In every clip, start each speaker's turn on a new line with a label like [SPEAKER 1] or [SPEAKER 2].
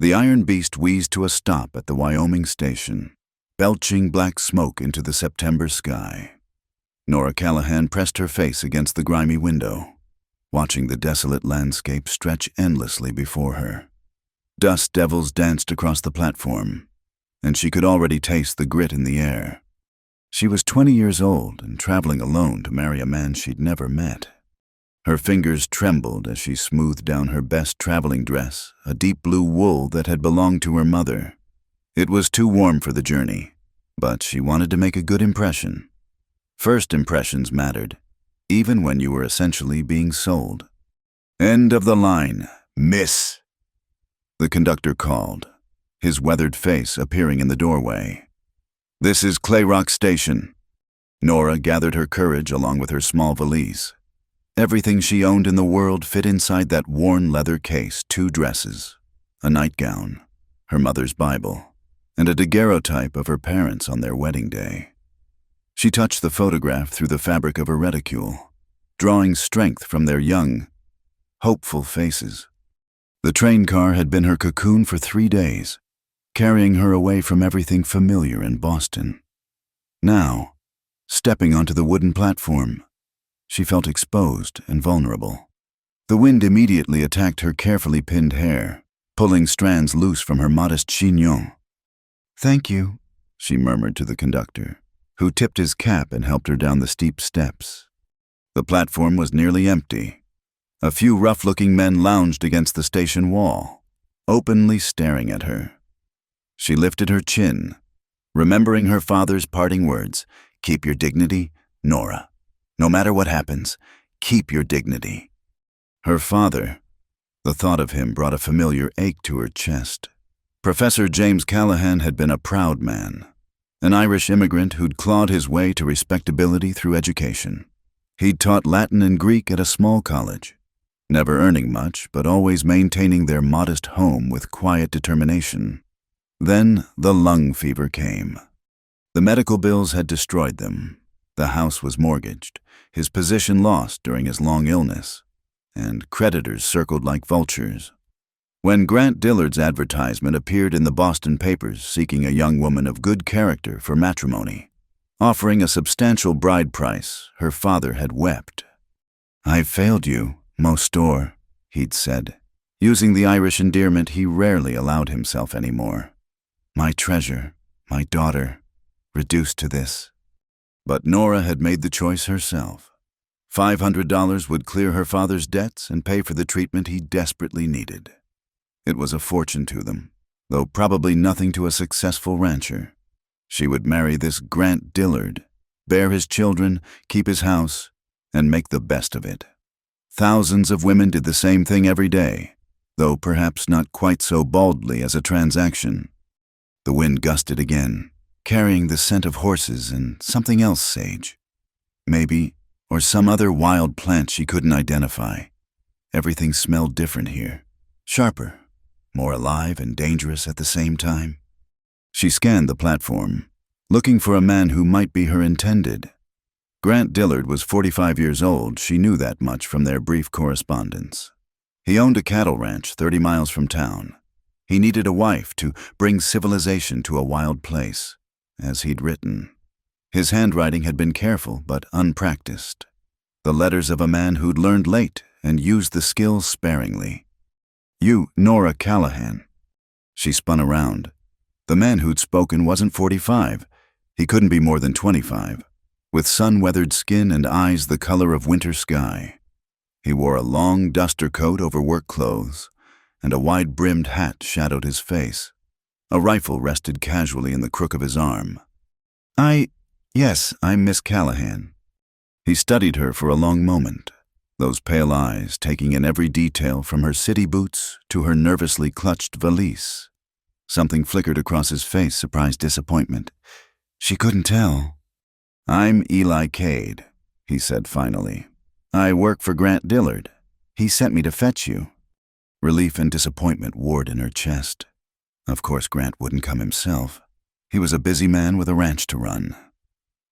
[SPEAKER 1] The iron beast wheezed to a stop at the Wyoming station, belching black smoke into the September sky. Nora Callahan pressed her face against the grimy window, watching the desolate landscape stretch endlessly before her. Dust devils danced across the platform, and she could already taste the grit in the air. She was 20 years old and traveling alone to marry a man she'd never met. Her fingers trembled as she smoothed down her best traveling dress, a deep blue wool that had belonged to her mother. It was too warm for the journey, but she wanted to make a good impression. First impressions mattered, even when you were essentially being sold. "End of the line, miss," the conductor called, his weathered face appearing in the doorway. "This is Clay Rock Station." Nora gathered her courage along with her small valise. Everything she owned in the world fit inside that worn leather case: 2 dresses, a nightgown, her mother's Bible, and a daguerreotype of her parents on their wedding day. She touched the photograph through the fabric of her reticule, drawing strength from their young, hopeful faces. The train car had been her cocoon for 3 days, carrying her away from everything familiar in Boston. Now, stepping onto the wooden platform, she felt exposed and vulnerable. The wind immediately attacked her carefully pinned hair, pulling strands loose from her modest chignon. "Thank you," she murmured to the conductor, who tipped his cap and helped her down the steep steps. The platform was nearly empty. A few rough-looking men lounged against the station wall, openly staring at her. She lifted her chin, remembering her father's parting words: "Keep your dignity, Nora. No matter what happens, keep your dignity." Her father, the thought of him brought a familiar ache to her chest. Professor James Callahan had been a proud man, an Irish immigrant who'd clawed his way to respectability through education. He'd taught Latin and Greek at a small college, never earning much, but always maintaining their modest home with quiet determination. Then the lung fever came. The medical bills had destroyed them. The house was mortgaged, his position lost during his long illness, and creditors circled like vultures. When Grant Dillard's advertisement appeared in the Boston papers seeking a young woman of good character for matrimony, offering a substantial bride price, her father had wept. "I've failed you, Mostor," he'd said, using the Irish endearment he rarely allowed himself anymore. "My treasure, my daughter, reduced to this." But Nora had made the choice herself. $500 would clear her father's debts and pay for the treatment he desperately needed. It was a fortune to them, though probably nothing to a successful rancher. She would marry this Grant Dillard, bear his children, keep his house, and make the best of it. Thousands of women did the same thing every day, though perhaps not quite so baldly as a transaction. The wind gusted again, carrying the scent of horses and something else sage. Maybe, or some other wild plant she couldn't identify. Everything smelled different here, sharper, more alive and dangerous at the same time. She scanned the platform, looking for a man who might be her intended. Grant Dillard was 45 years old. She knew that much from their brief correspondence. He owned a cattle ranch 30 miles from town. He needed a wife to bring civilization to a wild place, as he'd written. His handwriting had been careful but unpracticed, the letters of a man who'd learned late and used the skills sparingly. "You, Nora Callahan." She spun around. The man who'd spoken wasn't 45. He couldn't be more than 25, with sun-weathered skin and eyes the color of winter sky. He wore a long duster coat over work clothes, and a wide-brimmed hat shadowed his face. A rifle rested casually in the crook of his arm. Yes, I'm Miss Callahan." He studied her for a long moment, those pale eyes taking in every detail from her city boots to her nervously clutched valise. Something flickered across his face, surprised disappointment. She couldn't tell. "I'm Eli Cade," he said finally. "I work for Grant Dillard. He sent me to fetch you." Relief and disappointment warred in her chest. Of course Grant wouldn't come himself. He was a busy man with a ranch to run.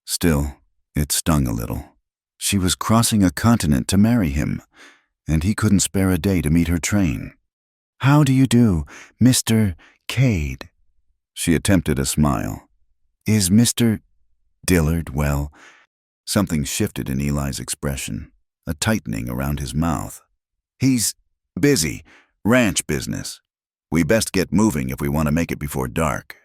[SPEAKER 1] Still, it stung a little. She was crossing a continent to marry him, and he couldn't spare a day to meet her train. How do you do, Mr. Cade? She attempted a smile. Is Mr. Dillard well? Something shifted in Eli's expression, a tightening around his mouth. He's busy. Ranch business. We best get moving if we want to make it before dark.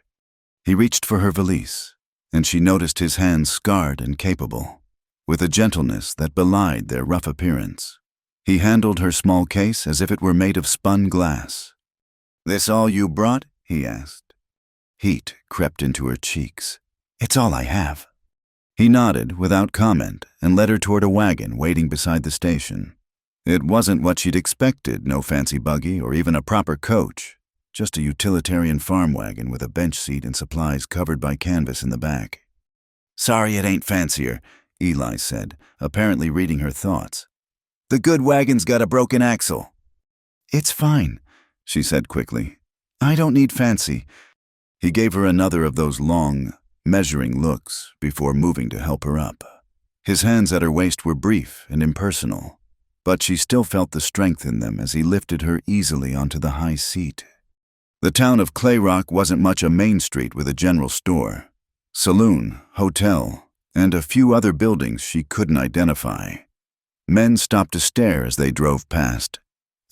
[SPEAKER 1] He reached for her valise, and she noticed his hands scarred and capable, with a gentleness that belied their rough appearance. He handled her small case as if it were made of spun glass. "This all you brought?" he asked. Heat crept into her cheeks. "It's all I have." He nodded without comment and led her toward a wagon waiting beside the station. It wasn't what she'd expected, no fancy buggy or even a proper coach, just a utilitarian farm wagon with a bench seat and supplies covered by canvas in the back. "Sorry it ain't fancier," Eli said, apparently reading her thoughts. "The good wagon's got a broken axle." "It's fine," she said quickly. "I don't need fancy." He gave her another of those long, measuring looks before moving to help her up. His hands at her waist were brief and impersonal, but she still felt the strength in them as he lifted her easily onto the high seat. The town of Clay Rock wasn't much a main street with a general store, saloon, hotel, and a few other buildings she couldn't identify. Men stopped to stare as they drove past.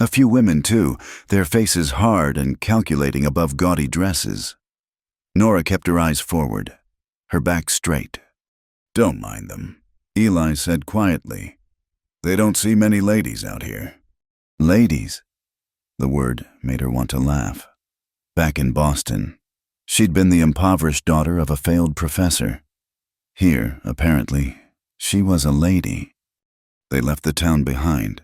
[SPEAKER 1] A few women, too, their faces hard and calculating above gaudy dresses. Nora kept her eyes forward, her back straight. "Don't mind them," Eli said quietly. "They don't see many ladies out here." Ladies? The word made her want to laugh. Back in Boston, she'd been the impoverished daughter of a failed professor. Here, apparently, she was a lady. They left the town behind,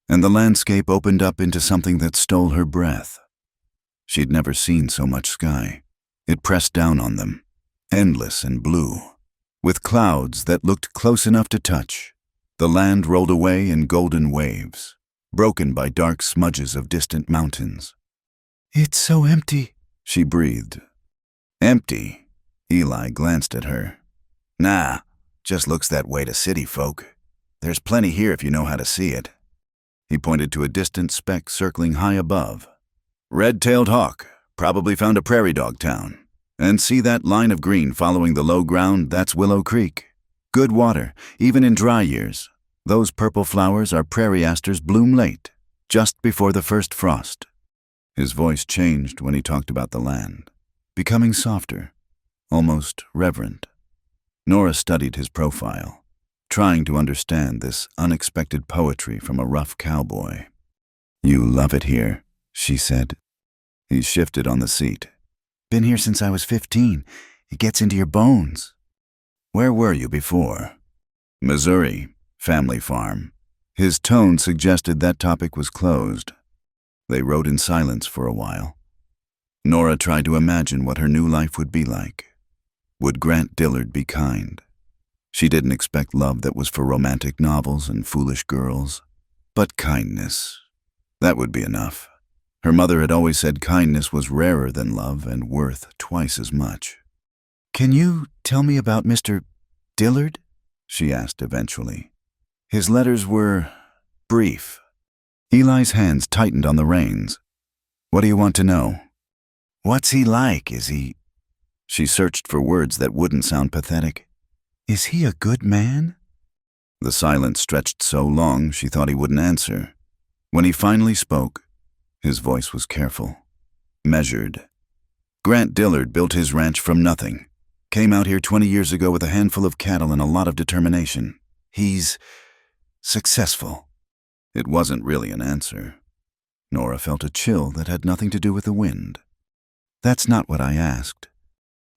[SPEAKER 1] and the landscape opened up into something that stole her breath. She'd never seen so much sky. It pressed down on them, endless and blue, with clouds that looked close enough to touch. The land rolled away in golden waves, broken by dark smudges of distant mountains. "It's so empty," she breathed. "Empty?" Eli glanced at her. "Nah, just looks that way to city folk. There's plenty here if you know how to see it." He pointed to a distant speck circling high above. "Red-tailed hawk, probably found a prairie dog town. And see that line of green following the low ground? That's Willow Creek. Good water, even in dry years. Those purple flowers are prairie asters bloom late, just before the first frost." His voice changed when he talked about the land, becoming softer, almost reverent. Nora studied his profile, trying to understand this unexpected poetry from a rough cowboy. "You love it here," she said. He shifted on the seat. "Been here since I was 15. It gets into your bones." "Where were you before?" "Missouri, family farm." His tone suggested that topic was closed. They rode in silence for a while. Nora tried to imagine what her new life would be like. Would Grant Dillard be kind? She didn't expect love that was for romantic novels and foolish girls, but kindness. That would be enough. Her mother had always said kindness was rarer than love and worth twice as much. "Can you tell me about Mr. Dillard?" she asked eventually. His letters were brief. Eli's hands tightened on the reins. "What do you want to know?" "What's he like? Is he—" She searched for words that wouldn't sound pathetic. "Is he a good man?" The silence stretched so long she thought he wouldn't answer. When he finally spoke, his voice was careful, measured. "Grant Dillard built his ranch from nothing. Came out here 20 years ago with a handful of cattle and a lot of determination. He's successful." It wasn't really an answer. Nora felt a chill that had nothing to do with the wind. "That's not what I asked."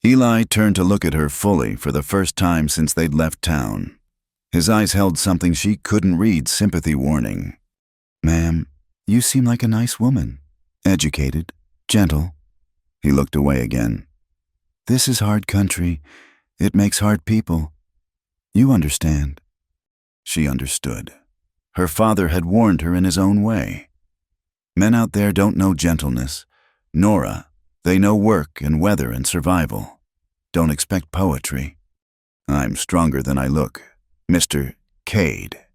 [SPEAKER 1] Eli turned to look at her fully for the first time since they'd left town. His eyes held something she couldn't read, sympathy warning. "Ma'am, you seem like a nice woman. Educated, gentle." He looked away again. "This is hard country. It makes hard people. You understand." She understood. Her father had warned her in his own way. Men out there don't know gentleness. Nora, they know work and weather and survival. Don't expect poetry. "I'm stronger than I look, Mr. Cade."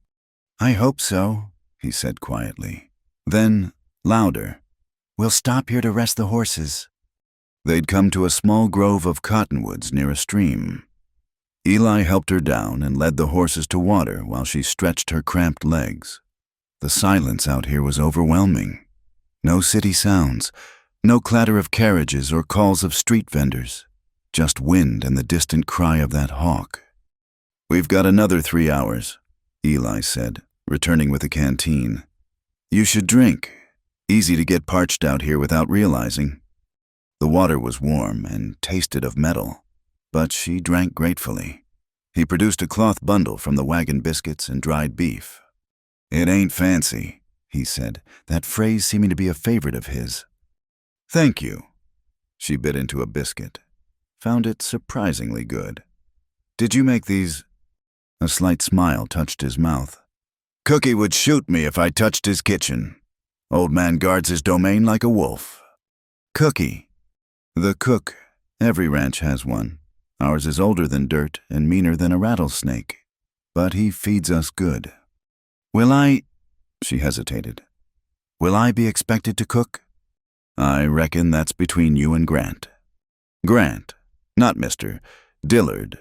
[SPEAKER 1] "I hope so," he said quietly. Then, louder, We'll stop here to rest the horses. They'd come to a small grove of cottonwoods near a stream. Eli helped her down and led the horses to water while she stretched her cramped legs. The silence out here was overwhelming. No city sounds, no clatter of carriages or calls of street vendors, just wind and the distant cry of that hawk. We've got another 3 hours, Eli said, returning with a canteen. You should drink. Easy to get parched out here without realizing. The water was warm and tasted of metal, but she drank gratefully. He produced a cloth bundle from the wagon biscuits and dried beef. It ain't fancy, he said, that phrase seeming to be a favorite of his. Thank you. She bit into a biscuit. Found it surprisingly good. Did you make these? A slight smile touched his mouth. Cookie would shoot me if I touched his kitchen. Old man guards his domain like a wolf. Cookie. The cook. Every ranch has one. Ours is older than dirt and meaner than a rattlesnake. But he feeds us good. Will I? She hesitated. Will I be expected to cook? I reckon that's between you and Grant. Grant, not Mr. Dillard.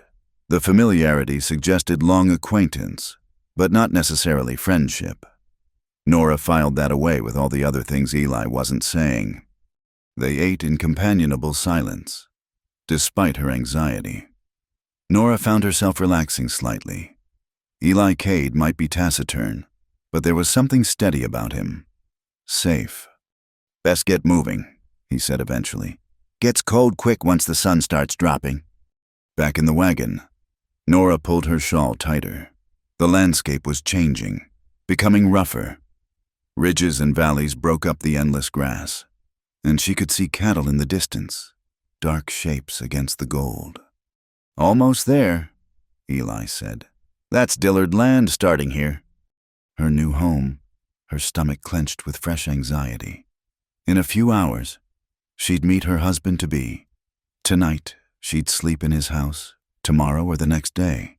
[SPEAKER 1] The familiarity suggested long acquaintance, but not necessarily friendship. Nora filed that away with all the other things Eli wasn't saying. They ate in companionable silence, despite her anxiety. Nora found herself relaxing slightly. Eli Cade might be taciturn, but there was something steady about him. Safe. Best get moving, he said eventually. Gets cold quick once the sun starts dropping. Back in the wagon, Nora pulled her shawl tighter. The landscape was changing, becoming rougher. Ridges and valleys broke up the endless grass, and she could see cattle in the distance, dark shapes against the gold. Almost there, Eli said. That's Dillard land starting here. Her new home, her stomach clenched with fresh anxiety. In a few hours, she'd meet her husband-to-be. Tonight, she'd sleep in his house, tomorrow or the next day.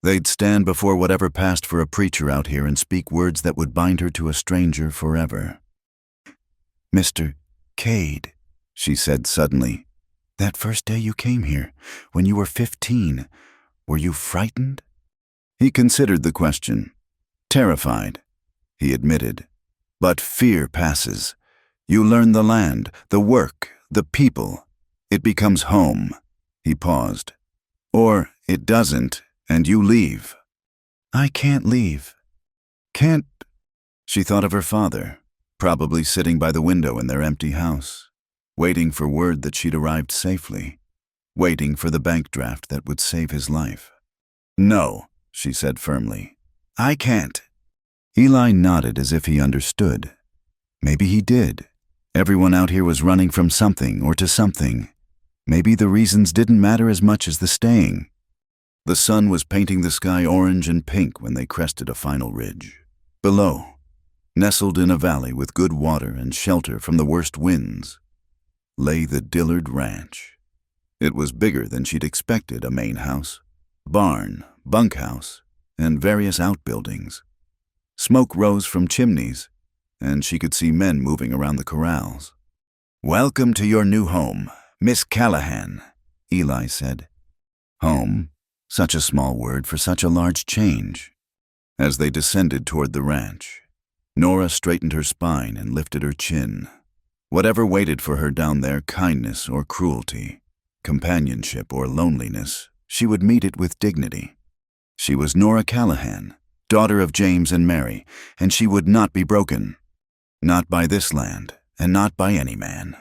[SPEAKER 1] They'd stand before whatever passed for a preacher out here and speak words that would bind her to a stranger forever. Mr. Cade, she said suddenly, that first day you came here, when you were 15, were you frightened? He considered the question. Terrified, he admitted. But fear passes. You learn the land, the work, the people. It becomes home. He paused. Or it doesn't, and you leave. I can't leave. Can't. She thought of her father, probably sitting by the window in their empty house, waiting for word that she'd arrived safely, waiting for the bank draft that would save his life. No, she said firmly. I can't. Eli nodded as if he understood. Maybe he did. Everyone out here was running from something or to something. Maybe the reasons didn't matter as much as the staying. The sun was painting the sky orange and pink when they crested a final ridge. Below, nestled in a valley with good water and shelter from the worst winds, lay the Dillard Ranch. It was bigger than she'd expected, a main house, barn, bunkhouse, and various outbuildings. Smoke rose from chimneys, and she could see men moving around the corrals. Welcome to your new home, Miss Callahan, Eli said. Home, such a small word for such a large change. As they descended toward the ranch, Nora straightened her spine and lifted her chin. Whatever waited for her down there, kindness or cruelty, companionship or loneliness, she would meet it with dignity. She was Nora Callahan, daughter of James and Mary, and she would not be broken. Not by this land, and not by any man.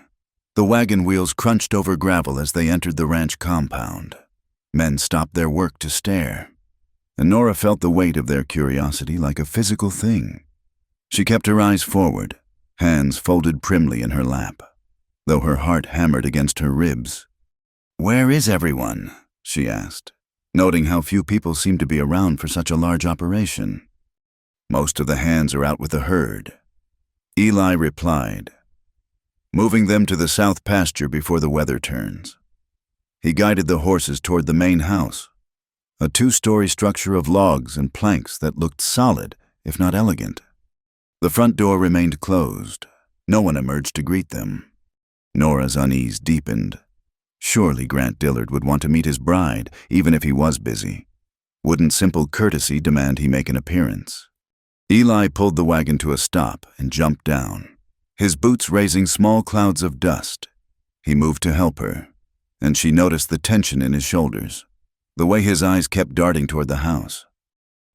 [SPEAKER 1] The wagon wheels crunched over gravel as they entered the ranch compound. Men stopped their work to stare, and Nora felt the weight of their curiosity like a physical thing. She kept her eyes forward, hands folded primly in her lap, though her heart hammered against her ribs. Where is everyone? She asked, noting how few people seemed to be around for such a large operation. Most of the hands are out with the herd. Eli replied, moving them to the south pasture before the weather turns. He guided the horses toward the main house, a 2-story structure of logs and planks that looked solid, if not elegant. The front door remained closed, No one emerged to greet them. Nora's unease deepened. Surely Grant Dillard would want to meet his bride, even if he was busy. Wouldn't simple courtesy demand he make an appearance? Eli pulled the wagon to a stop and jumped down, his boots raising small clouds of dust. He moved to help her, and she noticed the tension in his shoulders, the way his eyes kept darting toward the house.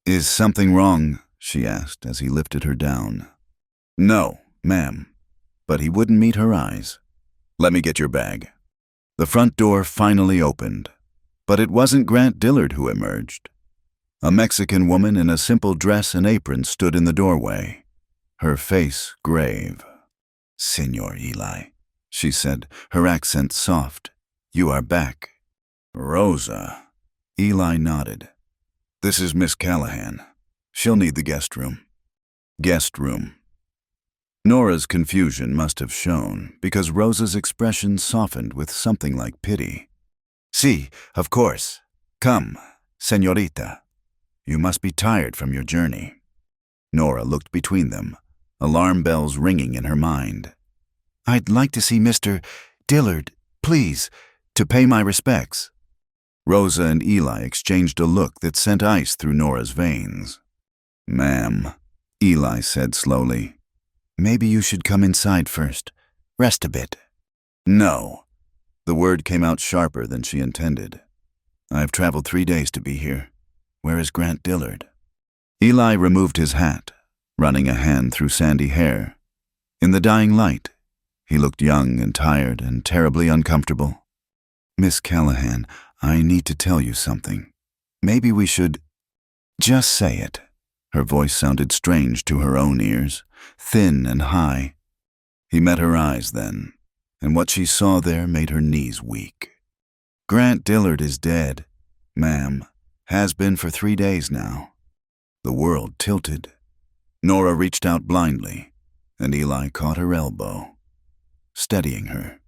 [SPEAKER 1] "Is something wrong?" she asked as he lifted her down. "No, ma'am." But he wouldn't meet her eyes. "Let me get your bag." The front door finally opened, but it wasn't Grant Dillard who emerged. A Mexican woman in a simple dress and apron stood in the doorway, her face grave. "Señor Eli," she said, her accent soft. "You are back." "Rosa." Eli nodded. "This is Miss Callahan. She'll need the guest room." Guest room. Nora's confusion must have shown, because Rosa's expression softened with something like pity. "Sí, of course. Come, señorita. You must be tired from your journey." Nora looked between them, alarm bells ringing in her mind. "I'd like to see Mr. Dillard, please, to pay my respects." Rosa and Eli exchanged a look that sent ice through Nora's veins. "Ma'am," Eli said slowly, "maybe you should come inside first. Rest a bit." "No." The word came out sharper than she intended. "I've traveled 3 days to be here. Where is Grant Dillard?" Eli removed his hat, running a hand through sandy hair. In the dying light, he looked young and tired and terribly uncomfortable. "Miss Callahan, I need to tell you something. Maybe we should—" "Just say it." Her voice sounded strange to her own ears, thin and high. He met her eyes then, and what she saw there made her knees weak. "Grant Dillard is dead, ma'am. Has been for 3 days now." The world tilted. Nora reached out blindly, and Eli caught her elbow, steadying her.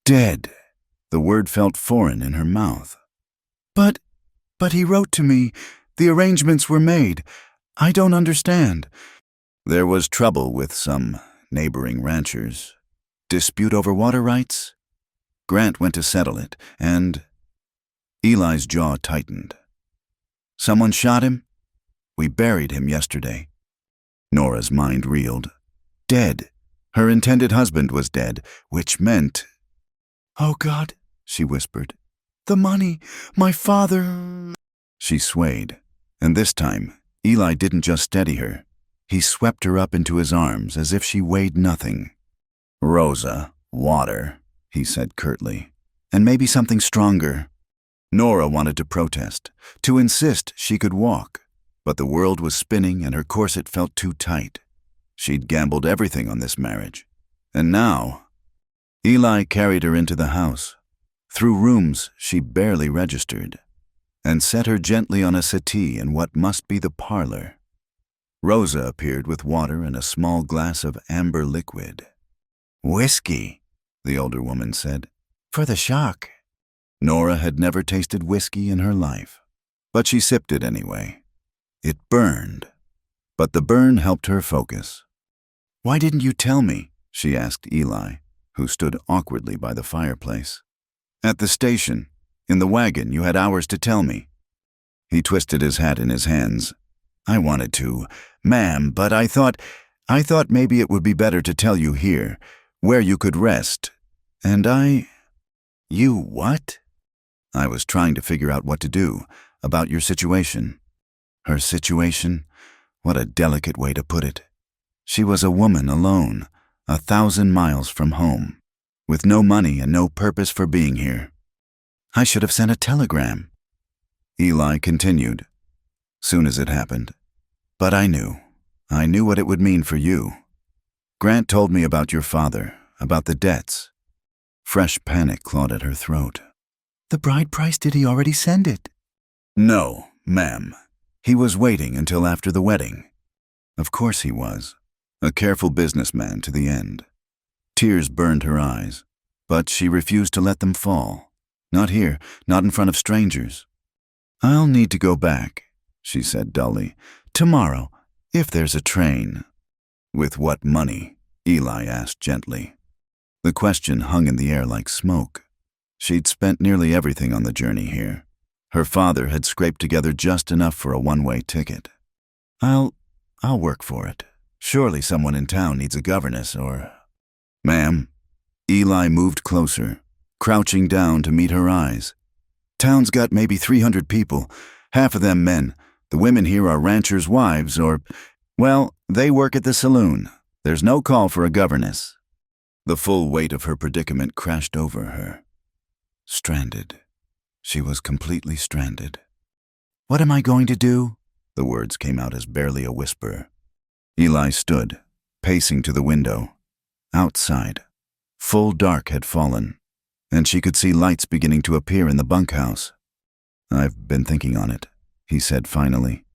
[SPEAKER 1] "Dead." The word felt foreign in her mouth. But he wrote to me. The arrangements were made. I don't understand." "There was trouble with some neighboring ranchers. Dispute over water rights? Grant went to settle it, and—" Eli's jaw tightened. "Someone shot him? We buried him yesterday." Nora's mind reeled. Dead. Her intended husband was dead, which meant— "Oh, God," she whispered. "The money, my father—" She swayed, and this time, Eli didn't just steady her. He swept her up into his arms as if she weighed nothing. "Rosa, water," he said curtly, "and maybe something stronger." Nora wanted to protest, to insist she could walk, but the world was spinning and her corset felt too tight. She'd gambled everything on this marriage, and now— Eli carried her into the house, through rooms she barely registered, and set her gently on a settee in what must be the parlor. Rosa appeared with water and a small glass of amber liquid. "Whiskey," the older woman said, "for the shock." Nora had never tasted whiskey in her life, but she sipped it anyway. It burned, but the burn helped her focus. "Why didn't you tell me?" she asked Eli, who stood awkwardly by the fireplace. "At the station, in the wagon, you had hours to tell me." He twisted his hat in his hands. "I wanted to, ma'am, but I thought maybe it would be better to tell you here, where you could rest. And You what?" "I was trying to figure out what to do, about your situation." Her situation? What a delicate way to put it. She was a woman alone, 1,000 miles from home, with no money and no purpose for being here. "I should have sent a telegram." Eli continued, "Soon as it happened. But I knew what it would mean for you. Grant told me about your father, about the debts." Fresh panic clawed at her throat. "The bride price, did he already send it?" "No, ma'am. He was waiting until after the wedding." Of course he was. A careful businessman to the end. Tears burned her eyes, but she refused to let them fall. Not here, not in front of strangers. "I'll need to go back," she said dully. "Tomorrow, if there's a train." "With what money?" Eli asked gently. The question hung in the air like smoke. She'd spent nearly everything on the journey here. Her father had scraped together just enough for a one-way ticket. I'll work for it. Surely someone in town needs a governess or... Ma'am. Eli moved closer, crouching down to meet her eyes. Town's got maybe 300 people, half of them men. The women here are ranchers' wives or... Well, they work at the saloon. There's no call for a governess. The full weight of her predicament crashed over her. Stranded. She was completely stranded. What am I going to do? The words came out as barely a whisper. Eli stood, pacing to the window. Outside, full dark had fallen, and she could see lights beginning to appear in the bunkhouse. I've been thinking on it, he said finally.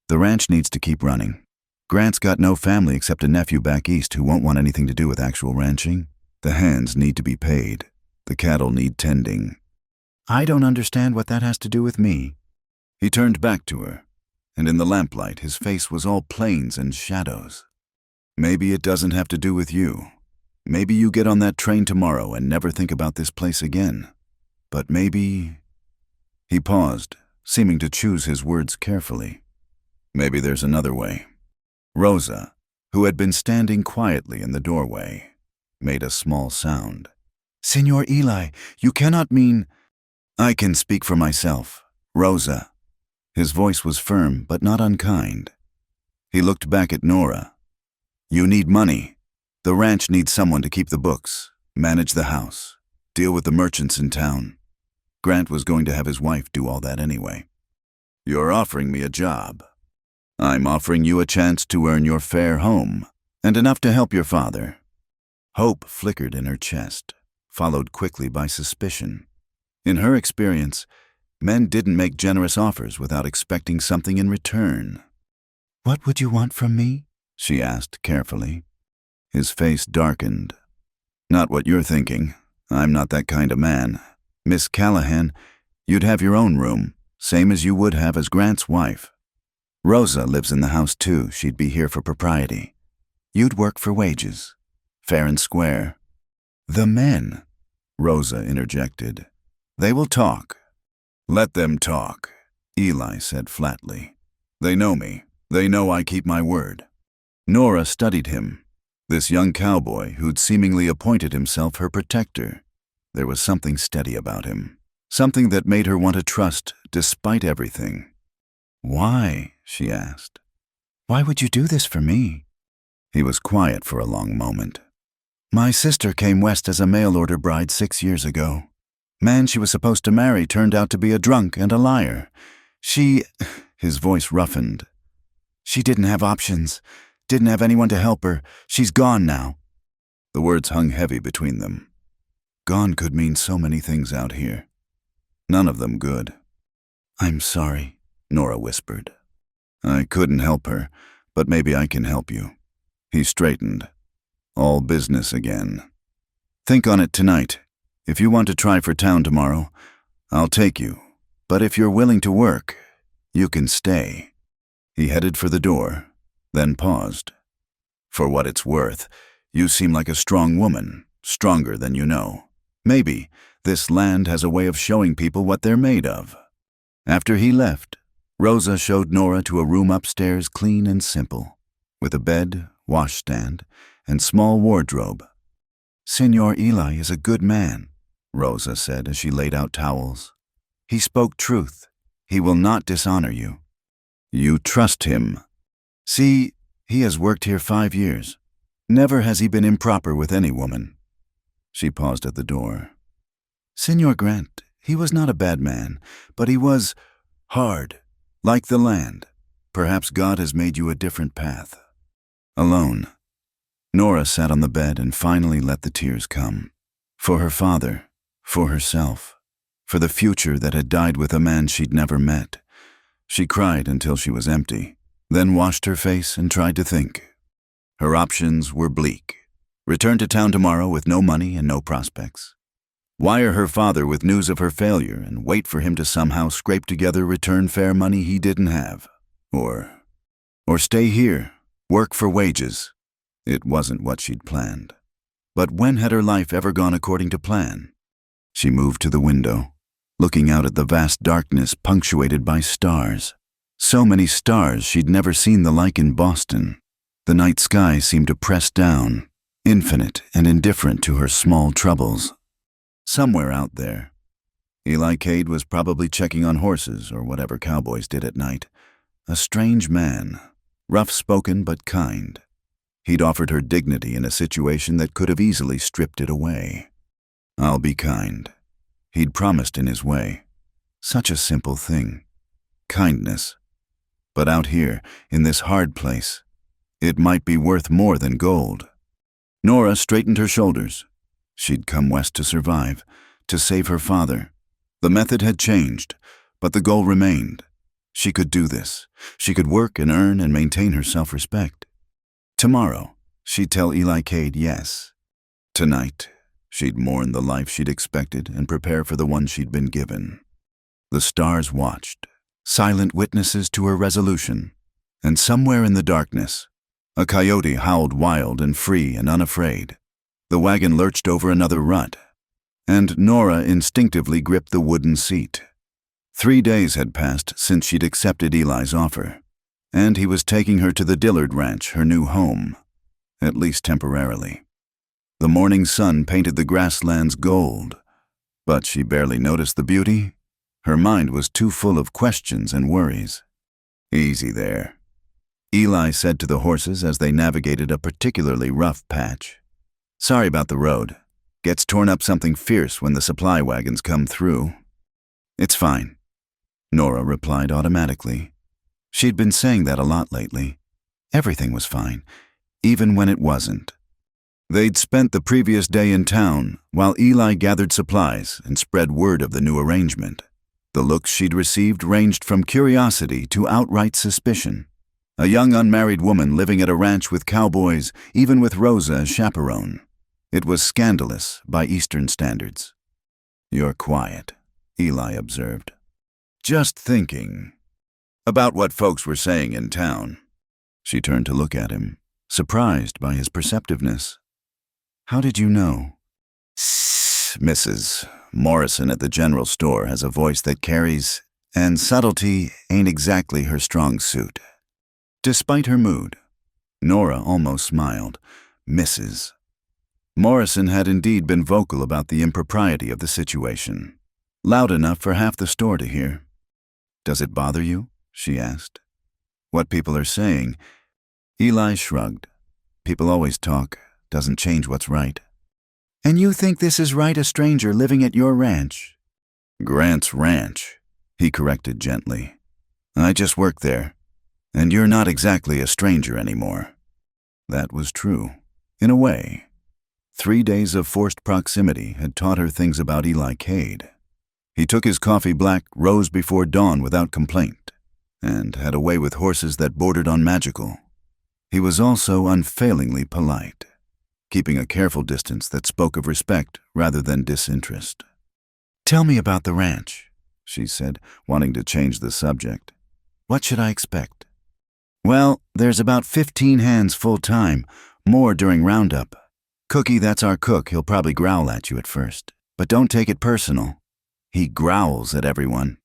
[SPEAKER 1] The ranch needs to keep running. Grant's got no family except a nephew back east who won't want anything to do with actual ranching. The hands need to be paid. The cattle need tending. I don't understand what that has to do with me. He turned back to her, and in the lamplight his face was all plains and shadows. Maybe it doesn't have to do with you. Maybe you get on that train tomorrow and never think about this place again. But maybe... He paused, seeming to choose his words carefully. Maybe there's another way. Rosa, who had been standing quietly in the doorway, made a small sound. Senor Eli, you cannot mean... I can speak for myself. Rosa. His voice was firm, but not unkind. He looked back at Nora. You need money. The ranch needs someone to keep the books, manage the house, deal with the merchants in town. Grant was going to have his wife do all that anyway. You're offering me a job. I'm offering you a chance to earn your fare home, and enough to help your father. Hope flickered in her chest, followed quickly by suspicion. In her experience, men didn't make generous offers without expecting something in return. What would you want from me? She asked carefully. His face darkened. Not what you're thinking. I'm not that kind of man. Miss Callahan, you'd have your own room, same as you would have as Grant's wife. Rosa lives in the house too. She'd be here for propriety. You'd work for wages. Fair and square. The men, Rosa interjected. They will talk. Let them talk, Eli said flatly. They know me. They know I keep my word. Nora studied him, this young cowboy who'd seemingly appointed himself her protector. There was something steady about him, something that made her want to trust despite everything. Why? She asked. Why would you do this for me? He was quiet for a long moment. My sister came west as a mail-order bride 6 years ago. Man she was supposed to marry turned out to be a drunk and a liar. His voice roughened. She didn't have options, didn't have anyone to help her. She's gone now. The words hung heavy between them. Gone could mean so many things out here. None of them good. I'm sorry, Nora whispered. I couldn't help her, but maybe I can help you. He straightened. All business again. Think on it tonight. If you want to try for town tomorrow, I'll take you. But if you're willing to work, you can stay. He headed for the door, then paused. For what it's worth, you seem like a strong woman, stronger than you know. Maybe this land has a way of showing people what they're made of. After he left, Rosa showed Nora to a room upstairs clean and simple, with a bed, washstand, and small wardrobe. Senor Eli is a good man, Rosa said as she laid out towels. He spoke truth. He will not dishonor you. You trust him. See, he has worked here 5 years. Never has he been improper with any woman. She paused at the door. Senor Grant, he was not a bad man, but he was hard, like the land. Perhaps God has made you a different path. Alone. Nora sat on the bed and finally let the tears come. For her father, for herself, for the future that had died with a man she'd never met. She cried until she was empty, then washed her face and tried to think. Her options were bleak. Return to town tomorrow with no money and no prospects. Wire her father with news of her failure and wait for him to somehow scrape together return fare money he didn't have. Or stay here, work for wages, It wasn't what she'd planned. But when had her life ever gone according to plan? She moved to the window, looking out at the vast darkness punctuated by stars. So many stars she'd never seen the like in Boston. The night sky seemed to press down, infinite and indifferent to her small troubles. Somewhere out there, Eli Cade was probably checking on horses or whatever cowboys did at night. A strange man, rough-spoken but kind. He'd offered her dignity in a situation that could have easily stripped it away. "I'll be kind," he'd promised in his way. Such a simple thing. Kindness. But out here, in this hard place, it might be worth more than gold. Nora straightened her shoulders. She'd come west to survive, to save her father. The method had changed, but the goal remained. She could do this. She could work and earn and maintain her self-respect. Tomorrow, she'd tell Eli Cade yes. Tonight, she'd mourn the life she'd expected and prepare for the one she'd been given. The stars watched, silent witnesses to her resolution. And somewhere in the darkness, a coyote howled wild and free and unafraid. The wagon lurched over another rut, and Nora instinctively gripped the wooden seat. 3 days had passed since she'd accepted Eli's offer, and he was taking her to the Dillard Ranch, her new home, at least temporarily. The morning sun painted the grasslands gold, but she barely noticed the beauty. Her mind was too full of questions and worries. "Easy there," Eli said to the horses as they navigated a particularly rough patch. "Sorry about the road. Gets torn up something fierce when the supply wagons come through." "It's fine," Nora replied automatically. She'd been saying that a lot lately. Everything was fine, even when it wasn't. They'd spent the previous day in town while Eli gathered supplies and spread word of the new arrangement. The looks she'd received ranged from curiosity to outright suspicion. A young unmarried woman living at a ranch with cowboys, even with Rosa as chaperone. It was scandalous by Eastern standards. "You're quiet," Eli observed. "Just thinking about what folks were saying in town." She turned to look at him, surprised by his perceptiveness. "How did you know?" "Mrs. Morrison at the general store has a voice that carries, and subtlety ain't exactly her strong suit." Despite her mood, Nora almost smiled. Mrs. Morrison had indeed been vocal about the impropriety of the situation, loud enough for half the store to hear. "Does it bother you?" she asked. "What people are saying?" Eli shrugged. "People always talk. Doesn't change what's right." "And you think this is right, a stranger living at your ranch?" "Grant's ranch," he corrected gently. "I just work there, and you're not exactly a stranger anymore." That was true, in a way. 3 days of forced proximity had taught her things about Eli Cade. He took his coffee black, rose before dawn without complaint, and had a way with horses that bordered on magical. He was also unfailingly polite, keeping a careful distance that spoke of respect rather than disinterest. "Tell me about the ranch," she said, wanting to change the subject. "What should I expect?" "Well, there's about 15 hands full-time, more during roundup. Cookie, that's our cook, he'll probably growl at you at first. But don't take it personal. He growls at everyone.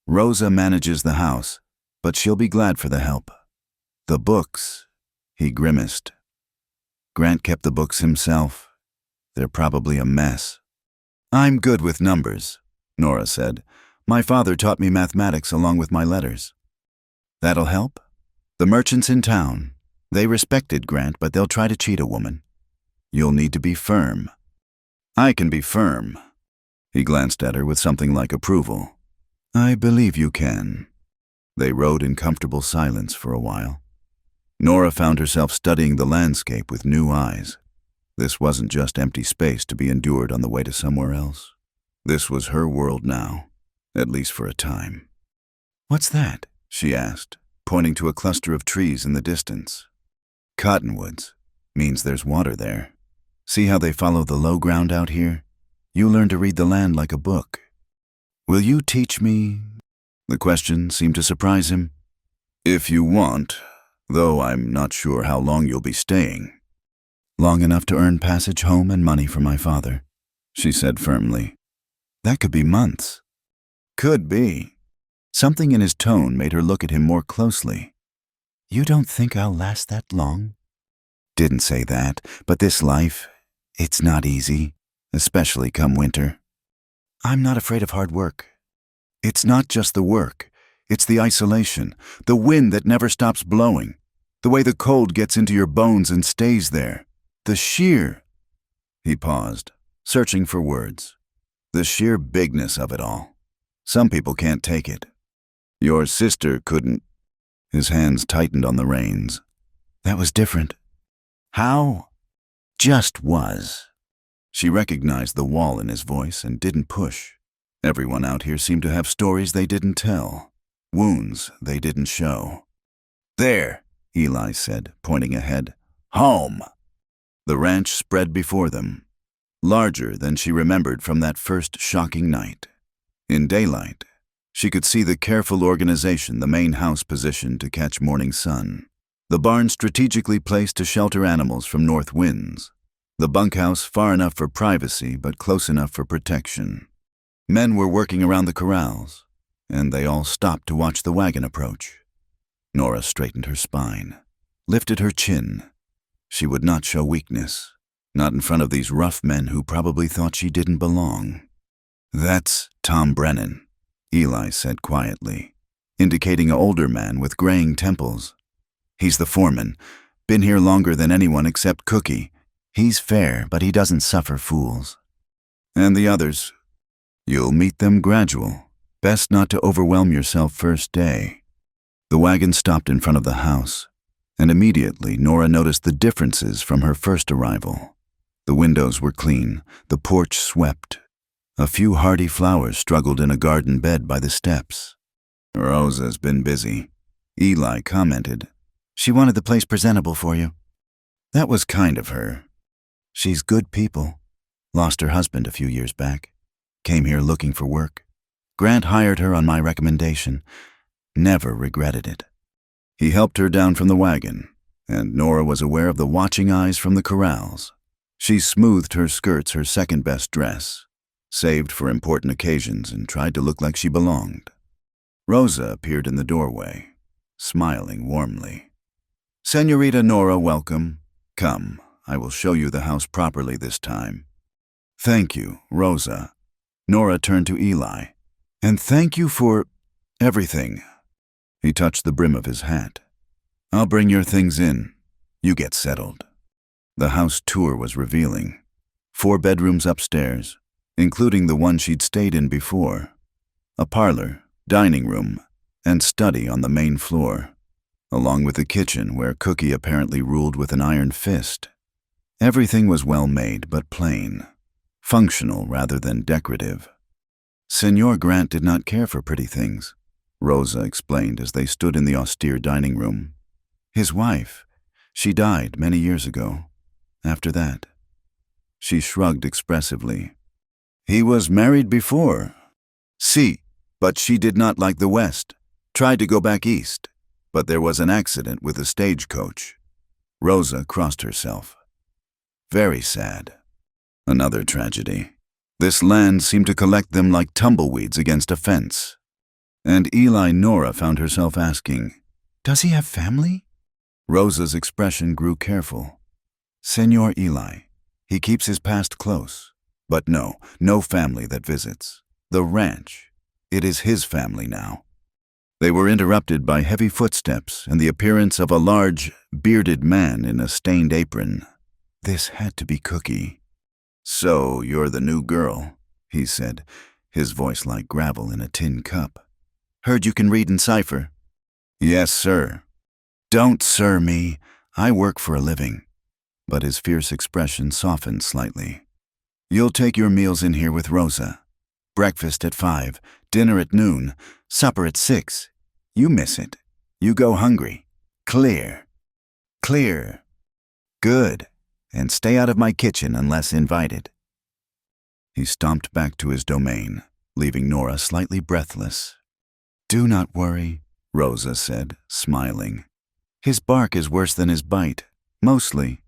[SPEAKER 1] Rosa manages the house, but she'll be glad for the help. The books," he grimaced. "Grant kept the books himself. They're probably a mess." "I'm good with numbers," Nora said. "My father taught me mathematics along with my letters." "That'll help? The merchants in town, they respected Grant, but they'll try to cheat a woman. You'll need to be firm." "I can be firm." He glanced at her with something like approval. "I believe you can." They rode in comfortable silence for a while. Nora found herself studying the landscape with new eyes. This wasn't just empty space to be endured on the way to somewhere else. This was her world now, at least for a time. "What's that?" she asked, pointing to a cluster of trees in the distance. "Cottonwoods. Means there's water there. See how they follow the low ground out here? You learn to read the land like a book. Will you teach me?" The question seemed to surprise him. "If you want, though I'm not sure how long you'll be staying." Long enough to earn passage home and money for my father, she said firmly. That could be months. Could be. Something in his tone made her look at him more closely. You don't think I'll last that long? Didn't say that, but this life, it's not easy, especially come winter. I'm not afraid of hard work. It's not just the work. It's the isolation, the wind that never stops blowing, the way the cold gets into your bones and stays there, the sheer... He paused, searching for words. The sheer bigness of it all. Some people can't take it. Your sister couldn't. His hands tightened on the reins. That was different. How? Just was. She recognized the wall in his voice and didn't push. Everyone out here seemed to have stories they didn't tell, wounds they didn't show. There, Eli said, pointing ahead. Home. The ranch spread before them, larger than she remembered from that first shocking night. In daylight, she could see the careful organization the main house positioned to catch morning sun, the barn strategically placed to shelter animals from north winds, the bunkhouse far enough for privacy but close enough for protection. Men were working around the corrals, and they all stopped to watch the wagon approach. Nora straightened her spine, lifted her chin. She would not show weakness, not in front of these rough men who probably thought she didn't belong. That's Tom Brennan, Eli said quietly, indicating an older man with graying temples. He's the foreman, been here longer than anyone except Cookie. He's fair, but he doesn't suffer fools. And the others? You'll meet them gradual. Best not to overwhelm yourself first day. The wagon stopped in front of the house, and immediately Nora noticed the differences from her first arrival. The windows were clean, the porch swept. A few hardy flowers struggled in a garden bed by the steps. Rosa's been busy, Eli commented. She wanted the place presentable for you. That was kind of her. She's good people. Lost her husband a few years back. Came here looking for work. Grant hired her on my recommendation. Never regretted it. He helped her down from the wagon, and Nora was aware of the watching eyes from the corrals. She smoothed her skirts her second-best dress, saved for important occasions, and tried to look like she belonged. Rosa appeared in the doorway, smiling warmly. Senorita Nora, welcome. Come, I will show you the house properly this time. Thank you, Rosa. Nora turned to Eli. And thank you for everything. He touched the brim of his hat. I'll bring your things in. You get settled. The house tour was revealing. 4 bedrooms upstairs, including the one she'd stayed in before. A parlor, dining room, and study on the main floor, along with the kitchen where Cookie apparently ruled with an iron fist. Everything was well made but plain, functional rather than decorative. Senor Grant did not care for pretty things, Rosa explained as they stood in the austere dining room. His wife, she died many years ago. After that, she shrugged expressively. He was married before. Si, but she did not like the West. Tried to go back east, but there was an accident with a stagecoach. Rosa crossed herself. Very sad. Another tragedy. This land seemed to collect them like tumbleweeds against a fence. And Nora found herself asking, does he have family? Rosa's expression grew careful. Senor Eli, he keeps his past close. But no family that visits. The ranch, it is his family now. They were interrupted by heavy footsteps and the appearance of a large, bearded man in a stained apron. This had to be Cookie. So you're the new girl, he said, his voice like gravel in a tin cup. Heard you can read and cipher. Yes, sir. Don't sir me. I work for a living. But his fierce expression softened slightly. You'll take your meals in here with Rosa. Breakfast at 5, dinner at noon, supper at 6. You miss it. You go hungry. Clear. Clear. Good. And stay out of my kitchen unless invited. He stomped back to his domain, leaving Nora slightly breathless. Do not worry, Rosa said, smiling. His bark is worse than his bite, mostly.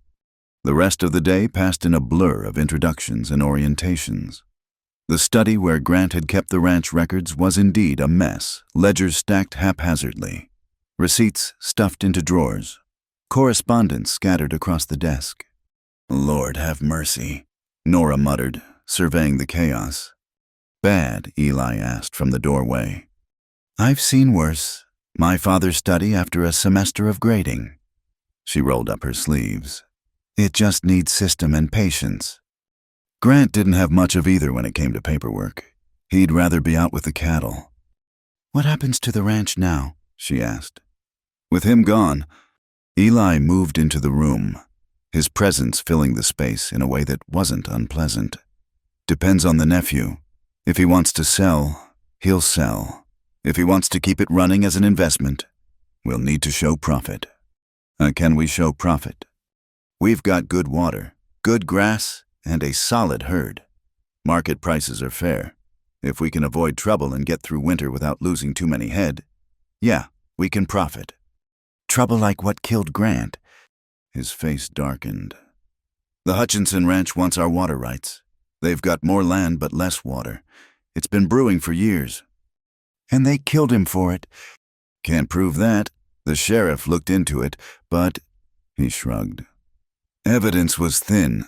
[SPEAKER 1] The rest of the day passed in a blur of introductions and orientations. The study where Grant had kept the ranch records was indeed a mess, ledgers stacked haphazardly, receipts stuffed into drawers, correspondence scattered across the desk. "Lord have mercy," Nora muttered, surveying the chaos. "Bad?" Eli asked from the doorway. "I've seen worse. My father's study after a semester of grading." She rolled up her sleeves. "It just needs system and patience." Grant didn't have much of either when it came to paperwork. He'd rather be out with the cattle. "What happens to the ranch now?" she asked. With him gone, Eli moved into the room, his presence filling the space in a way that wasn't unpleasant. "Depends on the nephew. If he wants to sell, he'll sell. If he wants to keep it running as an investment, we'll need to show profit." Can we show profit? We've got good water, good grass, and a solid herd. Market prices are fair. If we can avoid trouble and get through winter without losing too many head, yeah, we can profit. Trouble like what killed Grant? His face darkened. "The Hutchinson Ranch wants our water rights. They've got more land but less water. It's been brewing for years." "And they killed him for it." "Can't prove that. The sheriff looked into it, but—" He shrugged. "Evidence was thin."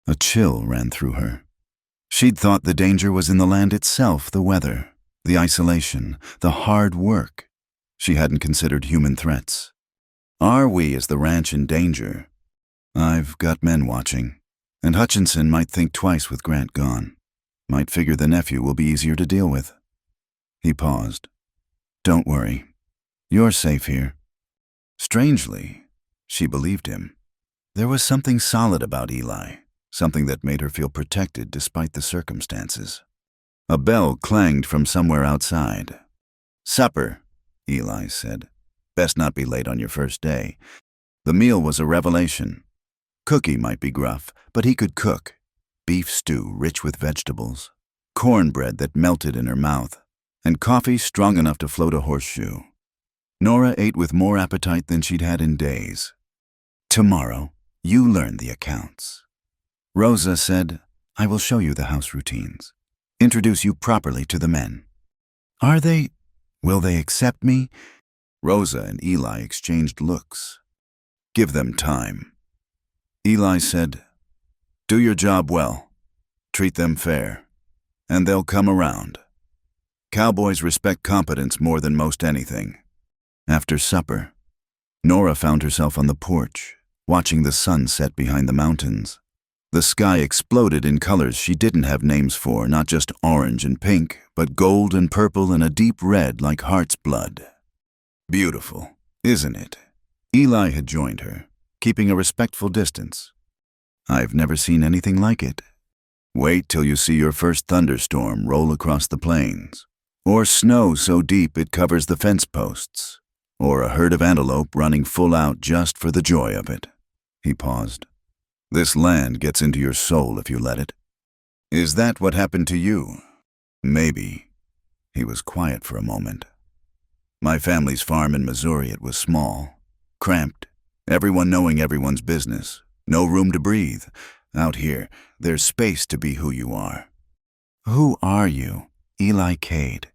[SPEAKER 1] A chill ran through her. She'd thought the danger was in the land itself, the weather, the isolation, the hard work. She hadn't considered human threats. "Are we, as the ranch, in danger?" "I've got men watching. And Hutchinson might think twice with Grant gone. Might figure the nephew will be easier to deal with." He paused. "Don't worry. You're safe here." Strangely, she believed him. There was something solid about Eli, something that made her feel protected despite the circumstances. A bell clanged from somewhere outside. "Supper," Eli said. "Best not be late on your first day." The meal was a revelation. Cookie might be gruff, but he could cook. Beef stew rich with vegetables, cornbread that melted in her mouth, and coffee strong enough to float a horseshoe. Nora ate with more appetite than she'd had in days. "Tomorrow, you learn the accounts." Rosa said, "I will show you the house routines. Introduce you properly to the men." Will they accept me?" Rosa and Eli exchanged looks. "Give them time." Eli said, "Do your job well. Treat them fair. And they'll come around. Cowboys respect competence more than most anything." After supper, Nora found herself on the porch, watching the sun set behind the mountains. The sky exploded in colors she didn't have names for, not just orange and pink, but gold and purple and a deep red like heart's blood. "Beautiful, isn't it?" Eli had joined her, keeping a respectful distance. "I've never seen anything like it. Wait till you see your first thunderstorm roll across the plains, or snow so deep it covers the fence posts, or a herd of antelope running full out just for the joy of it." He paused. "This land gets into your soul if you let it. Is that what happened to you?" "Maybe." He was quiet for a moment. "My family's farm in Missouri, it was small, cramped, everyone knowing everyone's business, no room to breathe. Out here, there's space to be who you are." "Who are you?" Eli Cade.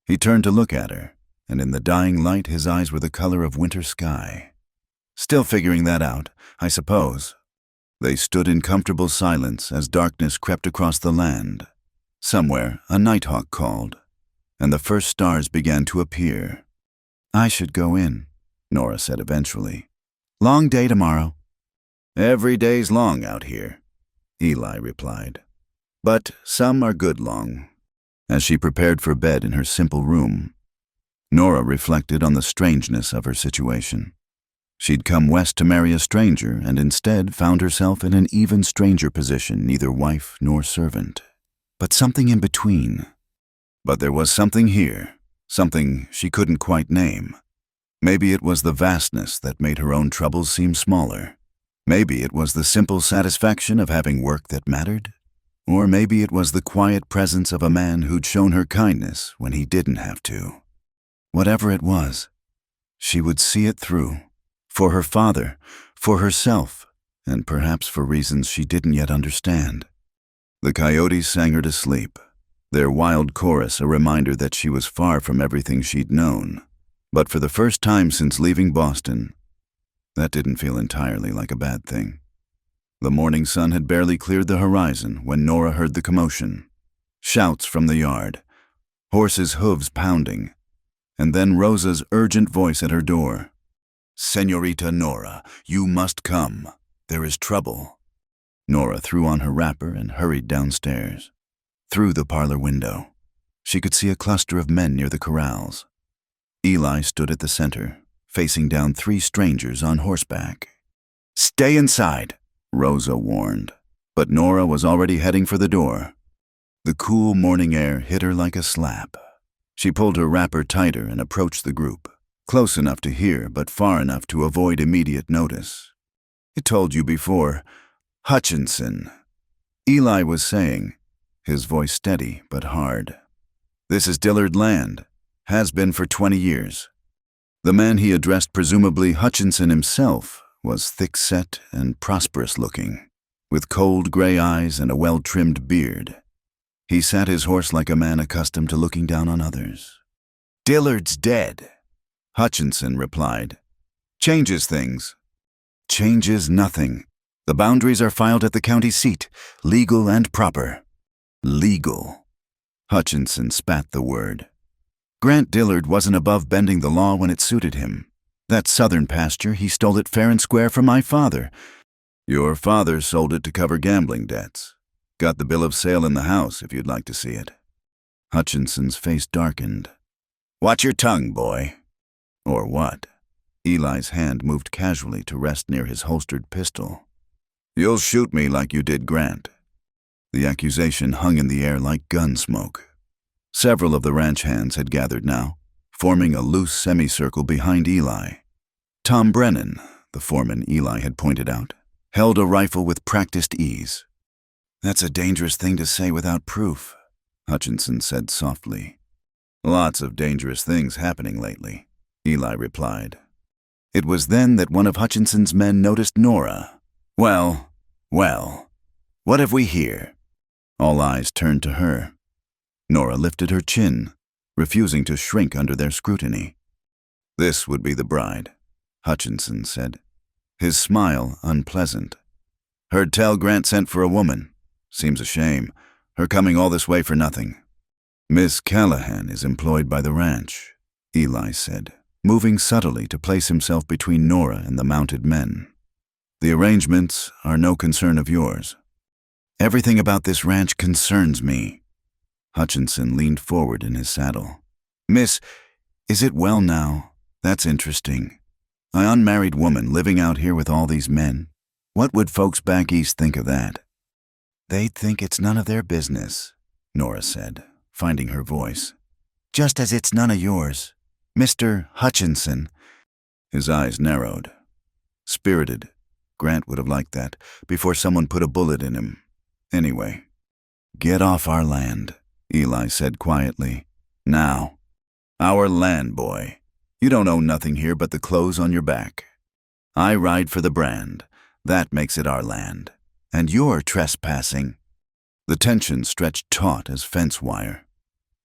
[SPEAKER 1] He turned to look at her, and in the dying light his eyes were the color of winter sky. "Still figuring that out, I suppose." They stood in comfortable silence as darkness crept across the land. Somewhere, a nighthawk called, and the first stars began to appear. "I should go in," Nora said eventually. "Long day tomorrow." "Every day's long out here," Eli replied. "But some are good long." As she prepared for bed in her simple room, Nora reflected on the strangeness of her situation. She'd come west to marry a stranger and instead found herself in an even stranger position, neither wife nor servant, but something in between. But there was something here, something she couldn't quite name. Maybe it was the vastness that made her own troubles seem smaller. Maybe it was the simple satisfaction of having work that mattered. Or maybe it was the quiet presence of a man who'd shown her kindness when he didn't have to. Whatever it was, she would see it through. For her father, for herself, and perhaps for reasons she didn't yet understand. The coyotes sang her to sleep, their wild chorus a reminder that she was far from everything she'd known. But for the first time since leaving Boston, that didn't feel entirely like a bad thing. The morning sun had barely cleared the horizon when Nora heard the commotion. Shouts from the yard, horses' hooves pounding, and then Rosa's urgent voice at her door. "Señorita Nora, you must come. There is trouble." Nora threw on her wrapper and hurried downstairs. Through the parlor window, she could see a cluster of men near the corrals. Eli stood at the center, facing down 3 strangers on horseback. "Stay inside," Rosa warned, but Nora was already heading for the door. The cool morning air hit her like a slap. She pulled her wrapper tighter and approached the group, close enough to hear but far enough to avoid immediate notice. "I told you before, Hutchinson," Eli was saying, his voice steady but hard. "This is Dillard land. Has been for 20 years. The man he addressed, presumably Hutchinson himself, was thick-set and prosperous-looking, with cold gray eyes and a well-trimmed beard. He sat his horse like a man accustomed to looking down on others. "Dillard's dead," Hutchinson replied. "Changes things." "Changes nothing. The boundaries are filed at the county seat, legal and proper." "Legal." Hutchinson spat the word. "Grant Dillard wasn't above bending the law when it suited him. That southern pasture, he stole it fair and square from my father." "Your father sold it to cover gambling debts. Got the bill of sale in the house if you'd like to see it." Hutchinson's face darkened. "Watch your tongue, boy." "Or what?" Eli's hand moved casually to rest near his holstered pistol. "You'll shoot me like you did Grant." The accusation hung in the air like gun smoke. Several of the ranch hands had gathered now, forming a loose semicircle behind Eli. Tom Brennan, the foreman Eli had pointed out, held a rifle with practiced ease. "That's a dangerous thing to say without proof," Hutchinson said softly. "Lots of dangerous things happening lately," Eli replied. It was then that one of Hutchinson's men noticed Nora. Well, what have we here?" All eyes turned to her. Nora lifted her chin, refusing to shrink under their scrutiny. "This would be the bride," Hutchinson said, his smile unpleasant. "Heard tell Grant sent for a woman. Seems a shame, her coming all this way for nothing." "Miss Callahan is employed by the ranch," Eli said, moving subtly to place himself between Nora and the mounted men. "The arrangements are no concern of yours." "Everything about this ranch concerns me." Hutchinson leaned forward in his saddle. "Miss, is it well now? That's interesting. An unmarried woman living out here with all these men. What would folks back east think of that?" "They'd think it's none of their business," Nora said, finding her voice. "Just as it's none of yours. Mr. Hutchinson." His eyes narrowed. Spirited. Grant would have liked that, before someone put a bullet in him. Anyway, "Get off our land," Eli said quietly. "Now." "Our land, boy. You don't own nothing here but the clothes on your back. I ride for the brand. That makes it our land. And you're trespassing." The tension stretched taut as fence wire.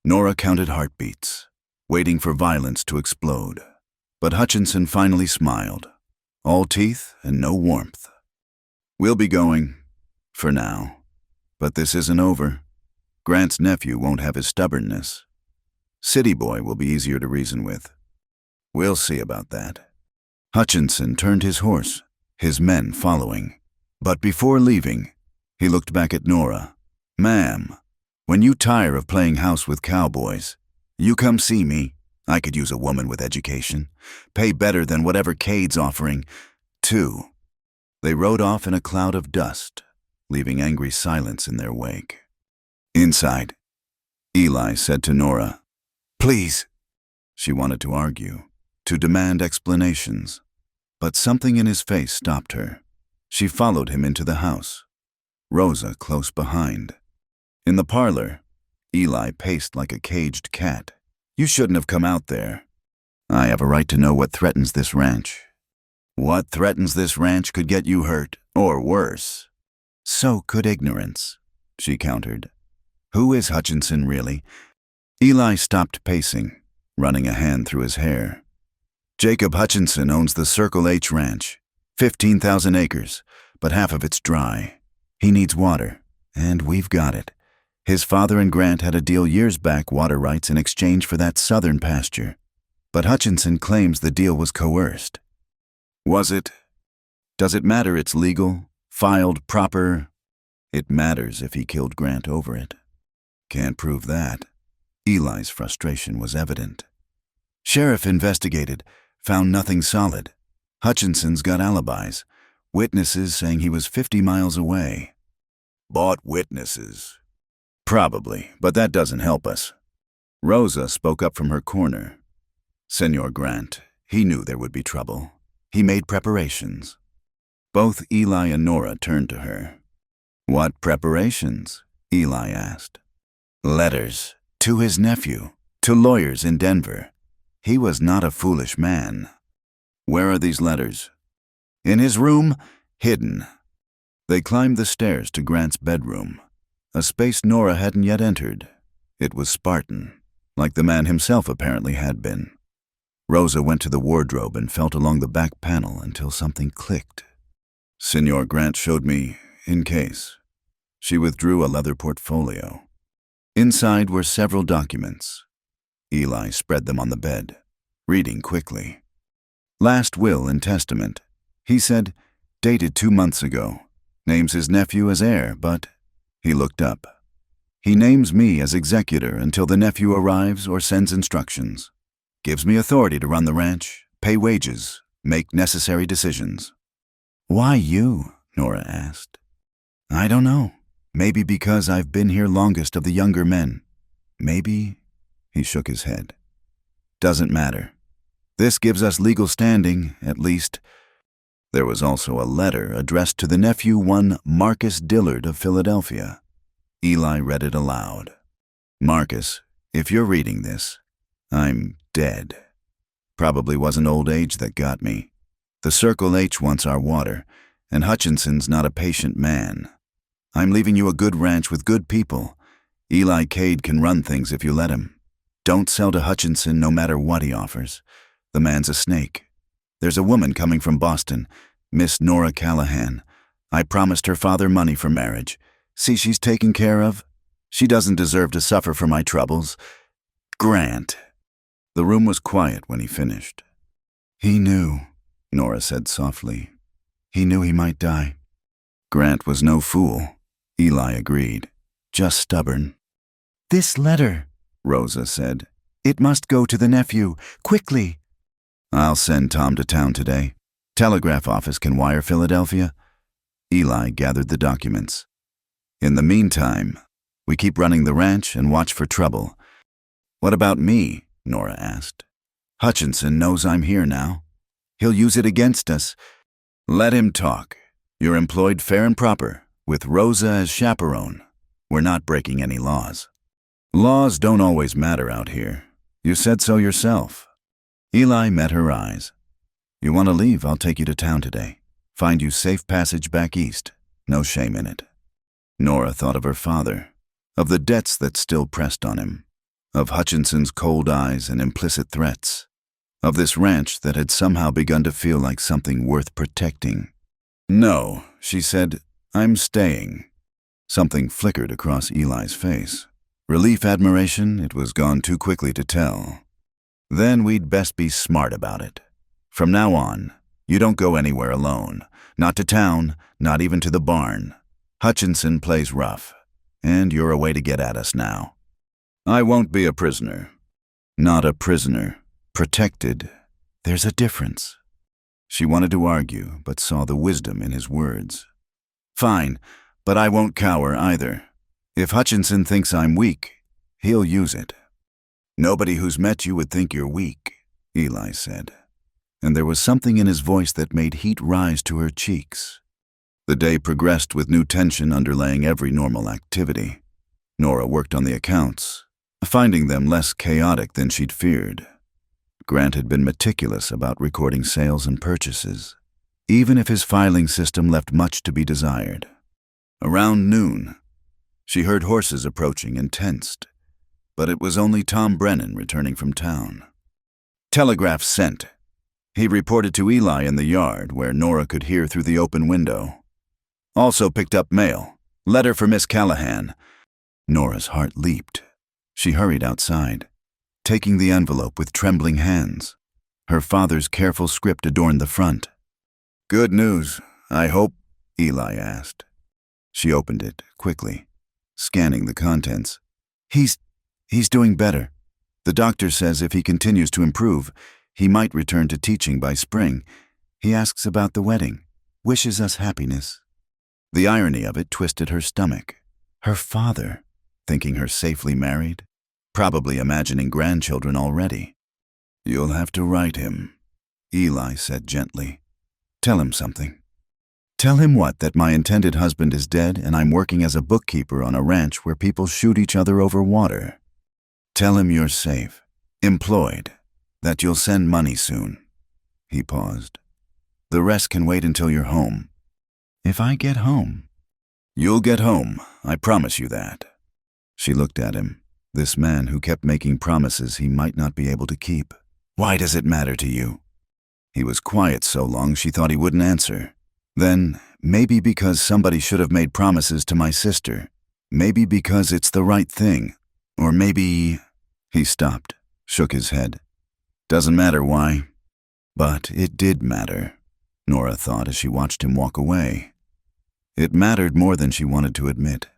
[SPEAKER 1] Nora counted heartbeats, waiting for violence to explode. But Hutchinson finally smiled. All teeth and no warmth. "We'll be going. For now. But this isn't over. Grant's nephew won't have his stubbornness. City boy will be easier to reason with. We'll see about that." Hutchinson turned his horse, his men following. But before leaving, he looked back at Nora. "Ma'am, when you tire of playing house with cowboys, you come see me. I could use a woman with education. Pay better than whatever Cade's offering, too." They rode off in a cloud of dust, leaving angry silence in their wake. "Inside," Eli said to Nora. "Please." She wanted to argue, to demand explanations, but something in his face stopped her. She followed him into the house, Rosa close behind. In the parlor, Eli paced like a caged cat. "You shouldn't have come out there. I have a right to know what threatens this ranch." "What threatens this ranch could get you hurt Or worse. So could ignorance, she countered. Who is Hutchinson, really? Eli stopped pacing, running a hand through his hair. Jacob Hutchinson owns the Circle H Ranch, 15,000 acres, but half of it's dry. He needs water, and we've got it. His father and Grant had a deal years back, water rights in exchange for that southern pasture. But Hutchinson claims the deal was coerced. Was it? Does it matter it's legal, filed proper? It matters if he killed Grant over it. Can't prove that. Eli's frustration was evident. Sheriff investigated, found nothing solid. Hutchinson's got alibis, witnesses saying he was 50 miles away. Bought witnesses. Probably, but that doesn't help us. Rosa spoke up from her corner. Senor Grant, he knew there would be trouble. He made preparations. Both Eli and Nora turned to her. What preparations? Eli asked. Letters. To his nephew. To lawyers in Denver. He was not a foolish man. Where are these letters? In his room, hidden. They climbed the stairs to Grant's bedroom, a space Nora hadn't yet entered. It was Spartan, like the man himself apparently had been. Rosa went to the wardrobe and felt along the back panel until something clicked. Senor Grant showed me, in case. She withdrew a leather portfolio. Inside were several documents. Eli spread them on the bed, reading quickly. Last will and testament. He said, dated 2 months ago. Names his nephew as heir, but... He looked up. He names me as executor until the nephew arrives or sends instructions. Gives me authority to run the ranch, pay wages, make necessary decisions. Why you? Nora asked. I don't know. Maybe because I've been here longest of the younger men. Maybe... He shook his head. Doesn't matter. This gives us legal standing, at least. There was also a letter addressed to the nephew, one Marcus Dillard of Philadelphia. Eli read it aloud. Marcus, if you're reading this, I'm dead. Probably wasn't old age that got me. The Circle H wants our water, and Hutchinson's not a patient man. I'm leaving you a good ranch with good people. Eli Cade can run things if you let him. Don't sell to Hutchinson no matter what he offers. The man's a snake. There's a woman coming from Boston, Miss Nora Callahan. I promised her father money for marriage. See, she's taken care of. She doesn't deserve to suffer for my troubles. Grant. The room was quiet when he finished. He knew, Nora said softly. He knew he might die. Grant was no fool, Eli agreed. Just stubborn. This letter, Rosa said. It must go to the nephew, quickly. I'll send Tom to town today. Telegraph office can wire Philadelphia. Eli gathered the documents. In the meantime, we keep running the ranch and watch for trouble. What about me? Nora asked. Hutchinson knows I'm here now. He'll use it against us. Let him talk. You're employed fair and proper, with Rosa as chaperone. We're not breaking any laws. Laws don't always matter out here. You said so yourself. Eli met her eyes. You want to leave, I'll take you to town today. Find you safe passage back east. No shame in it. Nora thought of her father, of the debts that still pressed on him, of Hutchinson's cold eyes and implicit threats, of this ranch that had somehow begun to feel like something worth protecting. No, she said, I'm staying. Something flickered across Eli's face. Relief, admiration, it was gone too quickly to tell. Then we'd best be smart about it. From now on, you don't go anywhere alone. Not to town, not even to the barn. Hutchinson plays rough, and you're a way to get at us now. I won't be a prisoner. Not a prisoner. Protected. There's a difference. She wanted to argue, but saw the wisdom in his words. Fine, but I won't cower either. If Hutchinson thinks I'm weak, he'll use it. Nobody who's met you would think you're weak, Eli said. And there was something in his voice that made heat rise to her cheeks. The day progressed with new tension underlaying every normal activity. Nora worked on the accounts, finding them less chaotic than she'd feared. Grant had been meticulous about recording sales and purchases. even if his filing system left much to be desired. Around noon, she heard horses approaching and tensed, but it was only Tom Brennan returning from town. Telegraph sent. He reported to Eli in the yard, where Nora could hear through the open window. Also picked up mail. Letter for Miss Callahan. Nora's heart leaped. She hurried outside, taking the envelope with trembling hands. Her father's careful script adorned the front. "Good news, I hope?" Eli asked. She opened it quickly, scanning the contents. He's doing better. The doctor says if he continues to improve, he might return to teaching by spring. He asks about the wedding, wishes us happiness." The irony of it twisted her stomach. Her father, thinking her safely married, probably imagining grandchildren already. "You'll have to write him," Eli said gently. "Tell him something." "Tell him what, that my intended husband is dead and I'm working as a bookkeeper on a ranch where people shoot each other over water. Tell him you're safe, employed, that you'll send money soon." He paused. "The rest can wait until you're home." "If I get home?" "You'll get home, I promise you that." She looked at him, this man who kept making promises he might not be able to keep. "Why does it matter to you?" He was quiet so long she thought he wouldn't answer. Then, maybe because somebody should have made promises to my sister. Maybe because it's the right thing. Or maybe... He stopped, shook his head. "Doesn't matter why." But it did matter, Nora thought as she watched him walk away. It mattered more than she wanted to admit.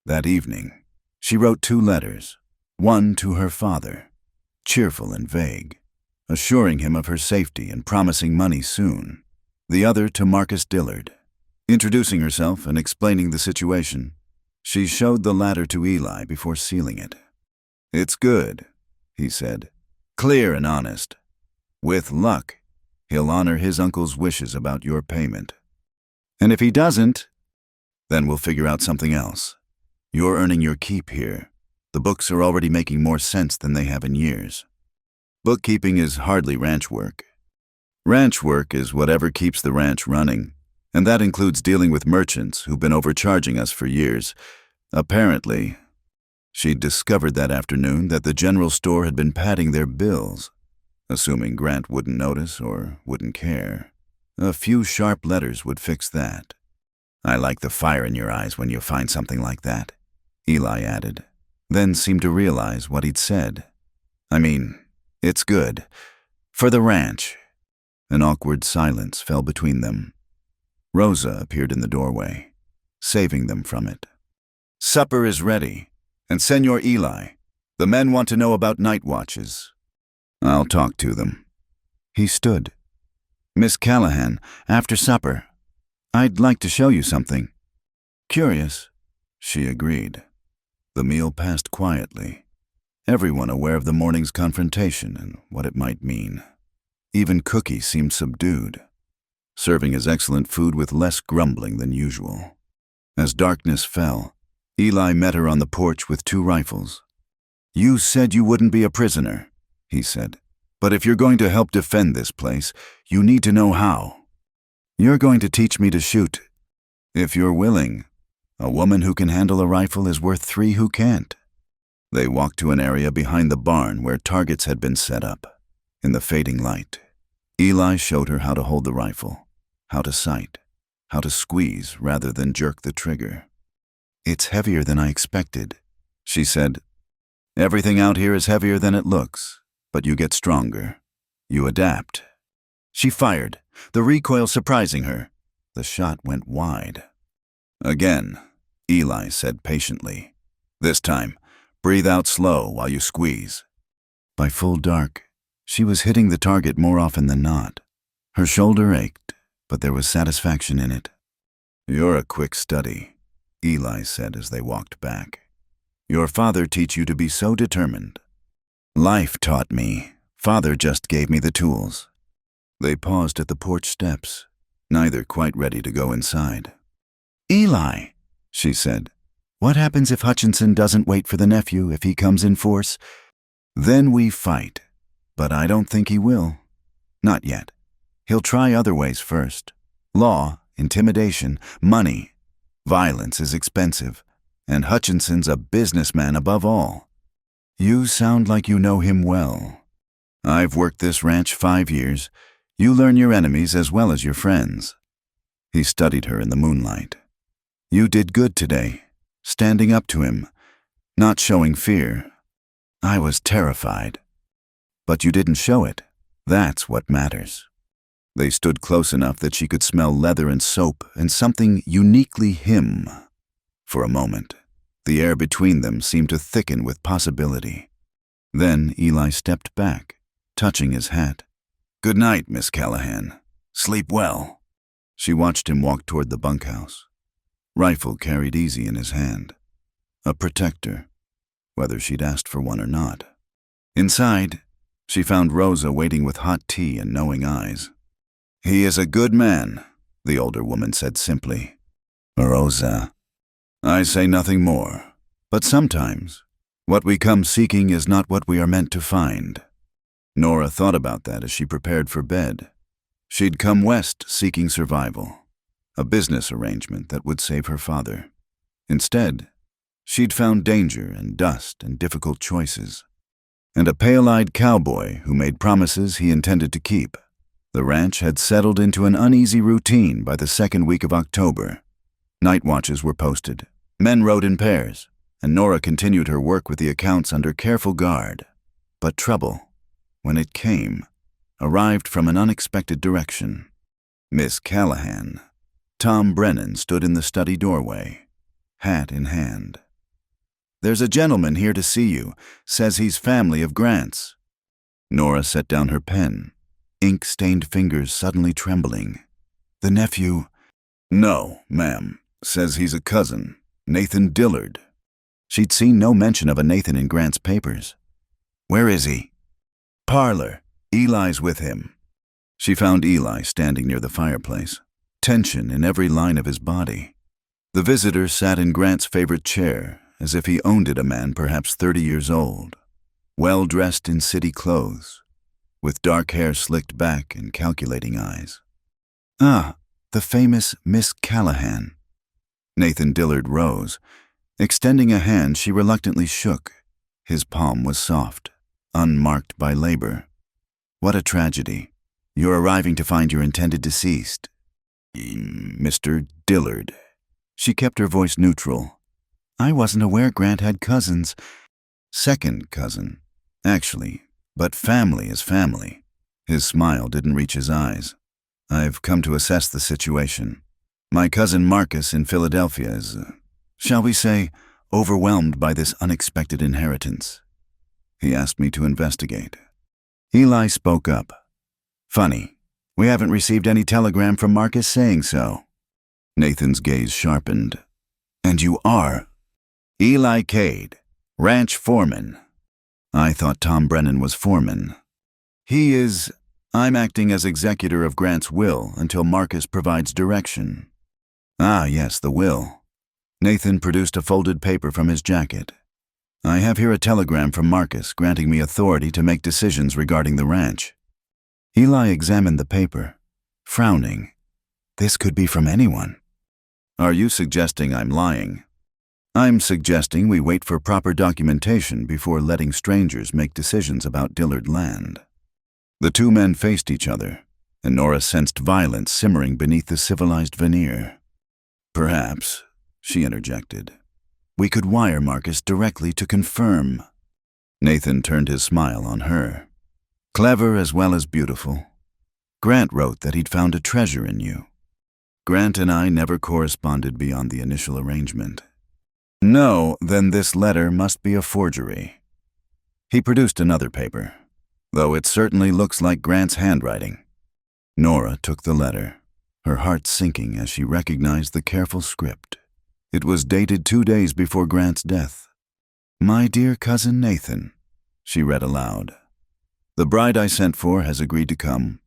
[SPEAKER 1] That evening, she wrote 2 letters, one to her father, cheerful and vague, assuring him of her safety and promising money soon. The other to Marcus Dillard. Introducing herself and explaining the situation, she showed the latter to Eli before sealing it. "It's good," he said, "clear and honest. With luck, he'll honor his uncle's wishes about your payment. And if he doesn't, then we'll figure out something else. You're earning your keep here. The books are already making more sense than they have in years. Bookkeeping is hardly ranch work. Ranch work is whatever keeps the ranch running, and that includes dealing with merchants who've been overcharging us for years. Apparently, she'd discovered that afternoon that the general store had been padding their bills, assuming Grant wouldn't notice or wouldn't care. A few sharp letters would fix that. "I like the fire in your eyes when you find something like that," Eli added, then seemed to realize what he'd said. "I mean, it's good. For the ranch." An awkward silence fell between them. Rosa appeared in the doorway, saving them from it. "Supper is ready, and Senor Eli, the men want to know about night watches." "I'll talk to them." He stood. "Miss Callahan, after supper. I'd like to show you something." "Curious," she agreed. The meal passed quietly, everyone aware of the morning's confrontation and what it might mean. Even Cookie seemed subdued, serving his excellent food with less grumbling than usual. As darkness fell, Eli met her on the porch with 2 rifles. "You said you wouldn't be a prisoner," he said. "But if you're going to help defend this place, you need to know how. You're going to teach me to shoot. If you're willing, a woman who can handle a rifle is worth 3 who can't." They walked to an area behind the barn where targets had been set up. In the fading light, Eli showed her how to hold the rifle, how to sight, how to squeeze rather than jerk the trigger. "It's heavier than I expected," she said. "Everything out here is heavier than it looks, but you get stronger. You adapt." She fired, the recoil surprising her. The shot went wide. "Again," Eli said patiently. "This time, breathe out slow while you squeeze." By full dark, she was hitting the target more often than not. Her shoulder ached, but there was satisfaction in it. "You're a quick study," Eli said as they walked back. "Your father teach you to be so determined." "Life taught me. Father just gave me the tools." They paused at the porch steps, neither quite ready to go inside. "Eli," she said, "what happens if Hutchinson doesn't wait for the nephew if he comes in force?" "Then we fight. But I don't think he will. Not yet. He'll try other ways first." Law, intimidation, money. Violence is expensive, and Hutchinson's a businessman above all. You sound like you know him well. I've worked this ranch 5 years. You learn your enemies as well as your friends. He studied her in the moonlight. You did good today, standing up to him, not showing fear. I was terrified. But you didn't show it. That's what matters. They stood close enough that she could smell leather and soap and something uniquely him. For a moment, the air between them seemed to thicken with possibility. Then Eli stepped back, touching his hat. "Good night, Miss Callahan. Sleep well." She watched him walk toward the bunkhouse, rifle carried easy in his hand. A protector, whether she'd asked for one or not. Inside, she found Rosa waiting with hot tea and knowing eyes. "He is a good man," the older woman said simply. "Rosa, I say nothing more, but sometimes what we come seeking is not what we are meant to find." Nora thought about that as she prepared for bed. She'd come west seeking survival, a business arrangement that would save her father. Instead, she'd found danger and dust and difficult choices, and a pale-eyed cowboy who made promises he intended to keep. The ranch had settled into an uneasy routine by the second week of October. Night watches were posted, men rode in pairs, and Nora continued her work with the accounts under careful guard. But trouble, when it came, arrived from an unexpected direction. Miss Callahan. Tom Brennan stood in the study doorway, hat in hand. "There's a gentleman here to see you. Says he's family of Grant's." Nora set down her pen, ink-stained fingers suddenly trembling. "The nephew—" "No, ma'am. Says he's a cousin, Nathan Dillard." She'd seen no mention of a Nathan in Grant's papers. "Where is he?" "Parlor. Eli's with him." She found Eli standing near the fireplace, tension in every line of his body. The visitor sat in Grant's favorite chair, as if he owned it, a man perhaps 30 years old, well-dressed in city clothes, with dark hair slicked back and calculating eyes. "Ah, the famous Miss Callahan." Nathan Dillard rose. Extending a hand, she reluctantly shook. His palm was soft, unmarked by labor. "What a tragedy. You're arriving to find your intended deceased." "Mr. Dillard." She kept her voice neutral. "I wasn't aware Grant had cousins." "Second cousin, actually, but family is family." His smile didn't reach his eyes. "I've come to assess the situation. My cousin Marcus in Philadelphia is, shall we say, overwhelmed by this unexpected inheritance. He asked me to investigate." Eli spoke up. "Funny, we haven't received any telegram from Marcus saying so." Nathan's gaze sharpened. "And you are?" "Eli Cade, ranch foreman." "I thought Tom Brennan was foreman." "He is. I'm acting as executor of Grant's will until Marcus provides direction." "Ah, yes, the will." Nathan produced a folded paper from his jacket. "I have here a telegram from Marcus granting me authority to make decisions regarding the ranch." Eli examined the paper, frowning. This could be from anyone. "Are you suggesting I'm lying?" "I'm suggesting we wait for proper documentation before letting strangers make decisions about Dillard land." The two men faced each other, and Nora sensed violence simmering beneath the civilized veneer. "Perhaps," she interjected, "we could wire Marcus directly to confirm." Nathan turned his smile on her. "Clever as well as beautiful. Grant wrote that he'd found a treasure in you." "Grant and I never corresponded beyond the initial arrangement." "No, then this letter must be a forgery." He produced another paper, though it certainly looks like Grant's handwriting. Nora took the letter, her heart sinking as she recognized the careful script. It was dated 2 days before Grant's death. "My dear cousin Nathan," she read aloud. "The bride I sent for has agreed to come.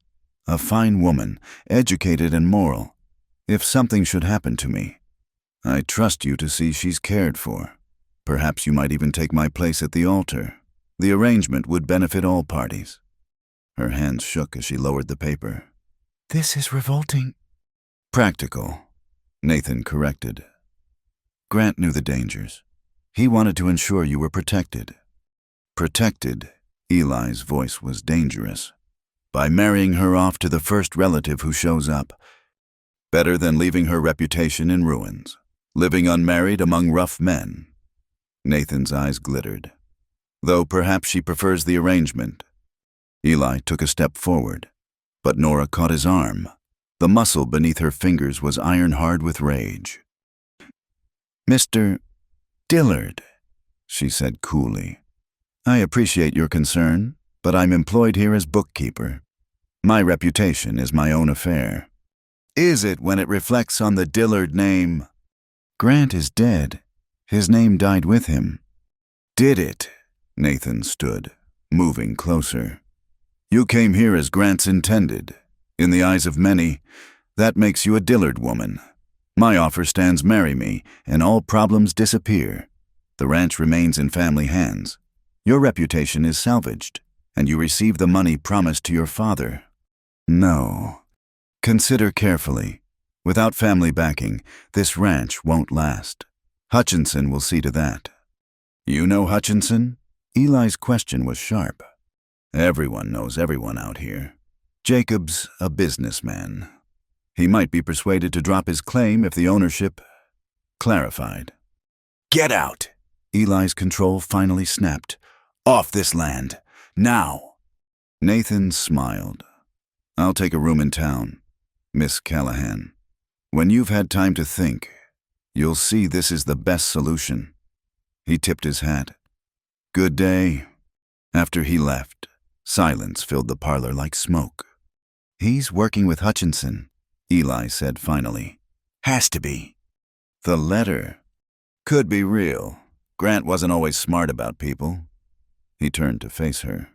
[SPEAKER 1] A fine woman, educated and moral. If something should happen to me, I trust you to see she's cared for. Perhaps you might even take my place at the altar. The arrangement would benefit all parties." Her hands shook as she lowered the paper. "This is revolting." Practical, Nathan corrected. Grant knew the dangers. He wanted to ensure you were protected. Protected, Eli's voice was dangerous. By marrying her off to the first relative who shows up. Better than leaving her reputation in ruins, living unmarried among rough men. Nathan's eyes glittered. Though perhaps she prefers the arrangement. Eli took a step forward, but Nora caught his arm. The muscle beneath her fingers was iron-hard with rage. "Mr. Dillard," she said coolly, "I appreciate your concern, but I'm employed here as bookkeeper. My reputation is my own affair." "Is it when it reflects on the Dillard name?" "Grant is dead. His name died with him." "Did it?" Nathan stood, moving closer. "You came here as Grant's intended. In the eyes of many, that makes you a Dillard woman. My offer stands: marry me, and all problems disappear. The ranch remains in family hands. Your reputation is salvaged, and you receive the money promised to your father." "No. Consider carefully. Without family backing, this ranch won't last. Hutchinson will see to that." "You know Hutchinson?" Eli's question was sharp. "Everyone knows everyone out here. Jacob's a businessman. He might be persuaded to drop his claim if the ownership clarified." "Get out!" Eli's control finally snapped. "Off this land. Now!" Nathan smiled. "I'll take a room in town, Miss Callahan. When you've had time to think, you'll see this is the best solution." He tipped his hat. "Good day." After he left, silence filled the parlor like smoke. "He's working with Hutchinson," Eli said finally. "Has to be." "The letter could be real. Grant wasn't always smart about people." He turned to face her.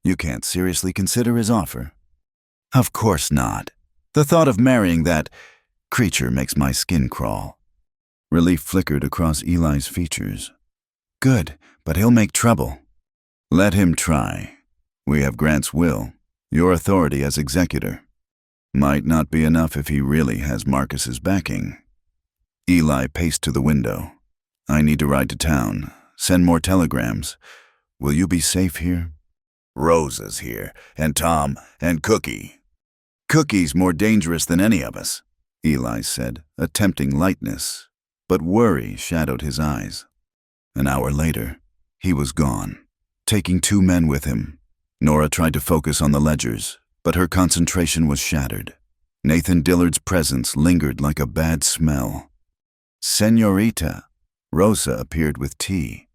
[SPEAKER 1] "You can't seriously consider his offer?" "Of course not. The thought of marrying that creature makes my skin crawl." Relief flickered across Eli's features. "Good, but he'll make trouble." "Let him try. We have Grant's will, your authority as executor. Might not be enough if he really has Marcus's backing." Eli paced to the window. "I need to ride to town. Send more telegrams. Will you be safe here?" "Rosa's here, and Tom, and Cookie." "Cookie's more dangerous than any of us," Eli said, attempting lightness, but worry shadowed his eyes. An hour later, he was gone, taking 2 men with him. Nora tried to focus on the ledgers, but her concentration was shattered. Nathan Dillard's presence lingered like a bad smell. "Señorita," Rosa appeared with tea.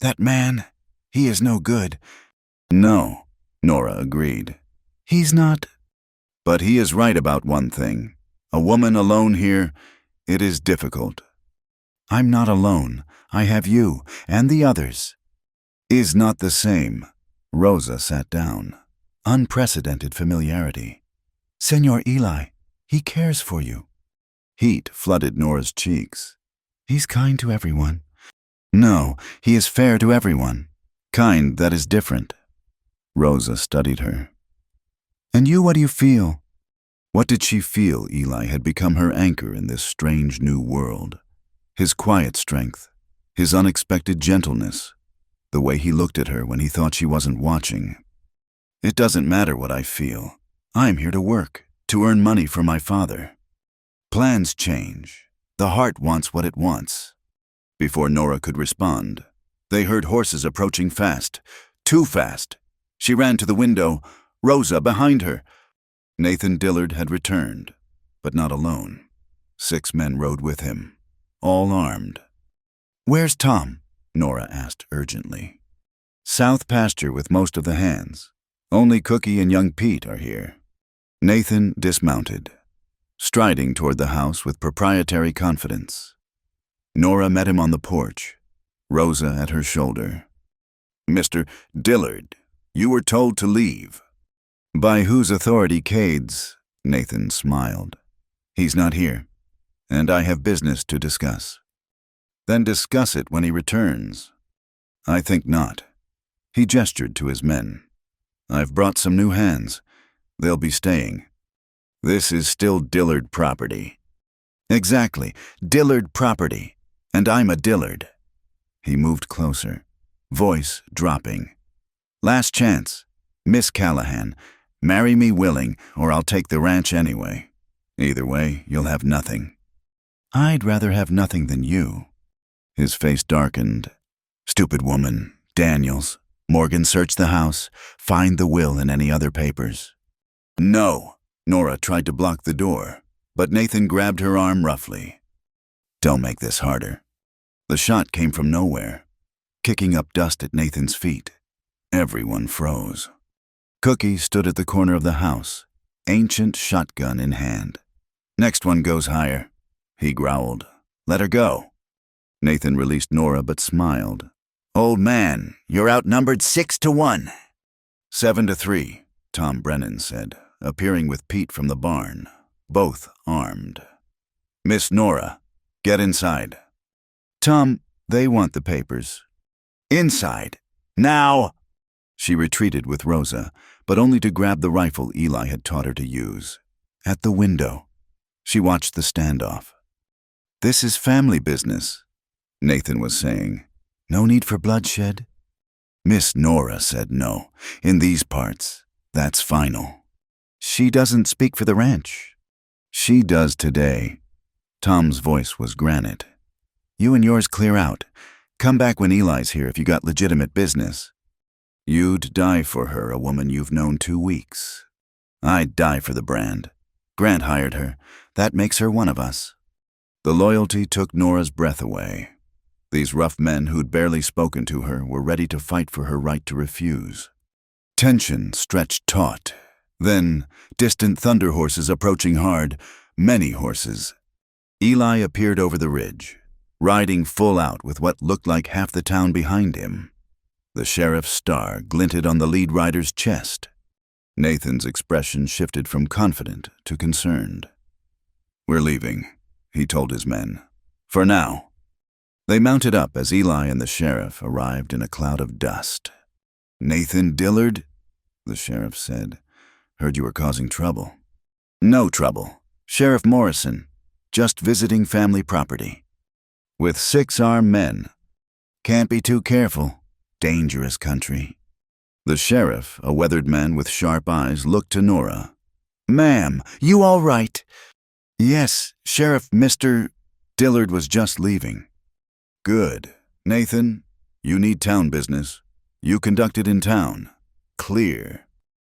[SPEAKER 1] "That man, he is no good." "No," Nora agreed. "He's not." "But he is right about one thing. A woman alone here, it is difficult." "I'm not alone. I have you, and the others." "Is not the same." Rosa sat down. Unprecedented familiarity. "Señor Eli, he cares for you." Heat flooded Nora's cheeks. "He's kind to everyone." "No, he is fair to everyone. Kind that is different." Rosa studied her. "And you, what do you feel?" What did she feel? Eli had become her anchor in this strange new world. His quiet strength, his unexpected gentleness, the way he looked at her when he thought she wasn't watching. "It doesn't matter what I feel. I'm here to work, to earn money for my father." Plans change. The heart wants what it wants. Before Nora could respond, they heard horses approaching fast. Too fast. She ran to the window, Rosa behind her. Nathan Dillard had returned, but not alone. 6 men rode with him, all armed. "Where's Tom?" Nora asked urgently. "South pasture with most of the hands. Only Cookie and young Pete are here." Nathan dismounted, striding toward the house with proprietary confidence. Nora met him on the porch, Rosa at her shoulder. "Mr. Dillard, you were told to leave." "By whose authority, Cades?" Nathan smiled. "He's not here, and I have business to discuss." "Then discuss it when he returns." "I think not." He gestured to his men. "I've brought some new hands. They'll be staying." This is still Dillard property. Exactly, Dillard property. And I'm a Dillard. He moved closer, voice dropping. Last chance. Miss Callahan, marry me willing, or I'll take the ranch anyway. Either way, you'll have nothing. I'd rather have nothing than you. His face darkened. Stupid woman, Daniels. Morgan, search the house. Find the will and any other papers. No. Nora tried to block the door, but Nathan grabbed her arm roughly. Don't make this harder. The shot came from nowhere, kicking up dust at Nathan's feet. Everyone froze. Cookie stood at the corner of the house, ancient shotgun in hand. Next one goes higher, he growled. Let her go. Nathan released Nora but smiled. Old man, you're outnumbered 6-1. 7-3, Tom Brennan said, appearing with Pete from the barn, both armed. Miss Nora, get inside. Tom, they want the papers. Inside. Now! She retreated with Rosa, but only to grab the rifle Eli had taught her to use. At the window, she watched the standoff. This is family business, Nathan was saying. No need for bloodshed. Miss Nora said no. In these parts, that's final. She doesn't speak for the ranch. She does today. Tom's voice was granite. You and yours clear out. Come back when Eli's here if you got legitimate business. You'd die for her, a woman you've known 2 weeks. I'd die for the brand. Grant hired her. That makes her one of us. The loyalty took Nora's breath away. These rough men who'd barely spoken to her were ready to fight for her right to refuse. Tension stretched taut. Then, distant thunder horses approaching hard, many horses. Eli appeared over the ridge, riding full out with what looked like half the town behind him. The sheriff's star glinted on the lead rider's chest. Nathan's expression shifted from confident to concerned. We're leaving, he told his men. For now. They mounted up as Eli and the sheriff arrived in a cloud of dust. Nathan Dillard, the sheriff said. Heard you were causing trouble. No trouble. Sheriff Morrison, just visiting family property. With 6 armed men. Can't be too careful. Dangerous country. The sheriff, a weathered man with sharp eyes, looked to Nora. Ma'am, you all right? Yes, Sheriff Mr. Dillard was just leaving. Good. Nathan, you need town business. You conduct it in town. Clear.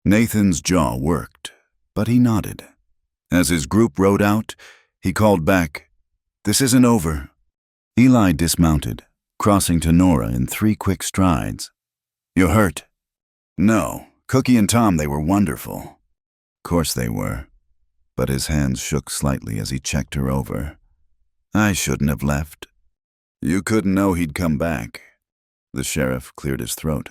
[SPEAKER 1] Nathan's jaw worked, but he nodded. As his group rode out, he called back, This isn't over. Eli dismounted, crossing to Nora in 3 quick strides. You hurt? No. Cookie and Tom, they were wonderful. Course they were. But his hands shook slightly as he checked her over. I shouldn't have left. You couldn't know he'd come back. The sheriff cleared his throat.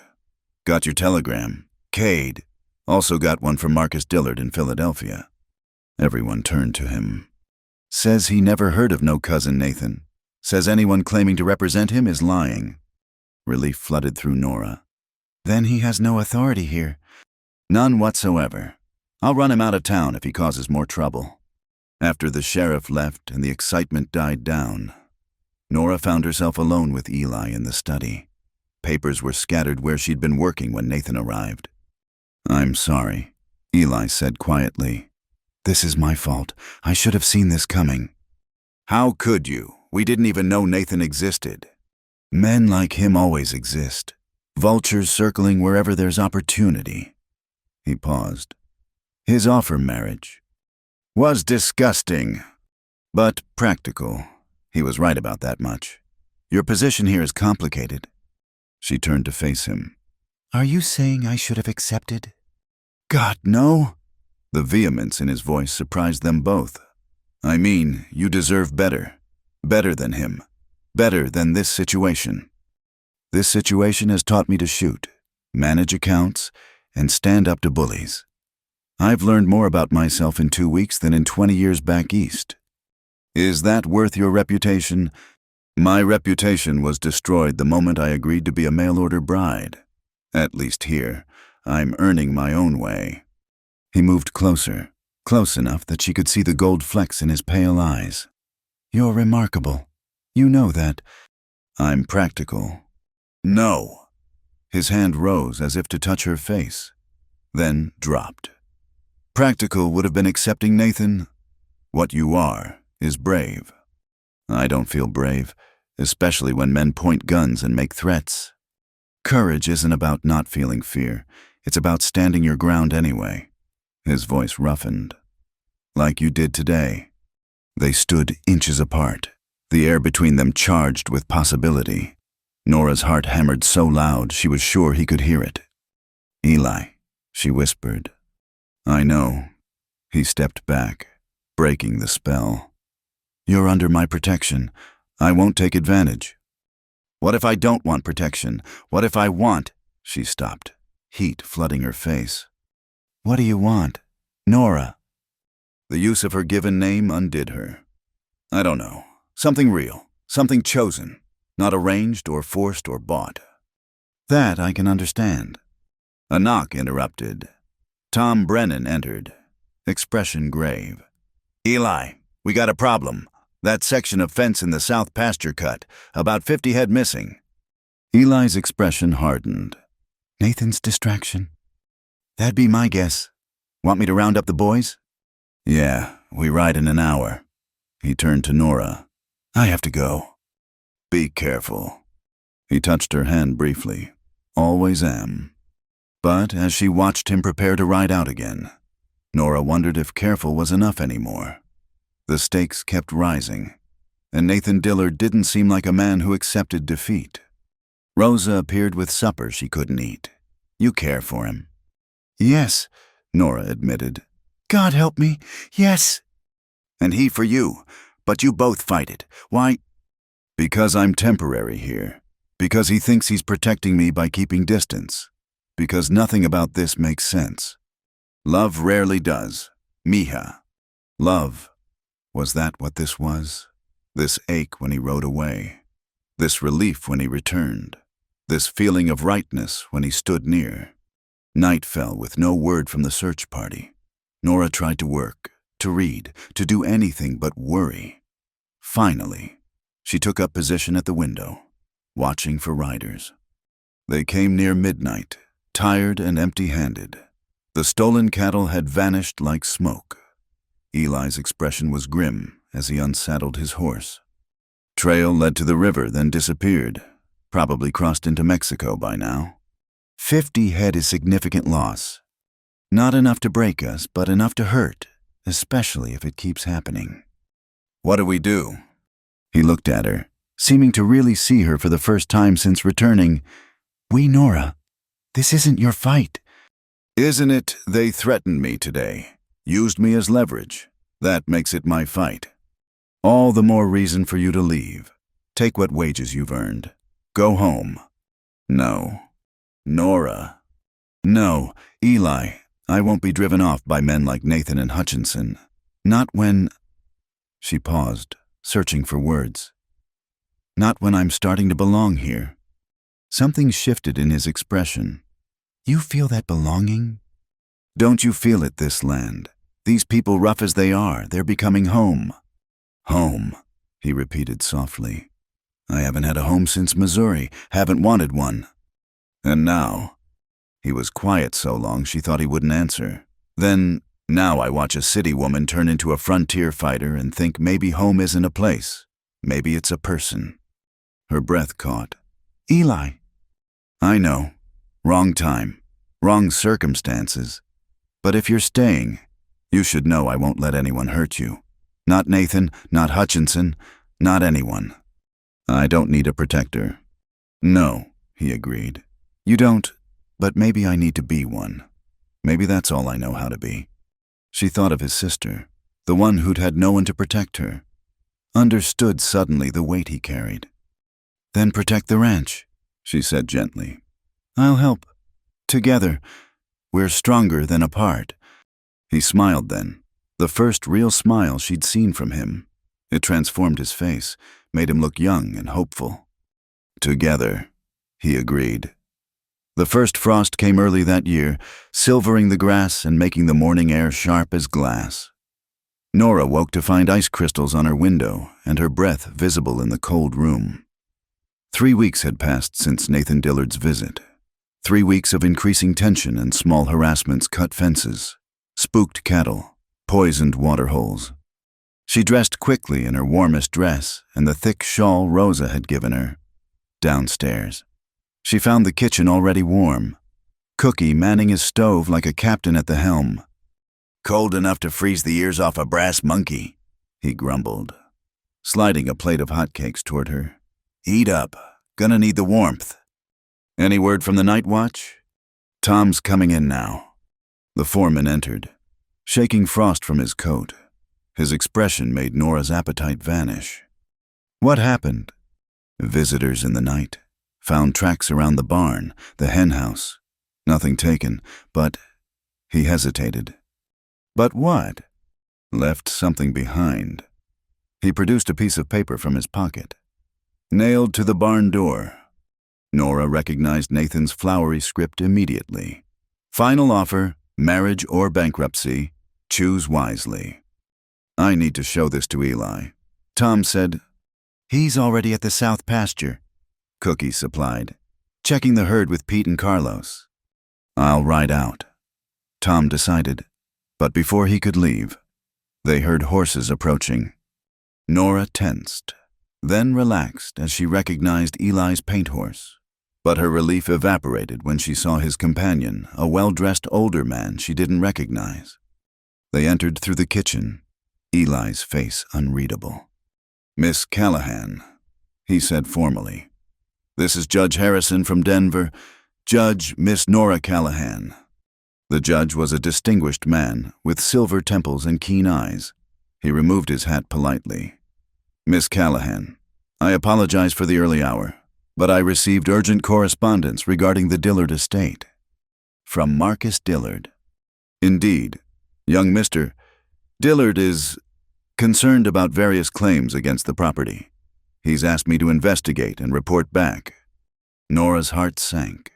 [SPEAKER 1] Got your telegram. Cade. Also got one from Marcus Dillard in Philadelphia. Everyone turned to him. Says he never heard of no cousin Nathan. Says anyone claiming to represent him is lying. Relief flooded through Nora. Then he has no authority here. None whatsoever. I'll run him out of town if he causes more trouble. After the sheriff left and the excitement died down, Nora found herself alone with Eli in the study. Papers were scattered where she'd been working when Nathan arrived. I'm sorry, Eli said quietly. This is my fault. I should have seen this coming. How could you? We didn't even know Nathan existed. Men like him always exist. Vultures circling wherever there's opportunity. He paused. His offer marriage was disgusting, but practical. He was right about that much. Your position here is complicated. She turned to face him. Are you saying I should have accepted? God, no. The vehemence in his voice surprised them both. I mean, you deserve better. Better than him. Better than this situation. This situation has taught me to shoot, manage accounts, and stand up to bullies. I've learned more about myself in 2 weeks than in 20 years back east. Is that worth your reputation? My reputation was destroyed the moment I agreed to be a mail-order bride. At least here, I'm earning my own way. He moved closer, close enough that she could see the gold flecks in his pale eyes. "You're remarkable. You know that." "I'm practical." "No." His hand rose as if to touch her face, then dropped. "Practical would have been accepting Nathan. What you are is brave." "I don't feel brave, especially when men point guns and make threats." "Courage isn't about not feeling fear. It's about standing your ground anyway." His voice roughened. "Like you did today." They stood inches apart, the air between them charged with possibility. Nora's heart hammered so loud she was sure he could hear it. "Eli," she whispered. "I know." He stepped back, breaking the spell. "You're under my protection. I won't take advantage." "What if I don't want protection? What if I want—" She stopped, heat flooding her face. "What do you want? Nora?" The use of her given name undid her. "I don't know. Something real. Something chosen. Not arranged or forced or bought." "That I can understand." A knock interrupted. Tom Brennan entered, expression grave. "Eli, we got a problem. That section of fence in the south pasture cut. About 50 head missing." Eli's expression hardened. "Nathan's distraction?" "That'd be my guess. Want me to round up the boys?" "Yeah, we ride in an hour." He turned to Nora. "I have to go." "Be careful." He touched her hand briefly. "Always am." But as she watched him prepare to ride out again, Nora wondered if careful was enough anymore. The stakes kept rising, and Nathan Dillard didn't seem like a man who accepted defeat. Rosa appeared with supper she couldn't eat. "You care for him?" "Yes," Nora admitted. "God help me, yes." "And he for you, but you both fight it. Why?" "Because I'm temporary here. Because he thinks he's protecting me by keeping distance. Because nothing about this makes sense. Love rarely does. Mija. Love. Was that what this was? This ache when he rode away. This relief when he returned. This feeling of rightness when he stood near. Night fell with no word from the search party. Nora tried to work, to read, to do anything but worry. Finally, she took up position at the window, watching for riders. They came near midnight, tired and empty-handed. The stolen cattle had vanished like smoke. Eli's expression was grim as he unsaddled his horse. Trail led to the river, then disappeared. Probably crossed into Mexico by now. 50 head is significant loss. Not enough to break us, but enough to hurt, especially if it keeps happening. "What do we do?" He looked at her, seeming to really see her for the first time since returning. Nora, this isn't your fight." "Isn't it? They threatened me today. Used me as leverage. That makes it my fight. All the more reason for you to leave. Take what wages you've earned. Go home." "No." "Nora." "No, Eli, I won't be driven off by men like Nathan and Hutchinson. Not when—" She paused, searching for words. "Not when I'm starting to belong here." Something shifted in his expression. "You feel that belonging?" "Don't you feel it, this land? These people, rough as they are, they're becoming home." "Home," he repeated softly. "I haven't had a home since Missouri, haven't wanted one. And now—" He was quiet so long she thought he wouldn't answer. "Then, now I watch a city woman turn into a frontier fighter and think maybe home isn't a place. Maybe it's a person." Her breath caught. "Eli." "I know. Wrong time. Wrong circumstances. But if you're staying, you should know I won't let anyone hurt you. Not Nathan, not Hutchinson, not anyone. I don't need a protector." "No," he agreed. "You don't, but maybe I need to be one. Maybe that's all I know how to be." She thought of his sister, the one who'd had no one to protect her. Understood suddenly the weight he carried. "Then protect the ranch," she said gently. "I'll help. Together. We're stronger than apart." He smiled then, the first real smile she'd seen from him. It transformed his face, made him look young and hopeful. "Together," he agreed. The first frost came early that year, silvering the grass and making the morning air sharp as glass. Nora woke to find ice crystals on her window and her breath visible in the cold room. 3 weeks had passed since Nathan Dillard's visit. 3 weeks of increasing tension and small harassments cut fences, spooked cattle, poisoned water holes. She dressed quickly in her warmest dress and the thick shawl Rosa had given her. Downstairs, she found the kitchen already warm, Cookie manning his stove like a captain at the helm. "Cold enough to freeze the ears off a brass monkey," he grumbled, sliding a plate of hotcakes toward her. "Eat up. Gonna need the warmth." "Any word from the night watch?" "Tom's coming in now." The foreman entered, shaking frost from his coat. His expression made Nora's appetite vanish. "What happened?" "Visitors in the night. Found tracks around the barn, the hen house. Nothing taken, but..." He hesitated. "But what?" "Left something behind." He produced a piece of paper from his pocket. "Nailed to the barn door." Nora recognized Nathan's flowery script immediately. "Final offer, marriage or bankruptcy. Choose wisely." "I need to show this to Eli." Tom said. "He's already at the south pasture," Cookie supplied, "checking the herd with Pete and Carlos." "I'll ride out," Tom decided. But before he could leave, they heard horses approaching. Nora tensed, then relaxed as she recognized Eli's paint horse. But her relief evaporated when she saw his companion, a well-dressed older man she didn't recognize. They entered through the kitchen, Eli's face unreadable. "Miss Callahan," he said formally. "This is Judge Harrison from Denver. Judge, Miss Nora Callahan." The judge was a distinguished man with silver temples and keen eyes. He removed his hat politely. "Miss Callahan, I apologize for the early hour, but I received urgent correspondence regarding the Dillard estate." From Marcus Dillard. "Indeed, young Mr. Dillard is concerned about various claims against the property. He's asked me to investigate and report back." Nora's heart sank.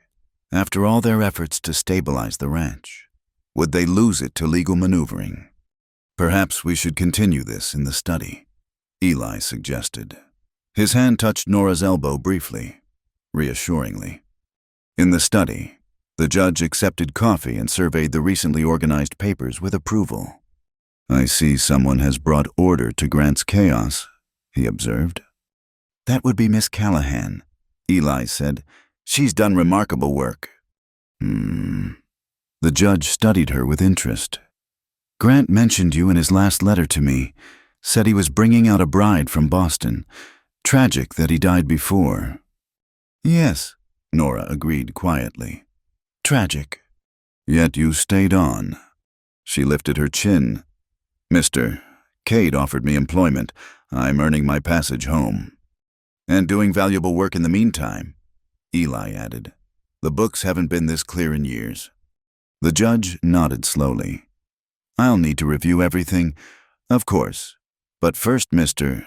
[SPEAKER 1] After all their efforts to stabilize the ranch, would they lose it to legal maneuvering? "Perhaps we should continue this in the study," Eli suggested. His hand touched Nora's elbow briefly, reassuringly. In the study, the judge accepted coffee and surveyed the recently organized papers with approval. "I see someone has brought order to Grant's chaos," he observed. "That would be Miss Callahan," Eli said. "She's done remarkable work." The judge studied her with interest. "Grant mentioned you in his last letter to me, said he was bringing out a bride from Boston. Tragic that he died before." "Yes," Nora agreed quietly. "Tragic." "Yet you stayed on." She lifted her chin. "Mr. Cade offered me employment. I'm earning my passage home." "And doing valuable work in the meantime," Eli added. "The books haven't been this clear in years." The judge nodded slowly. "I'll need to review everything, of course. But first, Mr.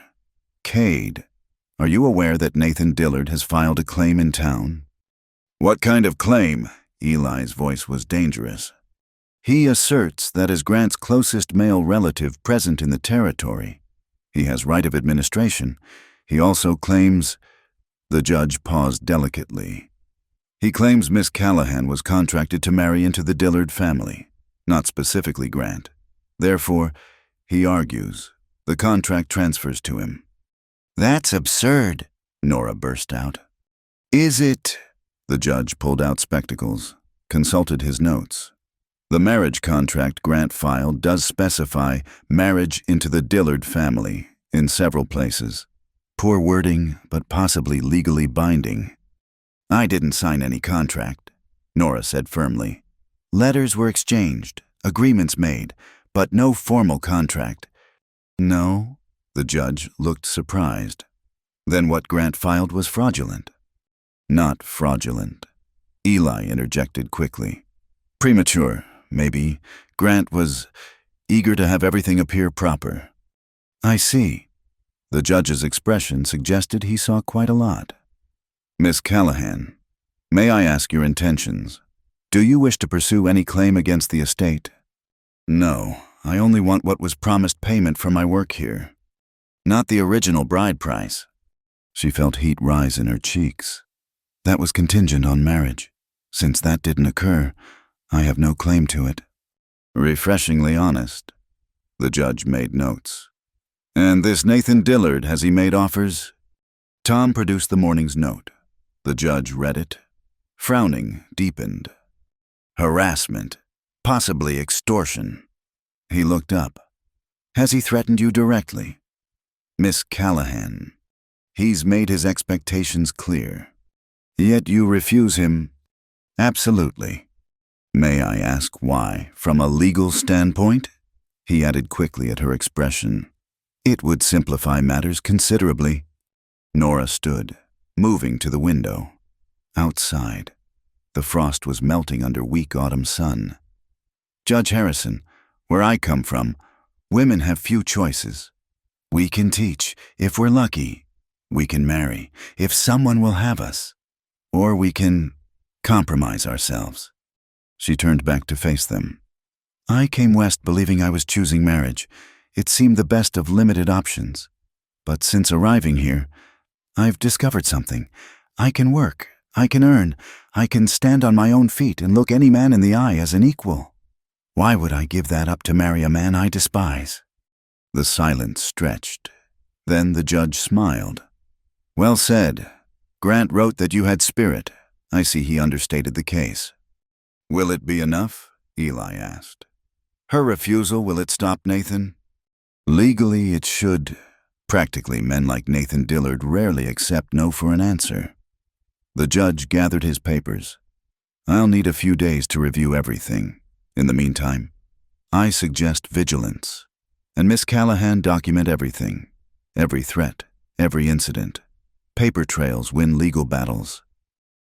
[SPEAKER 1] Cade, are you aware that Nathan Dillard has filed a claim in town?" "What kind of claim?" Eli's voice was dangerous. "He asserts that as Grant's closest male relative present in the territory, he has right of administration. He also claims..." The judge paused delicately. "He claims Miss Callahan was contracted to marry into the Dillard family, not specifically Grant. Therefore, he argues, the contract transfers to him." "That's absurd," Nora burst out. "Is it?" The judge pulled out spectacles, consulted his notes. "The marriage contract Grant filed does specify marriage into the Dillard family in several places. Poor wording, but possibly legally binding." "I didn't sign any contract," Nora said firmly. "Letters were exchanged, agreements made, but no formal contract." "No?" The judge looked surprised. "Then what Grant filed was fraudulent." "Not fraudulent," Eli interjected quickly. "Premature, maybe. Grant was eager to have everything appear proper." "I see." The judge's expression suggested he saw quite a lot. "Miss Callahan, May I ask your intentions? Do you wish to pursue any claim against the estate? No, I only want what was promised payment for my work here. Not the original bride price. She felt heat rise in her cheeks. That was contingent on marriage. Since that didn't occur, I have no claim to it. Refreshingly honest. The judge made notes. And this Nathan Dillard, has he made offers? Tom produced the morning's note. The judge read it. Frowning deepened. Harassment. Possibly extortion. He looked up. Has he threatened you directly? Miss Callahan. He's made his expectations clear. Yet you refuse him? Absolutely. May I ask why, from a legal standpoint? He added quickly at her expression. It would simplify matters considerably. Nora stood, moving to the window. Outside, the frost was melting under weak autumn sun. Judge Harrison, where I come from, women have few choices. We can teach, if we're lucky. We can marry, if someone will have us. Or we can compromise ourselves. She turned back to face them. I came west believing I was choosing marriage. It seemed the best of limited options. But since arriving here, I've discovered something. I can work, I can earn, I can stand on my own feet and look any man in the eye as an equal. Why would I give that up to marry a man I despise? The silence stretched. Then the judge smiled. Well said. Grant wrote that you had spirit. I see he understated the case. Will it be enough? Eli asked. Her refusal, will it stop Nathan? Legally, it should. Practically, men like Nathan Dillard rarely accept no for an answer. The judge gathered his papers. I'll need a few days to review everything. In the meantime, I suggest vigilance. And Miss Callahan, document everything. Every threat, every incident. Paper trails win legal battles.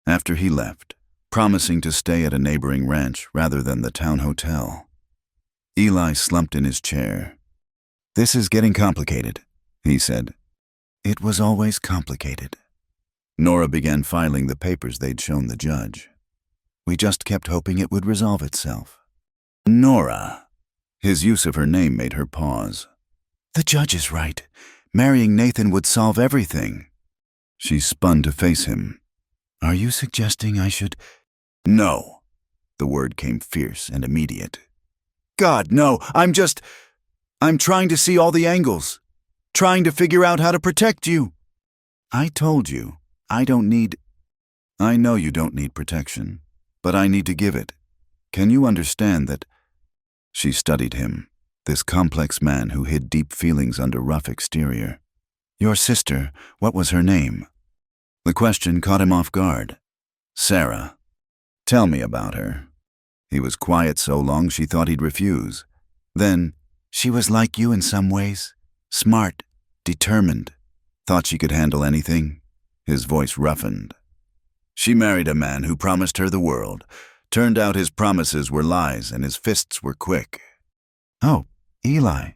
[SPEAKER 1] After he left, promising to stay at a neighboring ranch rather than the town hotel, Eli slumped in his chair. This is getting complicated, he said. It was always complicated. Nora began filing the papers they'd shown the judge. We just kept hoping it would resolve itself. Nora. His use of her name made her pause. The judge is right. Marrying Nathan would solve everything. She spun to face him. Are you suggesting I should? No. The word came fierce and immediate. God, no, I'm trying to see all the angles. Trying to figure out how to protect you. I told you, I know you don't need protection, but I need to give it. Can you understand that? She studied him, this complex man who hid deep feelings under rough exterior. Your sister, what was her name? The question caught him off guard. Sarah. Tell me about her. He was quiet so long she thought he'd refuse. Then, she was like you in some ways. Smart, determined. Thought she could handle anything. His voice roughened. She married a man who promised her the world. Turned out his promises were lies and his fists were quick. Oh, Eli.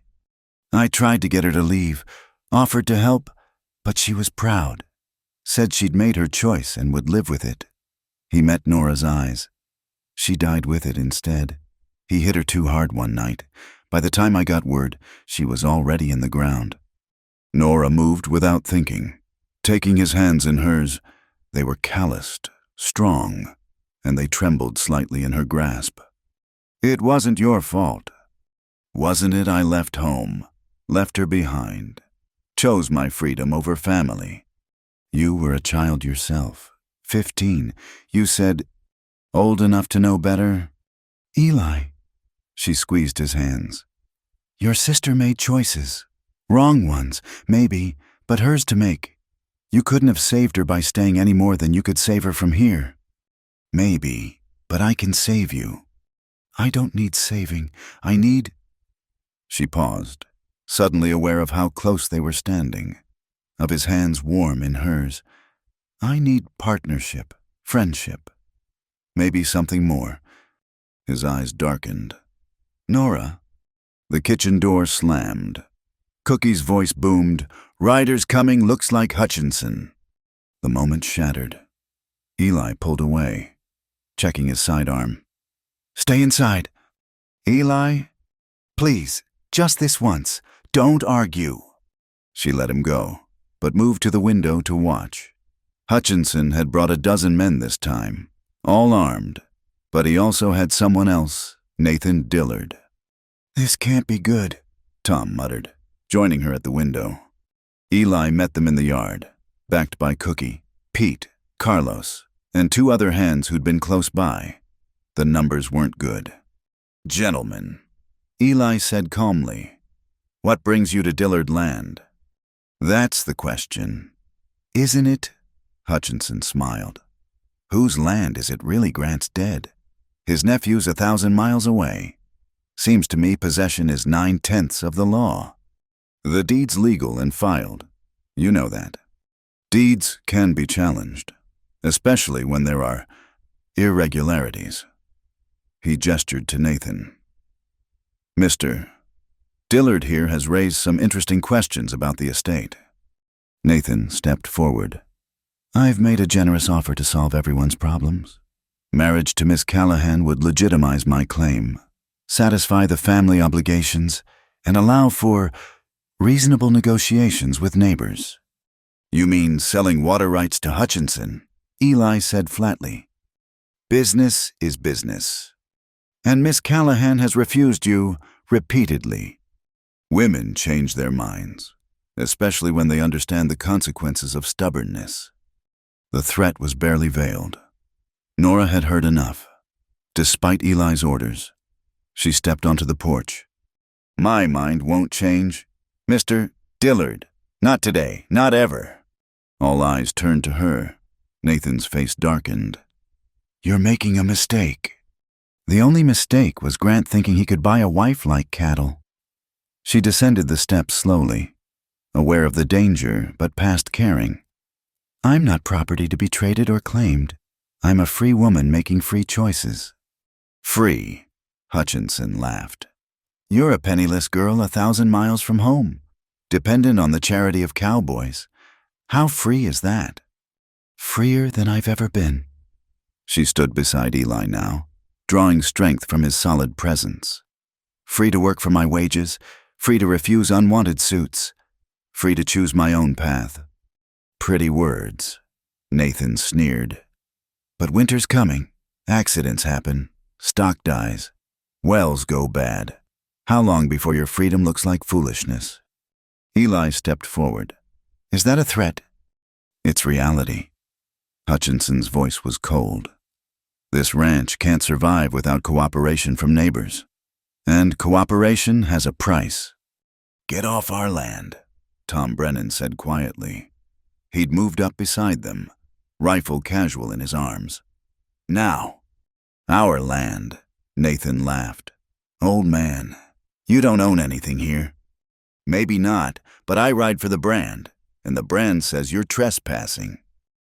[SPEAKER 1] I tried to get her to leave, offered to help, but she was proud. Said she'd made her choice and would live with it. He met Nora's eyes. She died with it instead. He hit her too hard one night. By the time I got word, she was already in the ground. Nora moved without thinking. Taking his hands in hers, they were calloused, strong, and they trembled slightly in her grasp. It wasn't your fault. Wasn't it I left home, left her behind, chose my freedom over family? You were a child yourself, 15. You said, old enough to know better? Eli. She squeezed his hands. Your sister made choices. Wrong ones, maybe, but hers to make. You couldn't have saved her by staying any more than you could save her from here. Maybe, but I can save you. I don't need saving. I need... She paused, suddenly aware of how close they were standing, of his hands warm in hers. I need partnership, friendship. Maybe something more. His eyes darkened. Nora. The kitchen door slammed. Cookie's voice boomed, Ryder's coming, looks like Hutchinson. The moment shattered. Eli pulled away, checking his sidearm. "Stay inside." "Eli, please, just this once. Don't argue." She let him go, but moved to the window to watch. Hutchinson had brought a dozen men this time, all armed, but he also had someone else, Nathan Dillard. "This can't be good," Tom muttered, joining her at the window. Eli met them in the yard, backed by Cookie, Pete, Carlos, and two other hands who'd been close by. The numbers weren't good. "Gentlemen," Eli said calmly, "what brings you to Dillard Land?" "That's the question, isn't it?" Hutchinson smiled. "Whose land is it really? Grant's dead. His nephew's 1,000 miles away. Seems to me possession is 9/10 of the law. The deed's legal and filed. You know that. Deeds can be challenged, especially when there are irregularities." He gestured to Nathan. "Mr. Dillard here has raised some interesting questions about the estate." Nathan stepped forward. "I've made a generous offer to solve everyone's problems. Marriage to Miss Callahan would legitimize my claim, satisfy the family obligations, and allow for reasonable negotiations with neighbors." "You mean selling water rights to Hutchinson?" Eli said flatly. "Business is business. And Miss Callahan has refused you repeatedly. Women change their minds, especially when they understand the consequences of stubbornness." The threat was barely veiled. Nora had heard enough. Despite Eli's orders, she stepped onto the porch. "My mind won't change. Mr. Dillard, not today, not ever." All eyes turned to her. Nathan's face darkened. "You're making a mistake." The only mistake was Grant thinking he could buy a wife like cattle. She descended the steps slowly, aware of the danger but past caring. "I'm not property to be traded or claimed. I'm a free woman making free choices." "Free?" Hutchinson laughed. "You're a penniless girl 1,000 miles from home, dependent on the charity of cowboys. How free is that?" "Freer than I've ever been." She stood beside Eli now, drawing strength from his solid presence. "Free to work for my wages, free to refuse unwanted suits, free to choose my own path." "Pretty words," Nathan sneered. "But winter's coming. Accidents happen. Stock dies. Wells go bad. How long before your freedom looks like foolishness?" Eli stepped forward. "Is that a threat?" "It's reality." Hutchinson's voice was cold. "This ranch can't survive without cooperation from neighbors. And cooperation has a price." "Get off our land," Tom Brennan said quietly. He'd moved up beside them, rifle casual in his arms. "Now." "Our land," Nathan laughed. "Old man, you don't own anything here." "Maybe not, but I ride for the brand, and the brand says you're trespassing."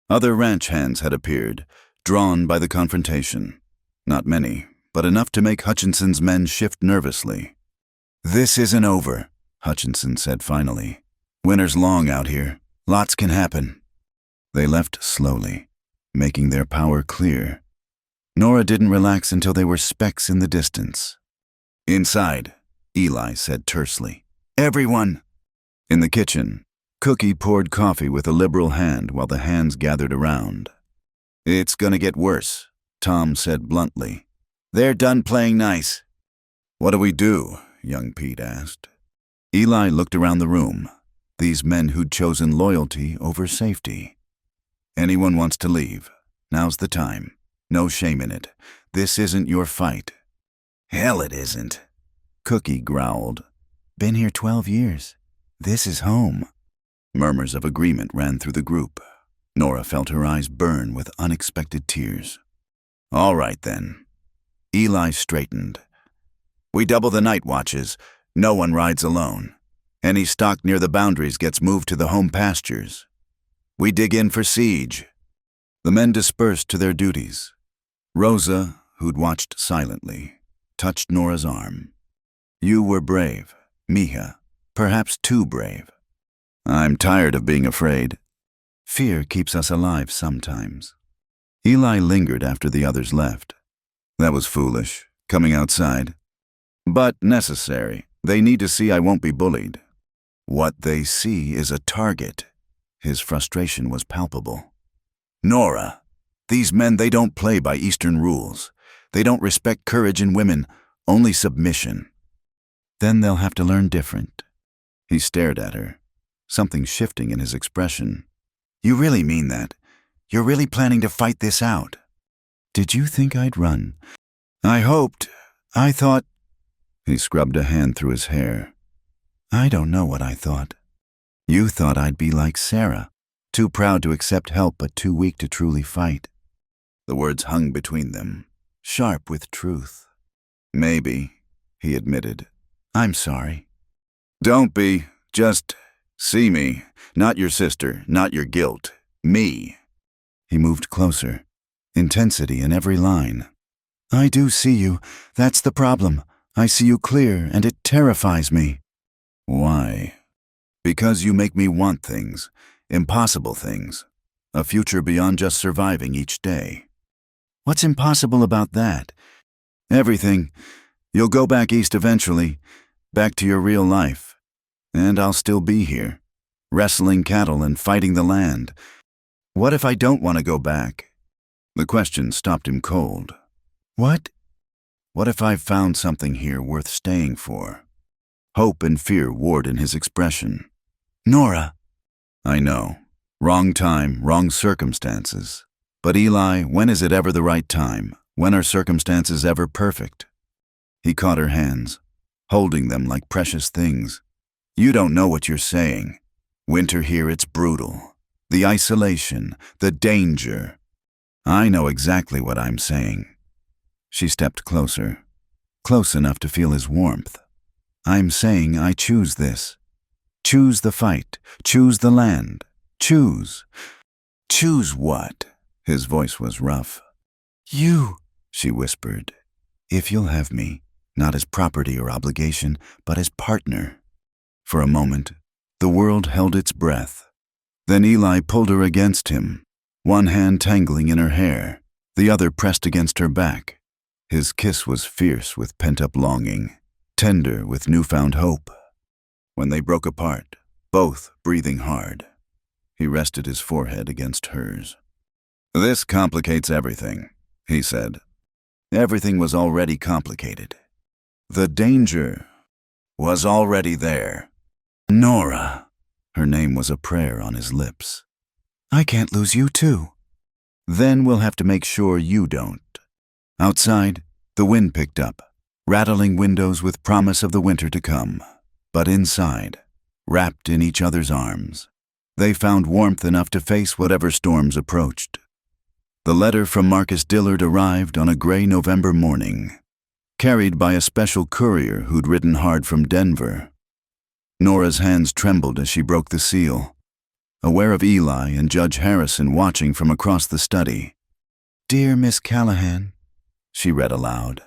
[SPEAKER 1] Other ranch hands had appeared, drawn by the confrontation. Not many, but enough to make Hutchinson's men shift nervously. "This isn't over," Hutchinson said finally. "Winter's long out here. Lots can happen." They left slowly, making their power clear. Nora didn't relax until they were specks in the distance. "Inside," Eli said tersely. "Everyone!" In the kitchen, Cookie poured coffee with a liberal hand while the hands gathered around. "It's gonna get worse," Tom said bluntly. "They're done playing nice." "What do we do?" young Pete asked. Eli looked around the room, these men who'd chosen loyalty over safety. "Anyone wants to leave, now's the time. No shame in it. This isn't your fight." "Hell it isn't," Cookie growled. "Been here 12 years. This is home." Murmurs of agreement ran through the group. Nora felt her eyes burn with unexpected tears. "All right then." Eli straightened. "We double the night watches. No one rides alone. Any stock near the boundaries gets moved to the home pastures. We dig in for siege." The men dispersed to their duties. Rosa, who'd watched silently, touched Nora's arm. "You were brave, Mija, perhaps too brave." "I'm tired of being afraid." "Fear keeps us alive sometimes." Eli lingered after the others left. That was foolish, coming outside. But necessary. They need to see I won't be bullied. What they see is a target. His frustration was palpable. Nora, these men, they don't play by Eastern rules. They don't respect courage in women, only submission. Then they'll have to learn different. He stared at her, something shifting in his expression. You really mean that? You're really planning to fight this out? Did you think I'd run? I hoped. I thought. He scrubbed a hand through his hair. I don't know what I thought. You thought I'd be like Sarah, too proud to accept help but too weak to truly fight. The words hung between them, sharp with truth. Maybe, he admitted. I'm sorry. Don't be. Just see me. Not your sister, not your guilt. Me. He moved closer, intensity in every line. I do see you. That's the problem. I see you clear, and it terrifies me. Why? Because you make me want things, impossible things, a future beyond just surviving each day. What's impossible about that? Everything. You'll go back east eventually, back to your real life. And I'll still be here, wrestling cattle and fighting the land. What if I don't want to go back? The question stopped him cold. What? What if I've found something here worth staying for? Hope and fear warred in his expression. Nora. I know. Wrong time, wrong circumstances. But Eli, when is it ever the right time? When are circumstances ever perfect? He caught her hands, holding them like precious things. You don't know what you're saying. Winter here, it's brutal. The isolation, the danger. I know exactly what I'm saying. She stepped closer, close enough to feel his warmth. I'm saying I choose this. Choose the fight. Choose the land. Choose. Choose what? His voice was rough. You, she whispered. If you'll have me, not as property or obligation, but as partner. For a moment, the world held its breath. Then Eli pulled her against him, one hand tangling in her hair, the other pressed against her back. His kiss was fierce with pent-up longing, tender with newfound hope. When they broke apart, both breathing hard, he rested his forehead against hers. This complicates everything, he said. Everything was already complicated. The danger was already there. Nora. Her name was a prayer on his lips. I can't lose you too. Then we'll have to make sure you don't. Outside, the wind picked up, rattling windows with promise of the winter to come. But inside, wrapped in each other's arms, they found warmth enough to face whatever storms approached. The letter from Marcus Dillard arrived on a gray November morning, carried by a special courier who'd ridden hard from Denver. Nora's hands trembled as she broke the seal, aware of Eli and Judge Harrison watching from across the study. Dear Miss Callahan, she read aloud,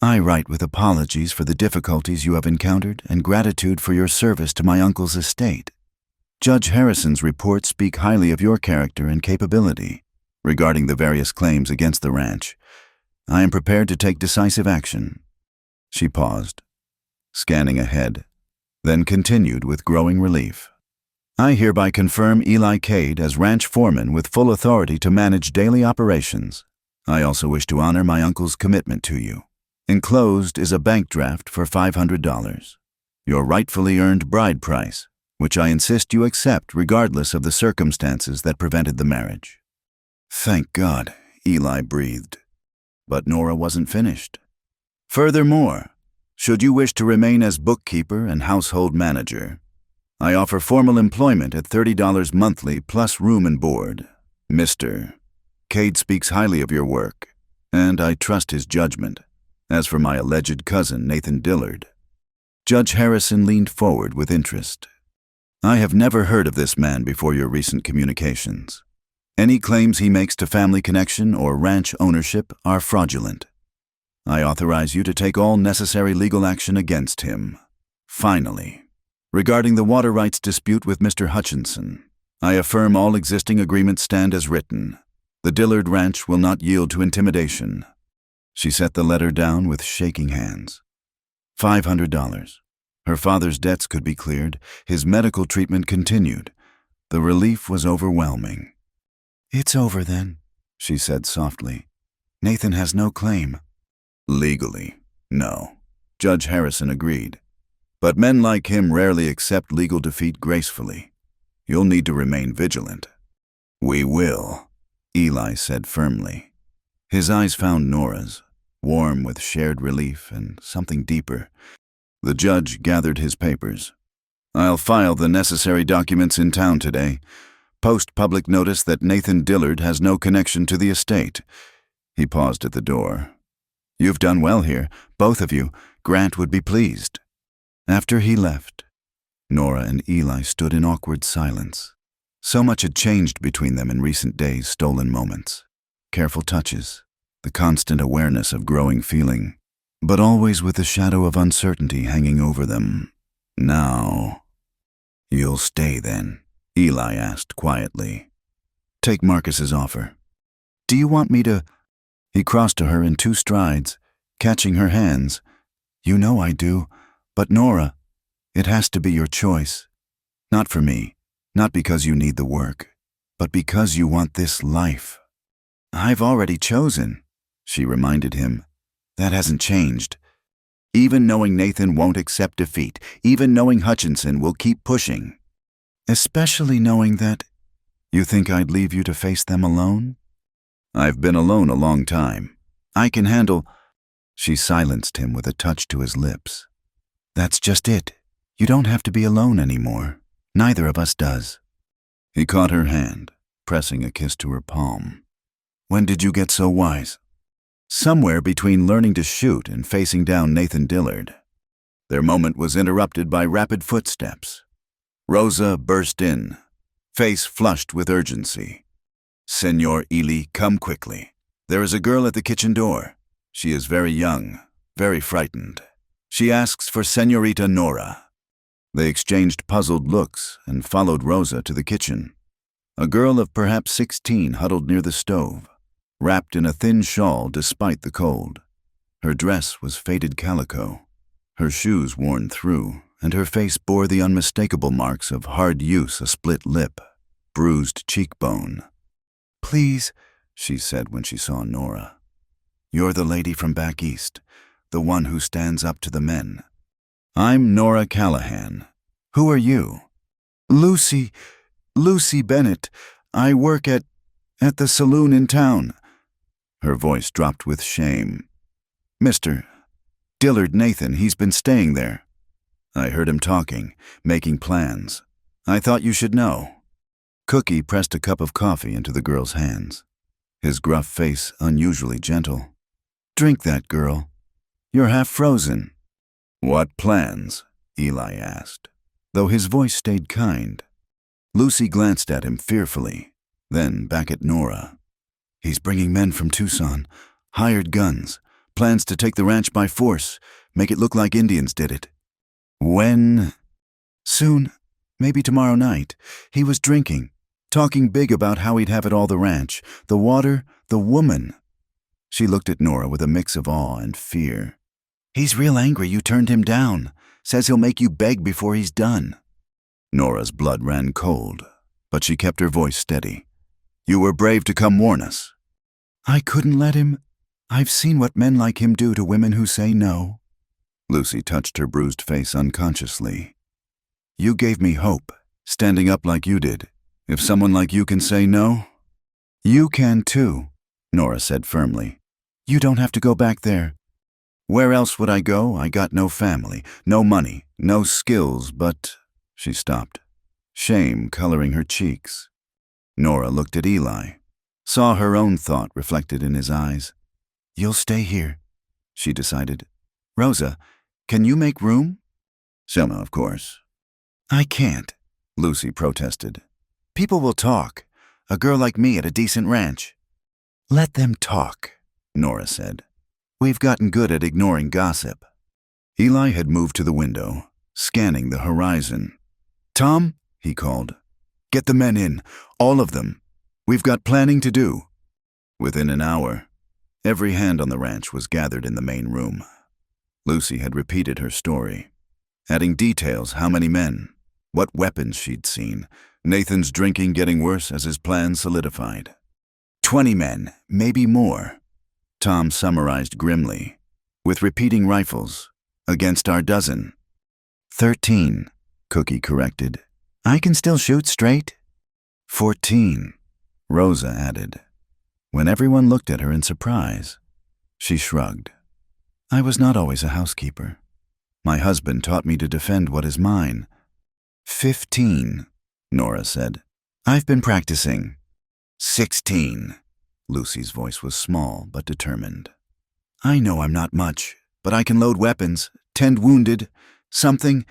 [SPEAKER 1] I write with apologies for the difficulties you have encountered and gratitude for your service to my uncle's estate. Judge Harrison's reports speak highly of your character and capability regarding the various claims against the ranch. I am prepared to take decisive action. She paused, scanning ahead, then continued with growing relief. I hereby confirm Eli Cade as ranch foreman with full authority to manage daily operations. I also wish to honor my uncle's commitment to you. Enclosed is a bank draft for $500, your rightfully earned bride price, which I insist you accept regardless of the circumstances that prevented the marriage. Thank God, Eli breathed. But Nora wasn't finished. Furthermore, should you wish to remain as bookkeeper and household manager, I offer formal employment at $30 monthly plus room and board. Mr. Cade speaks highly of your work, and I trust his judgment. As for my alleged cousin, Nathan Dillard. Judge Harrison leaned forward with interest. I have never heard of this man before your recent communications. Any claims he makes to family connection or ranch ownership are fraudulent. I authorize you to take all necessary legal action against him. Finally, regarding the water rights dispute with Mr. Hutchinson, I affirm all existing agreements stand as written. The Dillard Ranch will not yield to intimidation. She set the letter down with shaking hands. $500. Her father's debts could be cleared. His medical treatment continued. The relief was overwhelming. "It's over then," she said softly. "Nathan has no claim." "Legally, no." Judge Harrison agreed. "But men like him rarely accept legal defeat gracefully. You'll need to remain vigilant." "We will," Eli said firmly. His eyes found Nora's, warm with shared relief and something deeper. The judge gathered his papers. "I'll file the necessary documents in town today. Post public notice that Nathan Dillard has no connection to the estate." He paused at the door. "You've done well here, both of you. Grant would be pleased." After he left, Nora and Eli stood in awkward silence. So much had changed between them in recent days' stolen moments. Careful touches, the constant awareness of growing feeling, but always with the shadow of uncertainty hanging over them. Now, "You'll stay then?" Eli asked quietly. "Take Marcus's offer." "Do you want me to—" He crossed to her in 2 strides, catching her hands. "You know I do, but Nora, it has to be your choice. Not for me, not because you need the work, but because you want this life." "I've already chosen," she reminded him. "That hasn't changed. Even knowing Nathan won't accept defeat, even knowing Hutchinson will keep pushing. Especially knowing that—" "You think I'd leave you to face them alone?" "I've been alone a long time. I can handle—" She silenced him with a touch to his lips. "That's just it. You don't have to be alone anymore. Neither of us does." He caught her hand, pressing a kiss to her palm. "When did you get so wise?" "Somewhere between learning to shoot and facing down Nathan Dillard." Their moment was interrupted by rapid footsteps. Rosa burst in, face flushed with urgency. "Senor Ely, come quickly. There is a girl at the kitchen door. She is very young, very frightened. She asks for Senorita Nora." They exchanged puzzled looks and followed Rosa to the kitchen. A girl of perhaps 16 huddled near the stove, wrapped in a thin shawl despite the cold. Her dress was faded calico, her shoes worn through, and her face bore the unmistakable marks of hard use: a split lip, bruised cheekbone. "Please," she said when she saw Nora. "You're the lady from back east, the one who stands up to the men." "I'm Nora Callahan. Who are you?" Lucy Bennett. I work at the saloon in town." Her voice dropped with shame. "Mr. Dillard Nathan, he's been staying there. I heard him talking, making plans. I thought you should know." Cookie pressed a cup of coffee into the girl's hands, his gruff face unusually gentle. "Drink that, girl. You're half frozen." "What plans?" Eli asked, though his voice stayed kind. Lucy glanced at him fearfully, then back at Nora. "He's bringing men from Tucson, hired guns, plans to take the ranch by force, make it look like Indians did it." "When?" "Soon. Maybe tomorrow night. He was drinking, talking big about how he'd have it all: the ranch, the water, the woman." She looked at Nora with a mix of awe and fear. "He's real angry you turned him down. Says he'll make you beg before he's done." Nora's blood ran cold, but she kept her voice steady. "You were brave to come warn us." "I couldn't let him. I've seen what men like him do to women who say no." Lucy touched her bruised face unconsciously. "You gave me hope, standing up like you did. If someone like you can say no—" "You can too," Nora said firmly. "You don't have to go back there." "Where else would I go? I got no family, no money, no skills, but—" She stopped, shame coloring her cheeks. Nora looked at Eli, saw her own thought reflected in his eyes. "You'll stay here," she decided. "Rosa, can you make room?" "Selma, of course." "I can't," Lucy protested. "People will talk. A girl like me at a decent ranch." "Let them talk," Nora said. "We've gotten good at ignoring gossip." Eli had moved to the window, scanning the horizon. "Tom," he called, "get the men in, all of them. We've got planning to do." Within an hour, every hand on the ranch was gathered in the main room. Lucy had repeated her story, adding details: how many men, what weapons she'd seen, Nathan's drinking getting worse as his plans solidified. 20 men, maybe more, Tom summarized grimly, with repeating rifles, against our dozen. 13, Cookie corrected. I can still shoot straight. 14, Rosa added. When everyone looked at her in surprise, she shrugged. I was not always a housekeeper. My husband taught me to defend what is mine. 15, Nora said. I've been practicing. 16. Lucy's voice was small but determined. I know I'm not much, but I can load weapons, tend wounded, something.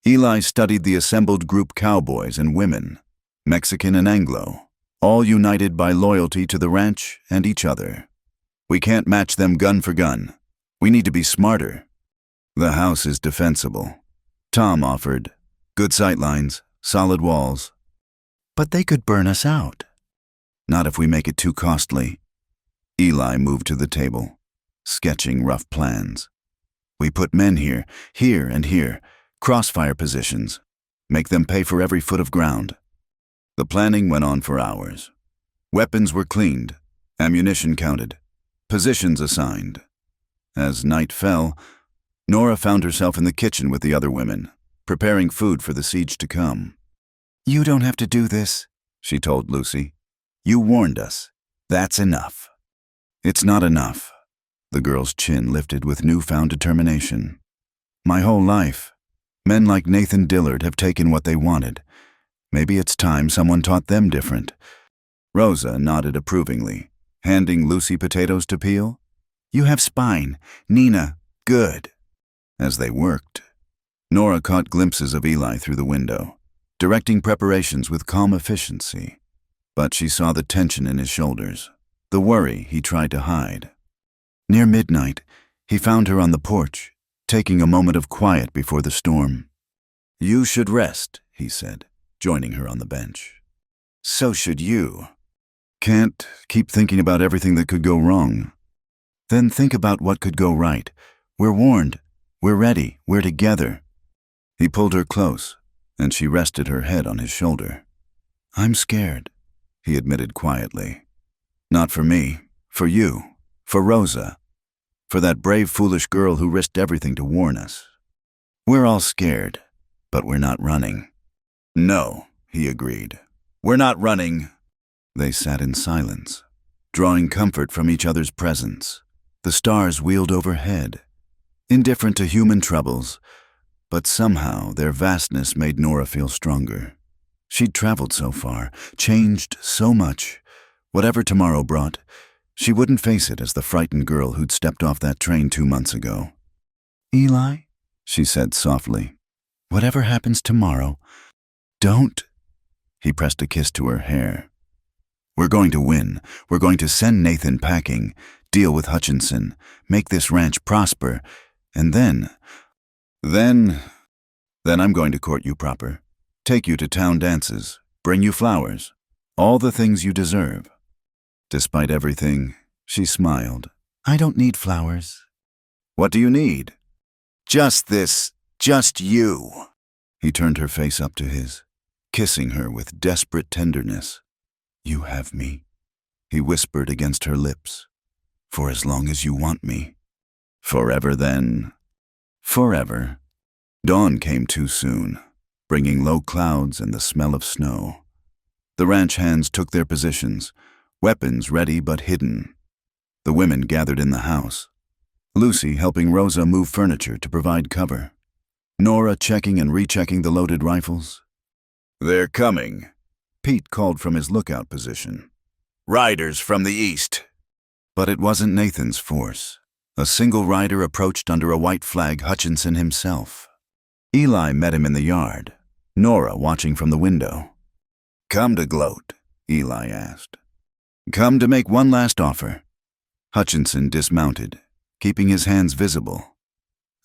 [SPEAKER 1] Eli studied the assembled group cowboys and women, Mexican and Anglo, all united by loyalty to the ranch and each other. We can't match them gun for gun. We need to be smarter. The house is defensible, Tom offered. Good sightlines, solid walls. But they could burn us out. Not if we make it too costly. Eli moved to the table, sketching rough plans. We put men here, and here, crossfire positions. Make them pay for every foot of ground. The planning went on for hours. Weapons were cleaned, ammunition counted, positions assigned. As night fell, Nora found herself in the kitchen with the other women, preparing food for the siege to come. You don't have to do this, she told Lucy. You warned us. That's enough. It's not enough. The girl's chin lifted with newfound determination. My whole life, men like Nathan Dillard have taken what they wanted. Maybe it's time someone taught them different. Rosa nodded approvingly, handing Lucy potatoes to peel. You have spine. Nina, good. As they worked, Nora caught glimpses of Eli through the window, directing preparations with calm efficiency. But she saw the tension in his shoulders, the worry he tried to hide. Near midnight, he found her on the porch, taking a moment of quiet before the storm. You should rest, he said, joining her on the bench. So should you. Can't keep thinking about everything that could go wrong. Then think about what could go right. We're warned. We're ready. We're together. He pulled her close, and she rested her head on his shoulder. I'm scared, he admitted quietly. Not for me, for you, for Rosa, for that brave, foolish girl who risked everything to warn us. We're all scared, but we're not running. No, he agreed. We're not running. They sat in silence, drawing comfort from each other's presence. The stars wheeled overhead, indifferent to human troubles, but somehow their vastness made Nora feel stronger. She'd traveled so far, changed so much. Whatever tomorrow brought, she wouldn't face it as the frightened girl who'd stepped off that train 2 months ago. Eli, she said softly, whatever happens tomorrow, don't. He pressed a kiss to her hair. We're going to win. We're going to send Nathan packing, deal with Hutchinson, make this ranch prosper, and then I'm going to court you proper, take you to town dances, bring you flowers, all the things you deserve. Despite everything, she smiled. I don't need flowers. What do you need? Just this, just you. He turned her face up to his, kissing her with desperate tenderness. You have me, he whispered against her lips. For as long as you want me. Forever then. Forever. Dawn came too soon, bringing low clouds and the smell of snow. The ranch hands took their positions, weapons ready but hidden. The women gathered in the house, Lucy helping Rosa move furniture to provide cover, Nora checking and rechecking the loaded rifles. They're coming, Pete called from his lookout position. Riders from the east. But it wasn't Nathan's force. A single rider approached under a white flag, Hutchinson himself. Eli met him in the yard, Nora watching from the window. Come to gloat, Eli asked. Come to make one last offer. Hutchinson dismounted, keeping his hands visible.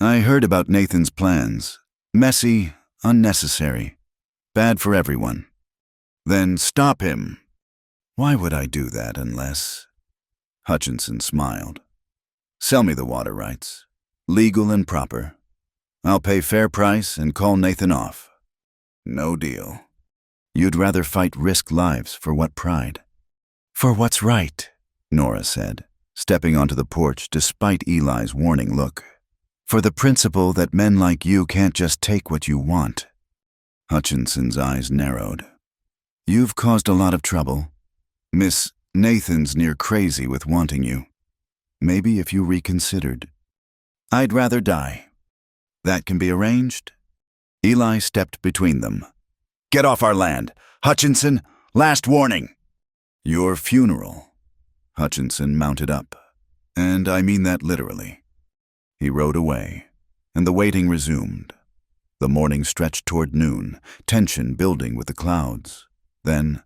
[SPEAKER 1] I heard about Nathan's plans. Messy, unnecessary, bad for everyone. Then stop him. Why would I do that unless... Hutchinson smiled. Sell me the water rights. Legal and proper. I'll pay fair price and call Nathan off. No deal. You'd rather fight risk lives for what pride? For what's right, Nora said, stepping onto the porch despite Eli's warning look. For the principle that men like you can't just take what you want. Hutchinson's eyes narrowed. You've caused a lot of trouble. Miss Nathan's near crazy with wanting you. Maybe if you reconsidered. I'd rather die. That can be arranged? Eli stepped between them. Get off our land. Hutchinson, last warning. Your funeral. Hutchinson mounted up. And I mean that literally. He rode away, and the waiting resumed. The morning stretched toward noon, tension building with the clouds. Then,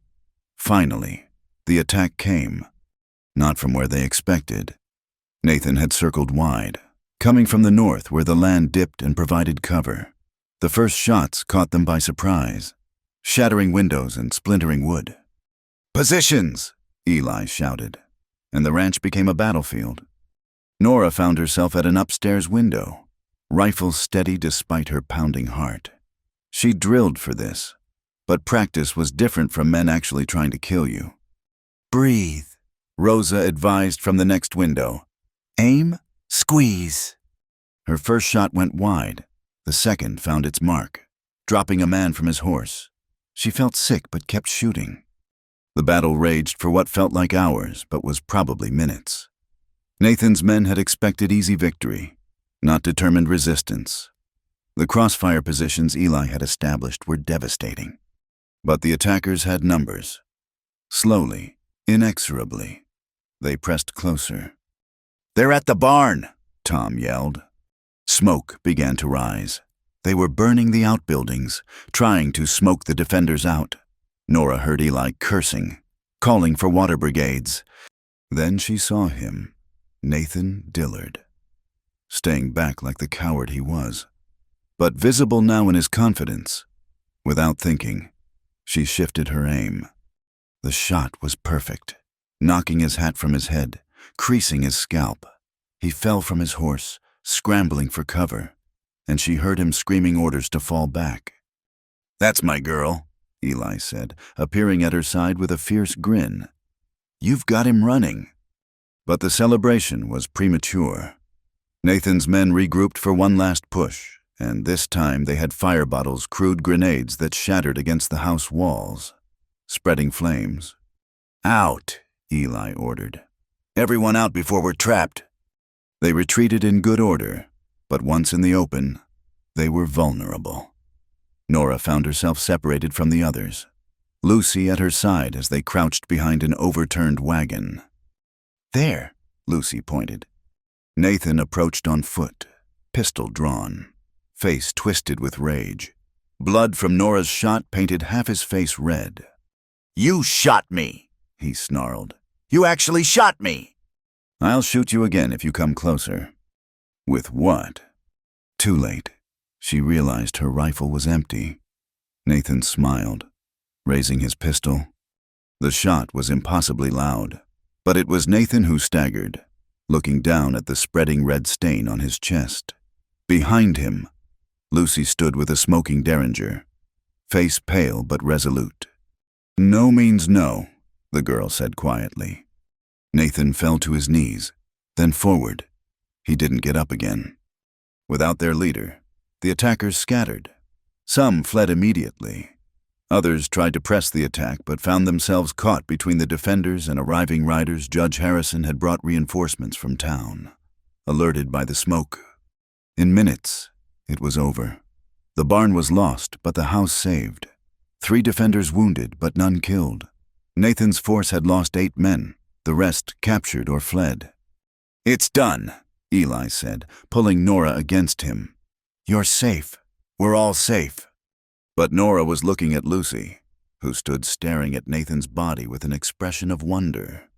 [SPEAKER 1] finally, the attack came. Not from where they expected. Nathan had circled wide, coming from the north where the land dipped and provided cover. The first shots caught them by surprise, shattering windows and splintering wood. Positions! Eli shouted, and the ranch became a battlefield. Nora found herself at an upstairs window, rifle steady despite her pounding heart. She drilled for this, but practice was different from men actually trying to kill you. Breathe, Rosa advised from the next window. Aim, squeeze. Her first shot went wide. The second found its mark, dropping a man from his horse. She felt sick but kept shooting. The battle raged for what felt like hours, but was probably minutes. Nathan's men had expected easy victory, not determined resistance. The crossfire positions Eli had established were devastating. But the attackers had numbers. Slowly, inexorably, they pressed closer. They're at the barn, Tom yelled. Smoke began to rise. They were burning the outbuildings, trying to smoke the defenders out. Nora heard Eli cursing, calling for water brigades. Then she saw him, Nathan Dillard, staying back like the coward he was, but visible now in his confidence. Without thinking, she shifted her aim. The shot was perfect, knocking his hat from his head, creasing his scalp. He fell from his horse, scrambling for cover, and she heard him screaming orders to fall back. That's my girl, Eli said, appearing at her side with a fierce grin. You've got him running. But the celebration was premature. Nathan's men regrouped for one last push, and this time they had fire bottles, crude grenades that shattered against the house walls, spreading flames. Out, Eli ordered. Everyone out before we're trapped. They retreated in good order, but once in the open, they were vulnerable. Nora found herself separated from the others, Lucy at her side as they crouched behind an overturned wagon. There, Lucy pointed. Nathan approached on foot, pistol drawn, face twisted with rage. Blood from Nora's shot painted half his face red. You shot me, he snarled. You actually shot me. I'll shoot you again if you come closer. With what? Too late. She realized her rifle was empty. Nathan smiled, raising his pistol. The shot was impossibly loud, but it was Nathan who staggered, looking down at the spreading red stain on his chest. Behind him, Lucy stood with a smoking derringer, face pale but resolute. No means no, the girl said quietly. Nathan fell to his knees, then forward. He didn't get up again. Without their leader, the attackers scattered. Some fled immediately. Others tried to press the attack but found themselves caught between the defenders and arriving riders. Judge Harrison had brought reinforcements from town, alerted by the smoke. In minutes, it was over. The barn was lost, but the house saved. 3 defenders wounded, but none killed. Nathan's force had lost 8 men, the rest captured or fled. It's done, Eli said, pulling Nora against him. You're safe. We're all safe. But Nora was looking at Lucy, who stood staring at Nathan's body with an expression of wonder.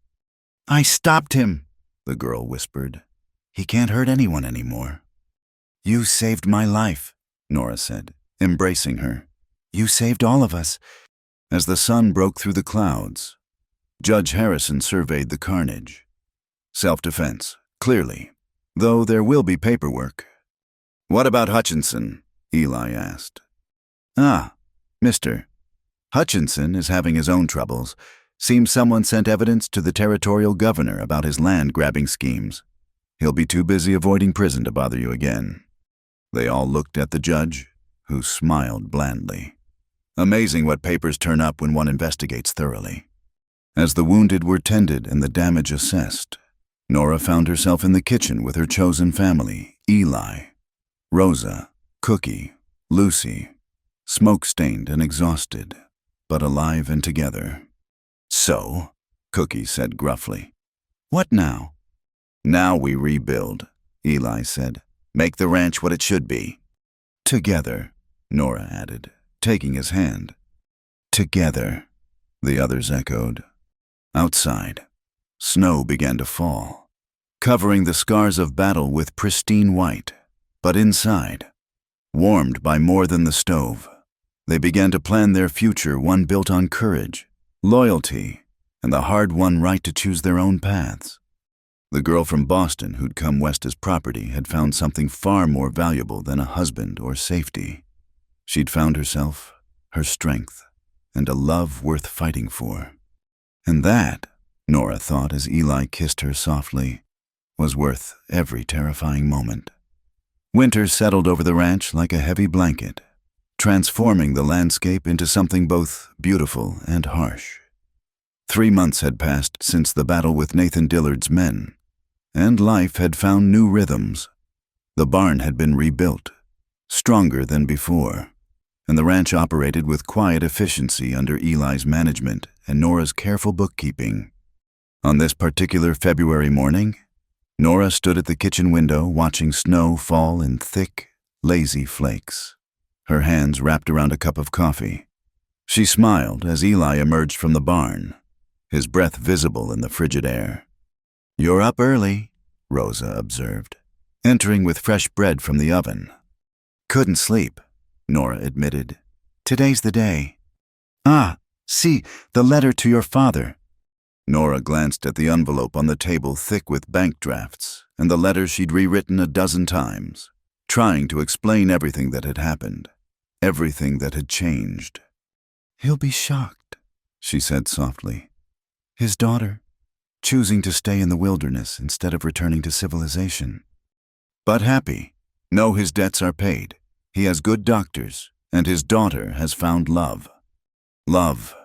[SPEAKER 1] I stopped him, the girl whispered. He can't hurt anyone anymore. You saved my life, Nora said, embracing her. You saved all of us. As the sun broke through the clouds, Judge Harrison surveyed the carnage. Self-defense, clearly, though there will be paperwork. What about Hutchinson? Eli asked. Ah, Mr. Hutchinson is having his own troubles. Seems someone sent evidence to the territorial governor about his land-grabbing schemes. He'll be too busy avoiding prison to bother you again. They all looked at the judge, who smiled blandly. Amazing what papers turn up when one investigates thoroughly. As the wounded were tended and the damage assessed, Nora found herself in the kitchen with her chosen family, Eli, Rosa, Cookie, Lucy, smoke-stained and exhausted, but alive and together. So, Cookie said gruffly. What now? Now we rebuild, Eli said. Make the ranch what it should be. Together, Nora added, taking his hand. Together, the others echoed. Outside, snow began to fall, covering the scars of battle with pristine white. But inside, warmed by more than the stove, they began to plan their future, one built on courage, loyalty, and the hard-won right to choose their own paths. The girl from Boston who'd come west as property had found something far more valuable than a husband or safety. She'd found herself, her strength, and a love worth fighting for. And that, Nora thought as Eli kissed her softly, was worth every terrifying moment. Winter settled over the ranch like a heavy blanket, transforming the landscape into something both beautiful and harsh. 3 months had passed since the battle with Nathan Dillard's men, and life had found new rhythms. The barn had been rebuilt, stronger than before, and the ranch operated with quiet efficiency under Eli's management and Nora's careful bookkeeping. On this particular February morning, Nora stood at the kitchen window watching snow fall in thick, lazy flakes, her hands wrapped around a cup of coffee. She smiled as Eli emerged from the barn, his breath visible in the frigid air. "You're up early," Rosa observed, entering with fresh bread from the oven. "Couldn't sleep," Nora admitted. "Today's the day." "Ah, see, the letter to your father." Nora glanced at the envelope on the table thick with bank drafts and the letters she'd rewritten a dozen times, trying to explain everything that had happened, everything that had changed. "He'll be shocked," she said softly. "His daughter, choosing to stay in the wilderness instead of returning to civilization. But happy. Know his debts are paid. He has good doctors, and his daughter has found love." Love.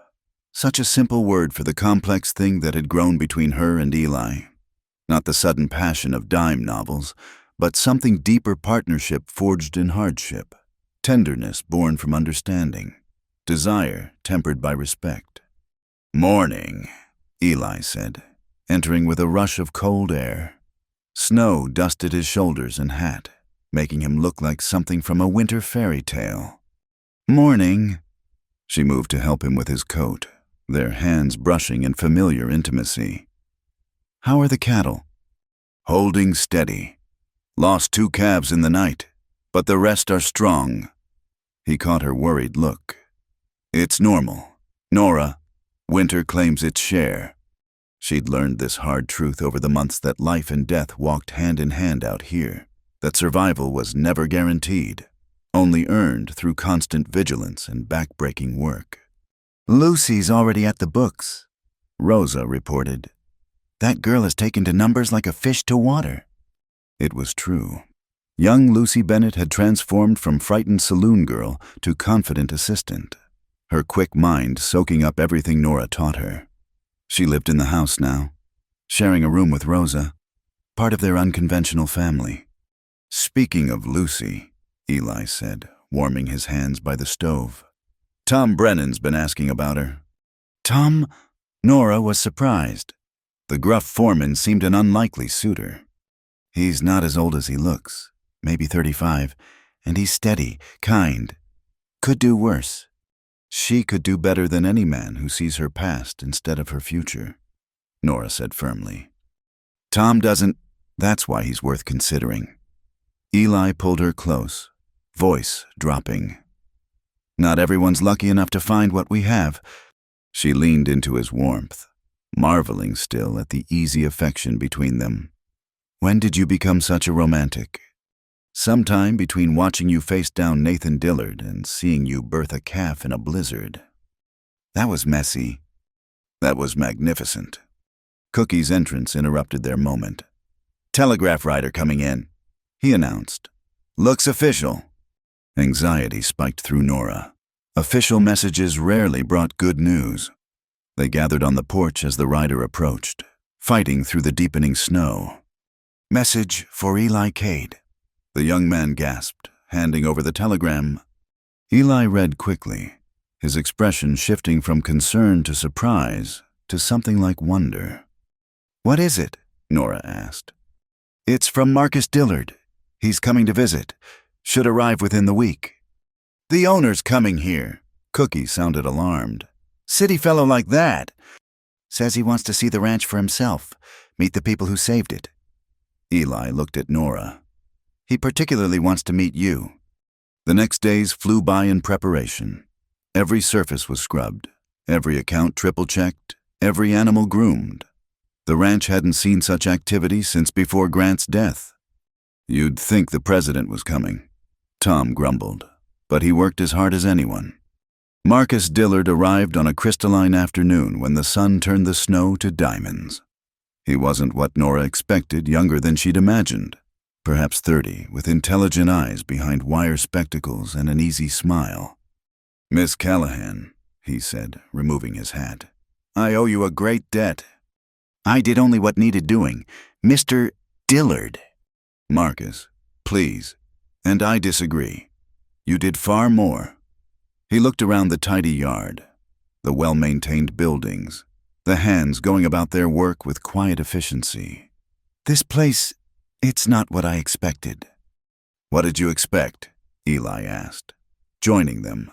[SPEAKER 1] Such a simple word for the complex thing that had grown between her and Eli. Not the sudden passion of dime novels, but something deeper, partnership forged in hardship, tenderness born from understanding, desire tempered by respect. "Morning," Eli said, entering with a rush of cold air. Snow dusted his shoulders and hat, making him look like something from a winter fairy tale. "Morning." She moved to help him with his coat, their hands brushing in familiar intimacy. "How are the cattle?" "Holding steady. Lost 2 calves in the night, but the rest are strong." He caught her worried look. "It's normal. Nora, winter claims its share." She'd learned this hard truth over the months that life and death walked hand in hand out here, that survival was never guaranteed, only earned through constant vigilance and back-breaking work. "Lucy's already at the books," Rosa reported. "That girl has taken to numbers like a fish to water." It was true. Young Lucy Bennett had transformed from frightened saloon girl to confident assistant, her quick mind soaking up everything Nora taught her. She lived in the house now, sharing a room with Rosa, part of their unconventional family. "Speaking of Lucy," Eli said, warming his hands by the stove, "Tom Brennan's been asking about her." "Tom?" Nora was surprised. The gruff foreman seemed an unlikely suitor. "He's not as old as he looks, maybe 35, and he's steady, kind. Could do worse. She could do better than any man who sees her past instead of her future," Nora said firmly. "Tom doesn't. That's why he's worth considering." Eli pulled her close, voice dropping. "Not everyone's lucky enough to find what we have." She leaned into his warmth, marveling still at the easy affection between them. "When did you become such a romantic?" "Sometime between watching you face down Nathan Dillard and seeing you birth a calf in a blizzard." "That was messy." "That was magnificent." Cookie's entrance interrupted their moment. "Telegraph rider coming in," he announced. "Looks official." Anxiety spiked through Nora. Official messages rarely brought good news. They gathered on the porch as the rider approached, fighting through the deepening snow. "Message for Eli Cade," the young man gasped, handing over the telegram. Eli read quickly, his expression shifting from concern to surprise to something like wonder. "What is it?" Nora asked. "It's from Marcus Dillard. He's coming to visit. Should arrive within the week." "The owner's coming here." Cookie sounded alarmed. "City fellow like that." "Says he wants to see the ranch for himself, meet the people who saved it." Eli looked at Nora. "He particularly wants to meet you." The next days flew by in preparation. Every surface was scrubbed, every account triple-checked, every animal groomed. The ranch hadn't seen such activity since before Grant's death. "You'd think the president was coming," Tom grumbled, but he worked as hard as anyone. Marcus Dillard arrived on a crystalline afternoon when the sun turned the snow to diamonds. He wasn't what Nora expected, younger than she'd imagined. Perhaps 30, with intelligent eyes behind wire spectacles and an easy smile. "Miss Callahan," he said, removing his hat, "I owe you a great debt." "I did only what needed doing. Mr. Dillard." "Marcus, please. And I disagree. You did far more." He looked around the tidy yard, the well-maintained buildings, the hands going about their work with quiet efficiency. "This place, it's not what I expected." "What did you expect?" Eli asked, joining them.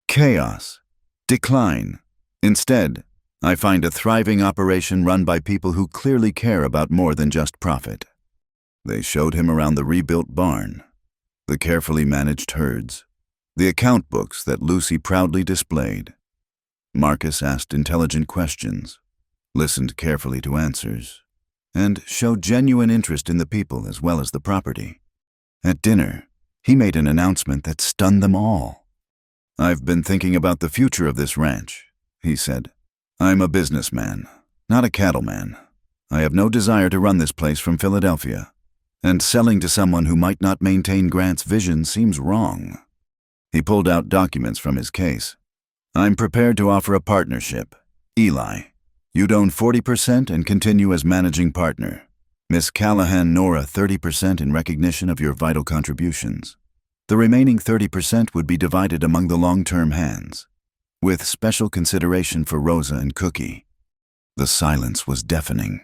[SPEAKER 1] "Chaos. Decline. Instead, I find a thriving operation run by people who clearly care about more than just profit." They showed him around the rebuilt barn, the carefully managed herds, the account books that Lucy proudly displayed. Marcus asked intelligent questions, listened carefully to answers, and showed genuine interest in the people as well as the property. At dinner, he made an announcement that stunned them all. "I've been thinking about the future of this ranch," he said. "I'm a businessman, not a cattleman. I have no desire to run this place from Philadelphia, and selling to someone who might not maintain Grant's vision seems wrong." He pulled out documents from his case. "I'm prepared to offer a partnership. Eli, you'd own 40% and continue as managing partner. Miss Callahan Nora 30% in recognition of your vital contributions. The remaining 30% would be divided among the long-term hands, with special consideration for Rosa and Cookie." The silence was deafening.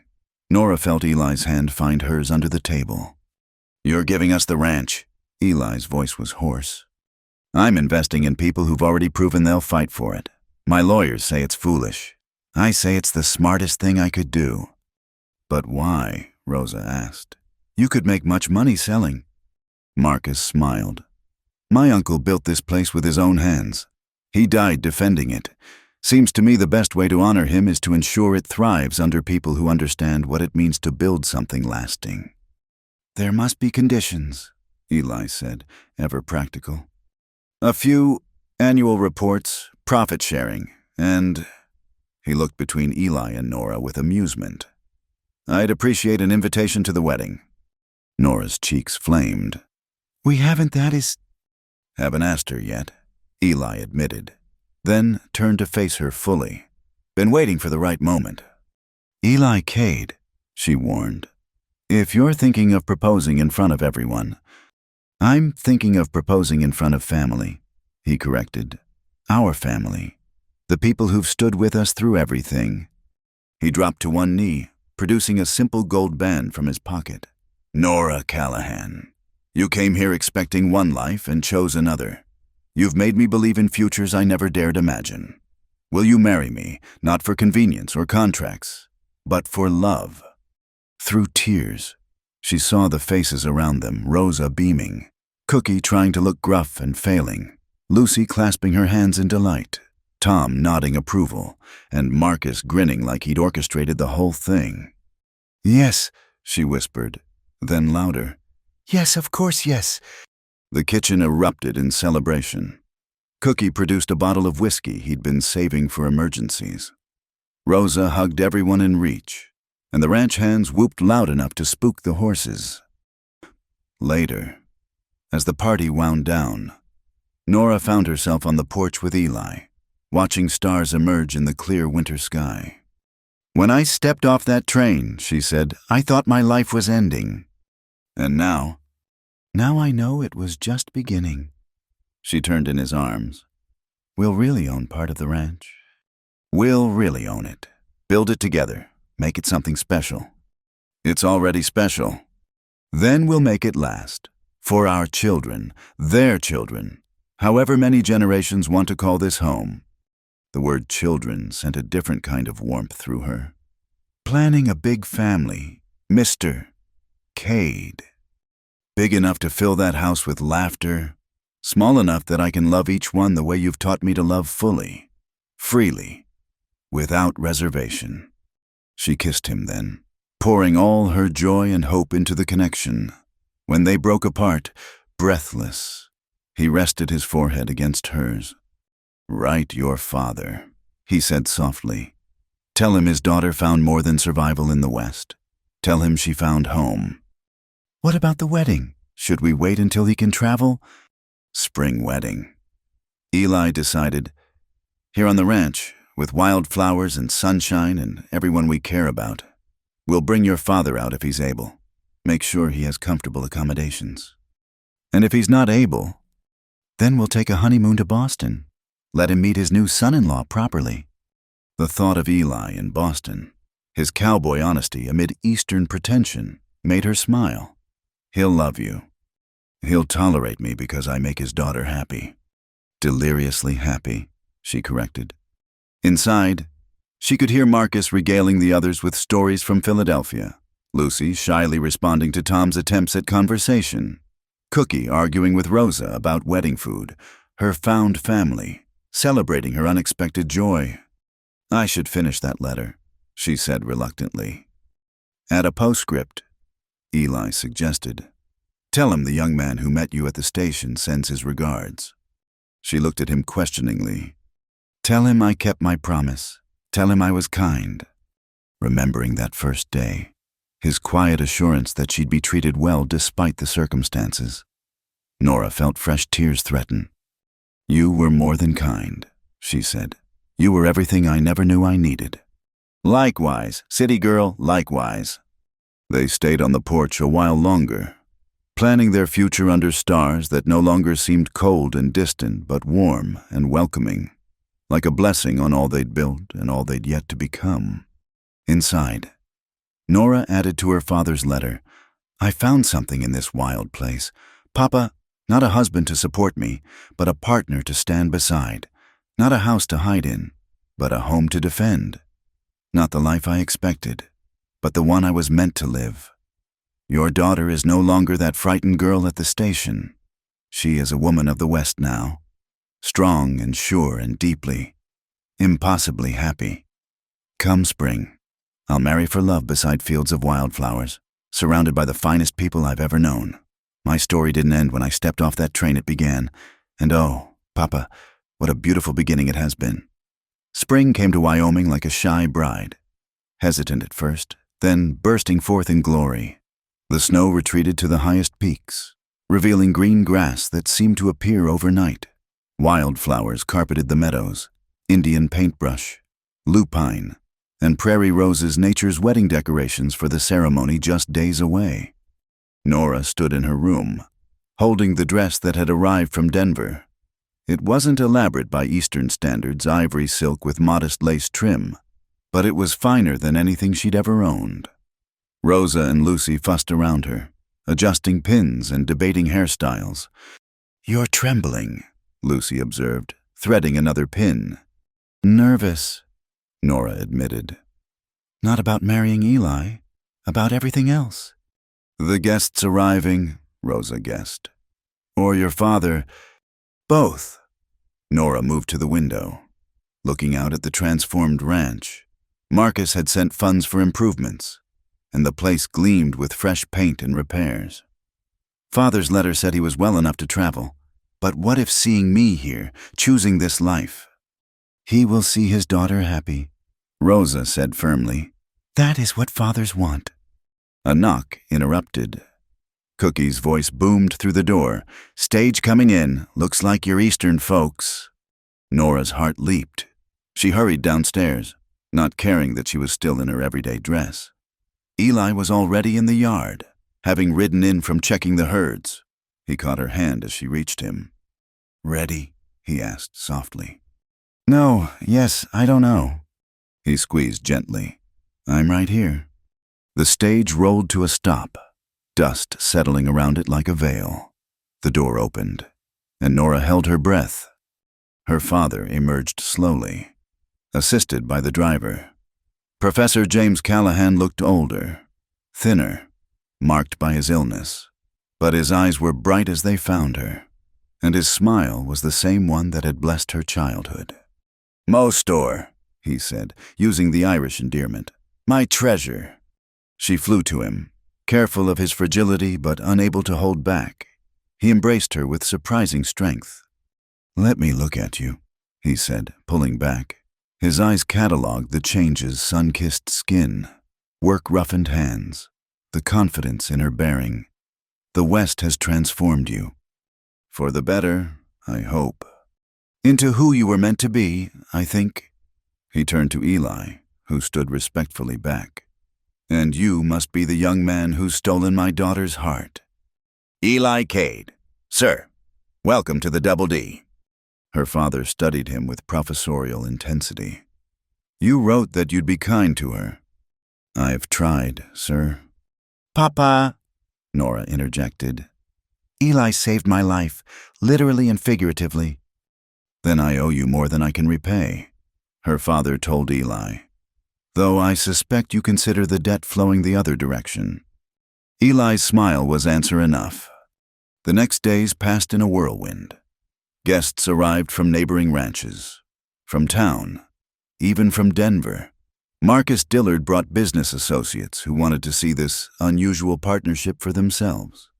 [SPEAKER 1] Nora felt Eli's hand find hers under the table. "You're giving us the ranch." Eli's voice was hoarse. "I'm investing in people who've already proven they'll fight for it. My lawyers say it's foolish. I say it's the smartest thing I could do." "But why?" Rosa asked. "You could make much money selling." Marcus smiled. "My uncle built this place with his own hands. He died defending it. Seems to me the best way to honor him is to ensure it thrives under people who understand what it means to build something lasting." "There must be conditions," Eli said, ever practical. "A few annual reports, profit sharing, and—" He looked between Eli and Nora with amusement. "I'd appreciate an invitation to the wedding." Nora's cheeks flamed. "We haven't that is—" "Haven't asked her yet," Eli admitted, then turned to face her fully. "Been waiting for the right moment." "Eli Cade," she warned, "if you're thinking of proposing in front of everyone—" "I'm thinking of proposing in front of family," he corrected. "Our family. The people who've stood with us through everything." He dropped to one knee, producing a simple gold band from his pocket. "Nora Callahan, you came here expecting one life and chose another. You've made me believe in futures I never dared imagine. Will you marry me, not for convenience or contracts, but for love?" Through tears, she saw the faces around them, Rosa beaming, Cookie trying to look gruff and failing, Lucy clasping her hands in delight. Tom nodding approval, and Marcus grinning like he'd orchestrated the whole thing. "Yes," she whispered, then louder. "Yes, of course, yes." The kitchen erupted in celebration. Cookie produced a bottle of whiskey he'd been saving for emergencies. Rosa hugged everyone in reach, and the ranch hands whooped loud enough to spook the horses. Later, as the party wound down, Nora found herself on the porch with Eli, watching stars emerge in the clear winter sky. "When I stepped off that train," she said, "I thought my life was ending. And now I know it was just beginning." She turned in his arms. "We'll really own part of the ranch. We'll really own it. Build it together. Make it something special. It's already special. Then we'll make it last. For our children, their children, however many generations want to call this home." The word children sent a different kind of warmth through her. "Planning a big family, Mr. Cade. Big enough to fill that house with laughter, small enough that I can love each one the way you've taught me to love fully, freely, without reservation." She kissed him then, pouring all her joy and hope into the connection. When they broke apart, breathless, he rested his forehead against hers. "Write your father," he said softly. "Tell him his daughter found more than survival in the West. Tell him she found home." "What about the wedding? Should we wait until he can travel?" "Spring wedding." Eli decided. "Here on the ranch, with wildflowers and sunshine and everyone we care about. We'll bring your father out if he's able. Make sure he has comfortable accommodations. And if he's not able, then we'll take a honeymoon to Boston. Let him meet his new son-in-law properly." The thought of Eli in Boston, his cowboy honesty amid Eastern pretension, made her smile. "He'll love you. He'll tolerate me because I make his daughter happy." "Deliriously happy," she corrected. Inside, she could hear Marcus regaling the others with stories from Philadelphia, Lucy shyly responding to Tom's attempts at conversation, Cookie arguing with Rosa about wedding food, her found family, celebrating her unexpected joy. "I should finish that letter," she said reluctantly. "Add a postscript," Eli suggested. "Tell him the young man who met you at the station sends his regards." She looked at him questioningly. "Tell him I kept my promise. Tell him I was kind." Remembering that first day, his quiet assurance that she'd be treated well despite the circumstances, Nora felt fresh tears threaten. "You were more than kind," she said. "You were everything I never knew I needed." "Likewise, city girl, likewise." They stayed on the porch a while longer, planning their future under stars that no longer seemed cold and distant but warm and welcoming, like a blessing on all they'd built and all they'd yet to become. Inside, Nora added to her father's letter, "I found something in this wild place. Papa, not a husband to support me, but a partner to stand beside. Not a house to hide in, but a home to defend. Not the life I expected, but the one I was meant to live. Your daughter is no longer that frightened girl at the station. She is a woman of the West now, strong and sure and deeply, impossibly happy. Come spring, I'll marry for love beside fields of wildflowers, surrounded by the finest people I've ever known. My story didn't end when I stepped off that train it began, and oh, Papa, what a beautiful beginning it has been." Spring came to Wyoming like a shy bride, hesitant at first, then bursting forth in glory. The snow retreated to the highest peaks, revealing green grass that seemed to appear overnight. Wildflowers carpeted the meadows, Indian paintbrush, lupine, and prairie roses nature's wedding decorations for the ceremony just days away. Nora stood in her room, holding the dress that had arrived from Denver. It wasn't elaborate by Eastern standards, ivory silk with modest lace trim, but it was finer than anything she'd ever owned. Rosa and Lucy fussed around her, adjusting pins and debating hairstyles. "You're trembling," Lucy observed, threading another pin. "Nervous," Nora admitted. "Not about marrying Eli, about everything else." "The guests arriving," Rosa guessed. "Or your father." "Both." Nora moved to the window. looking out at the transformed ranch. Marcus had sent funds for improvements, and the place gleamed with fresh paint and repairs. Father's letter said he was well enough to travel, but what if seeing me here, choosing this life? He will see his daughter happy, Rosa said firmly. That is what fathers want. A knock interrupted. Cookie's voice boomed through the door. Stage coming in, looks like your Eastern folks. Nora's heart leaped. She hurried downstairs, not caring that she was still in her everyday dress. Eli was already in the yard, having ridden in from checking the herds. He caught her hand as she reached him. Ready? He asked softly. No, yes, I don't know. He squeezed gently. I'm right here. The stage rolled to a stop, dust settling around it like a veil. The door opened, and Nora held her breath. Her father emerged slowly, assisted by the driver. Professor James Callahan looked older, thinner, marked by his illness, but his eyes were bright as they found her, and his smile was the same one that had blessed her childhood. Mo store, he said, using the Irish endearment. My treasure. She flew to him, careful of his fragility but unable to hold back. He embraced her with surprising strength. Let me look at you, he said, pulling back. His eyes catalogued the changes sun-kissed skin, work-roughened hands, the confidence in her bearing. The West has transformed you. For the better, I hope. Into who you were meant to be, I think. He turned to Eli, who stood respectfully back. And you must be the young man who's stolen my daughter's heart. Eli Cade. Sir, welcome to the Double D. Her father studied him with professorial intensity. You wrote that you'd be kind to her. I've tried, sir. Papa, Nora interjected. Eli saved my life, literally and figuratively. Then I owe you more than I can repay, her father told Eli, though I suspect you consider the debt flowing the other direction. Eli's smile was answer enough. The next days passed in a whirlwind. Guests arrived from neighboring ranches, from town, even from Denver. Marcus Dillard brought business associates who wanted to see this unusual partnership for themselves.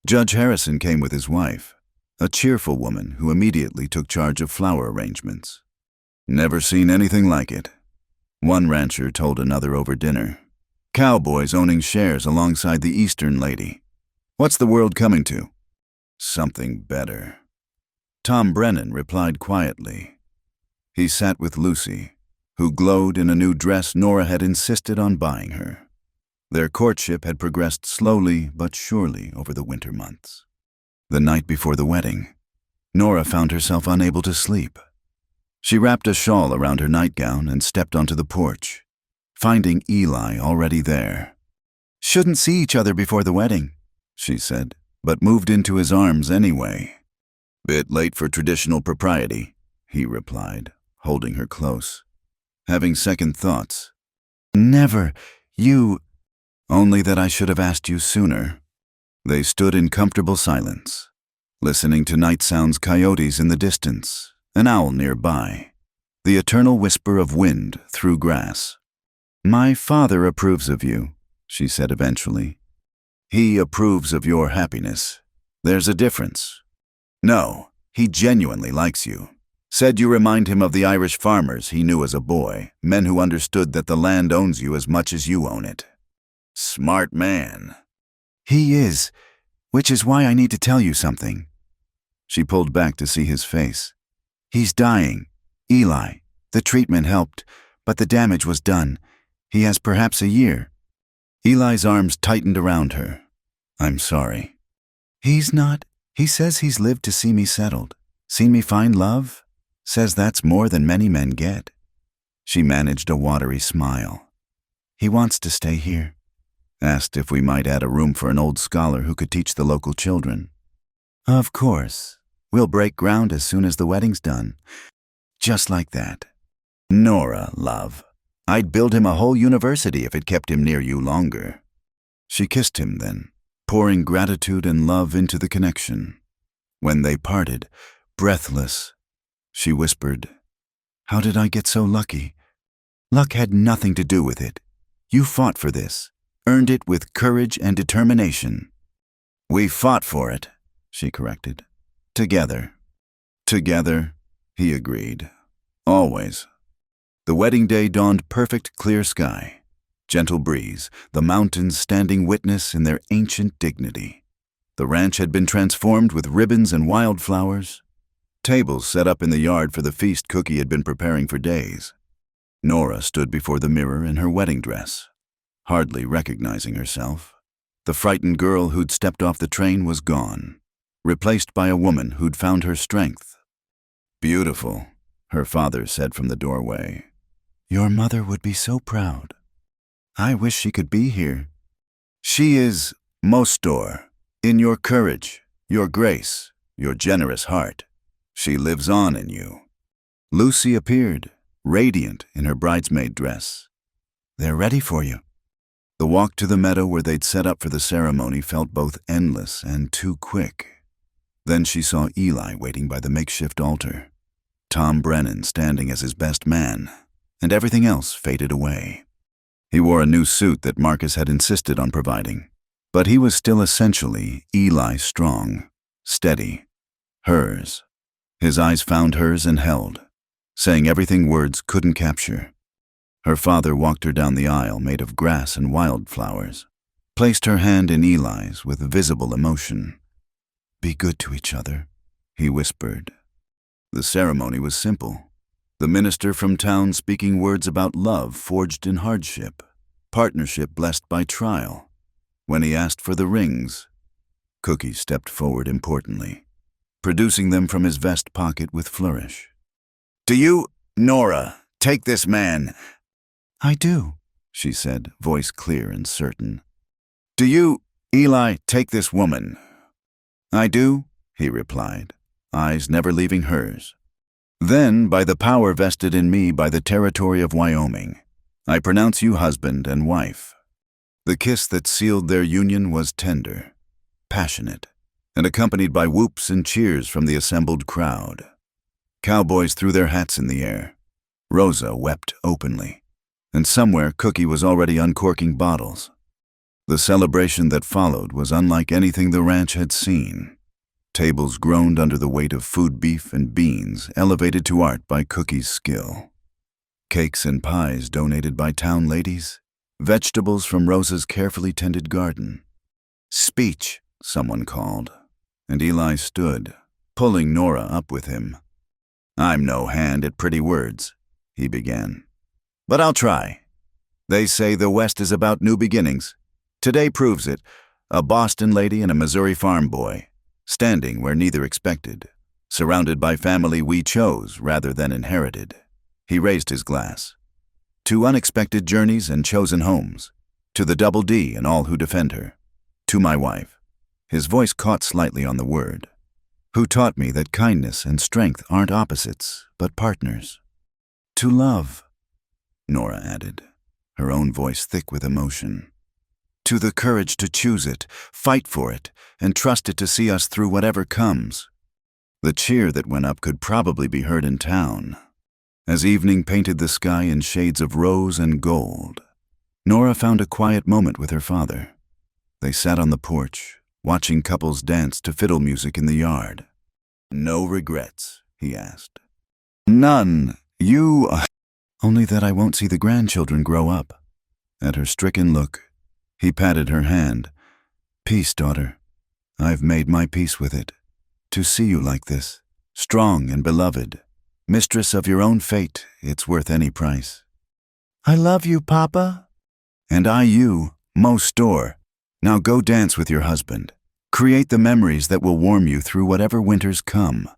[SPEAKER 1] Judge Harrison came with his wife, a cheerful woman who immediately took charge of flower arrangements. Never seen anything like it, one rancher told another over dinner. Cowboys owning shares alongside the Eastern lady. What's the world coming to? Something better. Tom Brennan replied quietly. He sat with Lucy, who glowed in a new dress Nora had insisted on buying her. Their courtship had progressed slowly but surely over the winter months. The night before the wedding, Nora found herself unable to sleep. She wrapped a shawl around her nightgown and stepped onto the porch, finding Eli already there. Shouldn't see each other before the wedding, she said, but moved into his arms anyway. Bit late for traditional propriety, he replied, holding her close. Having second thoughts. Never. You. Only that I should have asked you sooner. They stood in comfortable silence, listening to night sounds, coyotes in the distance, an owl nearby, the eternal whisper of wind through grass. My father approves of you, she said eventually. He approves of your happiness. There's a difference. No, he genuinely likes you. Said you remind him of the Irish farmers he knew as a boy, men who understood that the land owns you as much as you own it. Smart man. He is, which is why I need to tell you something. She pulled back to see his face. He's dying. Eli, the treatment helped, but the damage was done. He has perhaps a year. Eli's arms tightened around her. I'm sorry. He's not. He says he's lived to see me settled, seen me find love. Says that's more than many men get. She managed a watery smile. He wants to stay here. Asked if we might add a room for an old scholar who could teach the local children. Of course. We'll break ground as soon as the wedding's done. Just like that. Nora, love. I'd build him a whole university if it kept him near you longer. She kissed him then, pouring gratitude and love into the connection. When they parted, breathless, she whispered, How did I get so lucky? Luck had nothing to do with it. You fought for this, earned it with courage and determination. We fought for it, she corrected. Together. Together, he agreed. Always. The wedding day dawned perfect clear sky. Gentle breeze, the mountains standing witness in their ancient dignity. The ranch had been transformed with ribbons and wildflowers. Tables set up in the yard for the feast Cookie had been preparing for days. Nora stood before the mirror in her wedding dress, hardly recognizing herself. The frightened girl who'd stepped off the train was gone, replaced by a woman who'd found her strength. Beautiful, her father said from the doorway. Your mother would be so proud. I wish she could be here. She is, Mostor, in your courage, your grace, your generous heart. She lives on in you. Lucy appeared, radiant in her bridesmaid dress. They're ready for you. The walk to the meadow where they'd set up for the ceremony felt both endless and too quick. Then she saw Eli waiting by the makeshift altar, Tom Brennan standing as his best man, and everything else faded away. He wore a new suit that Marcus had insisted on providing, but he was still essentially Eli strong, steady, hers. His eyes found hers and held, saying everything words couldn't capture. Her father walked her down the aisle made of grass and wildflowers, placed her hand in Eli's with visible emotion. Be good to each other, he whispered. The ceremony was simple. The minister from town speaking words about love forged in hardship, partnership blessed by trial. When he asked for the rings, Cookie stepped forward importantly, producing them from his vest pocket with flourish. Do you, Nora, take this man? I do, she said, voice clear and certain. Do you, Eli, take this woman? I do, he replied, eyes never leaving hers. Then, by the power vested in me by the territory of Wyoming, I pronounce you husband and wife. The kiss that sealed their union was tender, passionate, and accompanied by whoops and cheers from the assembled crowd. Cowboys threw their hats in the air. Rosa wept openly, and somewhere Cookie was already uncorking bottles. The celebration that followed was unlike anything the ranch had seen. Tables groaned under the weight of food beef and beans elevated to art by Cookie's skill. Cakes and pies donated by town ladies, vegetables from Rosa's carefully tended garden. Speech, someone called, and Eli stood, pulling Nora up with him. I'm no hand at pretty words, he began. But I'll try. They say the West is about new beginnings. Today proves it, a Boston lady and a Missouri farm boy, standing where neither expected, surrounded by family we chose rather than inherited. He raised his glass. To unexpected journeys and chosen homes, to the Double D and all who defend her, to my wife. His voice caught slightly on the word, who taught me that kindness and strength aren't opposites, but partners. To love, Nora added, her own voice thick with emotion. To the courage to choose it, fight for it, and trust it to see us through whatever comes. The cheer that went up could probably be heard in town. As evening painted the sky in shades of rose and gold, Nora found a quiet moment with her father. They sat on the porch, watching couples dance to fiddle music in the yard. No regrets, he asked. None. You... Only that I won't see the grandchildren grow up. At her stricken look, he patted her hand. Peace, daughter. I've made my peace with it. To see you like this, strong and beloved, mistress of your own fate, it's worth any price. I love you, Papa. And I you, Mostor. Now go dance with your husband. Create the memories that will warm you through whatever winters come.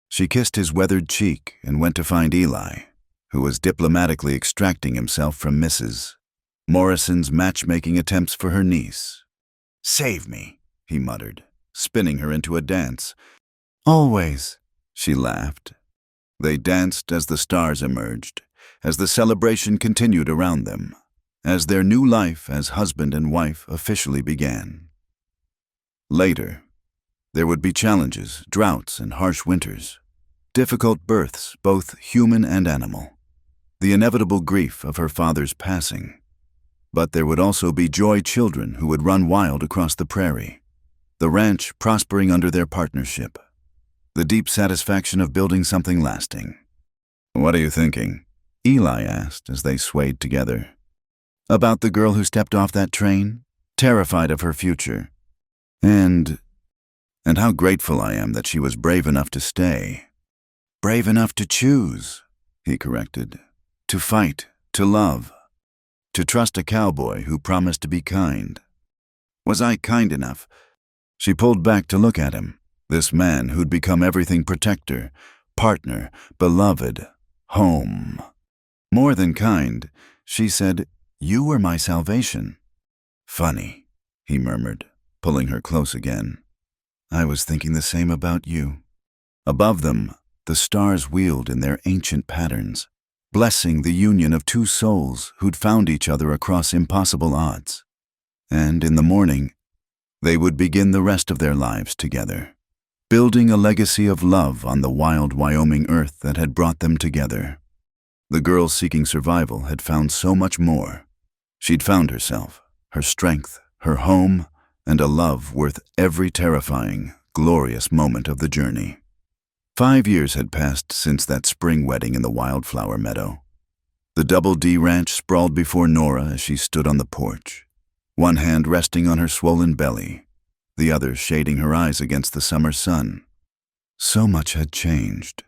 [SPEAKER 1] She kissed his weathered cheek and went to find Eli, who was diplomatically extracting himself from Mrs. Morrison's matchmaking attempts for her niece. Save me, he muttered, spinning her into a dance. Always, she laughed. They danced as the stars emerged, as the celebration continued around them, as their new life as husband and wife officially began. Later, there would be challenges, droughts, and harsh winters. Difficult births, both human and animal. The inevitable grief of her father's passing. But there would also be joy children who would run wild across the prairie. The ranch prospering under their partnership. The deep satisfaction of building something lasting. "What are you thinking?" Eli asked as they swayed together. "About the girl who stepped off that train, terrified of her future. And how grateful I am that she was brave enough to stay. Brave enough to choose," he corrected. "To fight, to love, to trust a cowboy who promised to be kind. Was I kind enough?" She pulled back to look at him, this man who'd become everything: protector, partner, beloved, home. "More than kind," she said. "You were my salvation." "Funny," he murmured, pulling her close again. "I was thinking the same about you." Above them, the stars wheeled in their ancient patterns, blessing the union of two souls who'd found each other across impossible odds. And in the morning, they would begin the rest of their lives together, building a legacy of love on the wild Wyoming earth that had brought them together. The girl seeking survival had found so much more. She'd found herself, her strength, her home, and a love worth every terrifying, glorious moment of the journey. 5 years had passed since that spring wedding in the wildflower meadow. The Double D Ranch sprawled before Nora as she stood on the porch, one hand resting on her swollen belly, the other shading her eyes against the summer sun. So much had changed.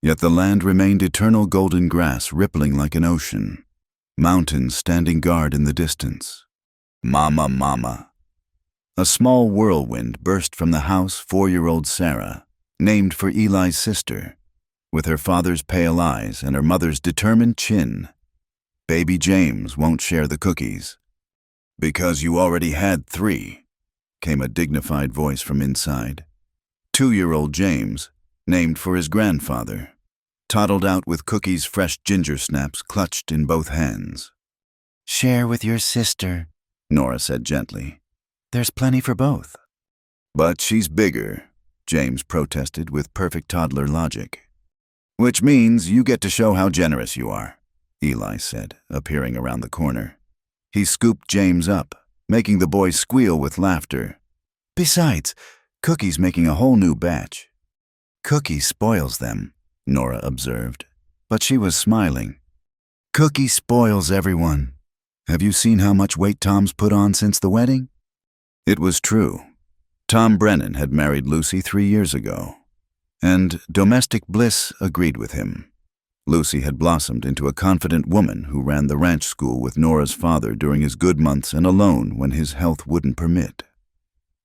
[SPEAKER 1] Yet the land remained eternal golden grass rippling like an ocean, mountains standing guard in the distance. "Mama, mama." A small whirlwind burst from the house 4-year-old Sarah, named for Eli's sister, with her father's pale eyes and her mother's determined chin. "Baby James won't share the cookies." "Because you already had 3, came a dignified voice from inside. 2-year-old James, named for his grandfather, toddled out with cookies' fresh ginger snaps clutched in both hands. "Share with your sister," Nora said gently. "There's plenty for both." "But she's bigger," James protested with perfect toddler logic. "Which means you get to show how generous you are," Eli said, appearing around the corner. He scooped James up, making the boy squeal with laughter. "Besides, Cookie's making a whole new batch." "Cookie spoils them," Nora observed, but she was smiling. "Cookie spoils everyone. Have you seen how much weight Tom's put on since the wedding?" It was true. Tom Brennan had married Lucy 3 years ago, and domestic bliss agreed with him. Lucy had blossomed into a confident woman who ran the ranch school with Nora's father during his good months and alone when his health wouldn't permit.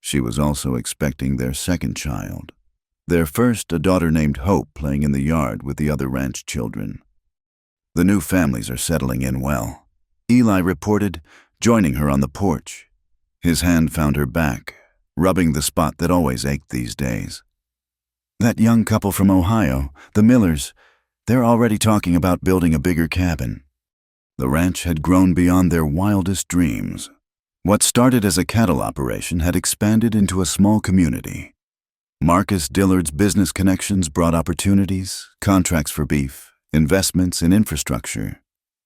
[SPEAKER 1] She was also expecting their second child. Their first, a daughter named Hope, playing in the yard with the other ranch children. "The new families are settling in well," Eli reported, joining her on the porch. His hand found her back, rubbing the spot that always ached these days. "That young couple from Ohio, the Millers, they're already talking about building a bigger cabin." The ranch had grown beyond their wildest dreams. What started as a cattle operation had expanded into a small community. Marcus Dillard's business connections brought opportunities, contracts for beef, investments in infrastructure,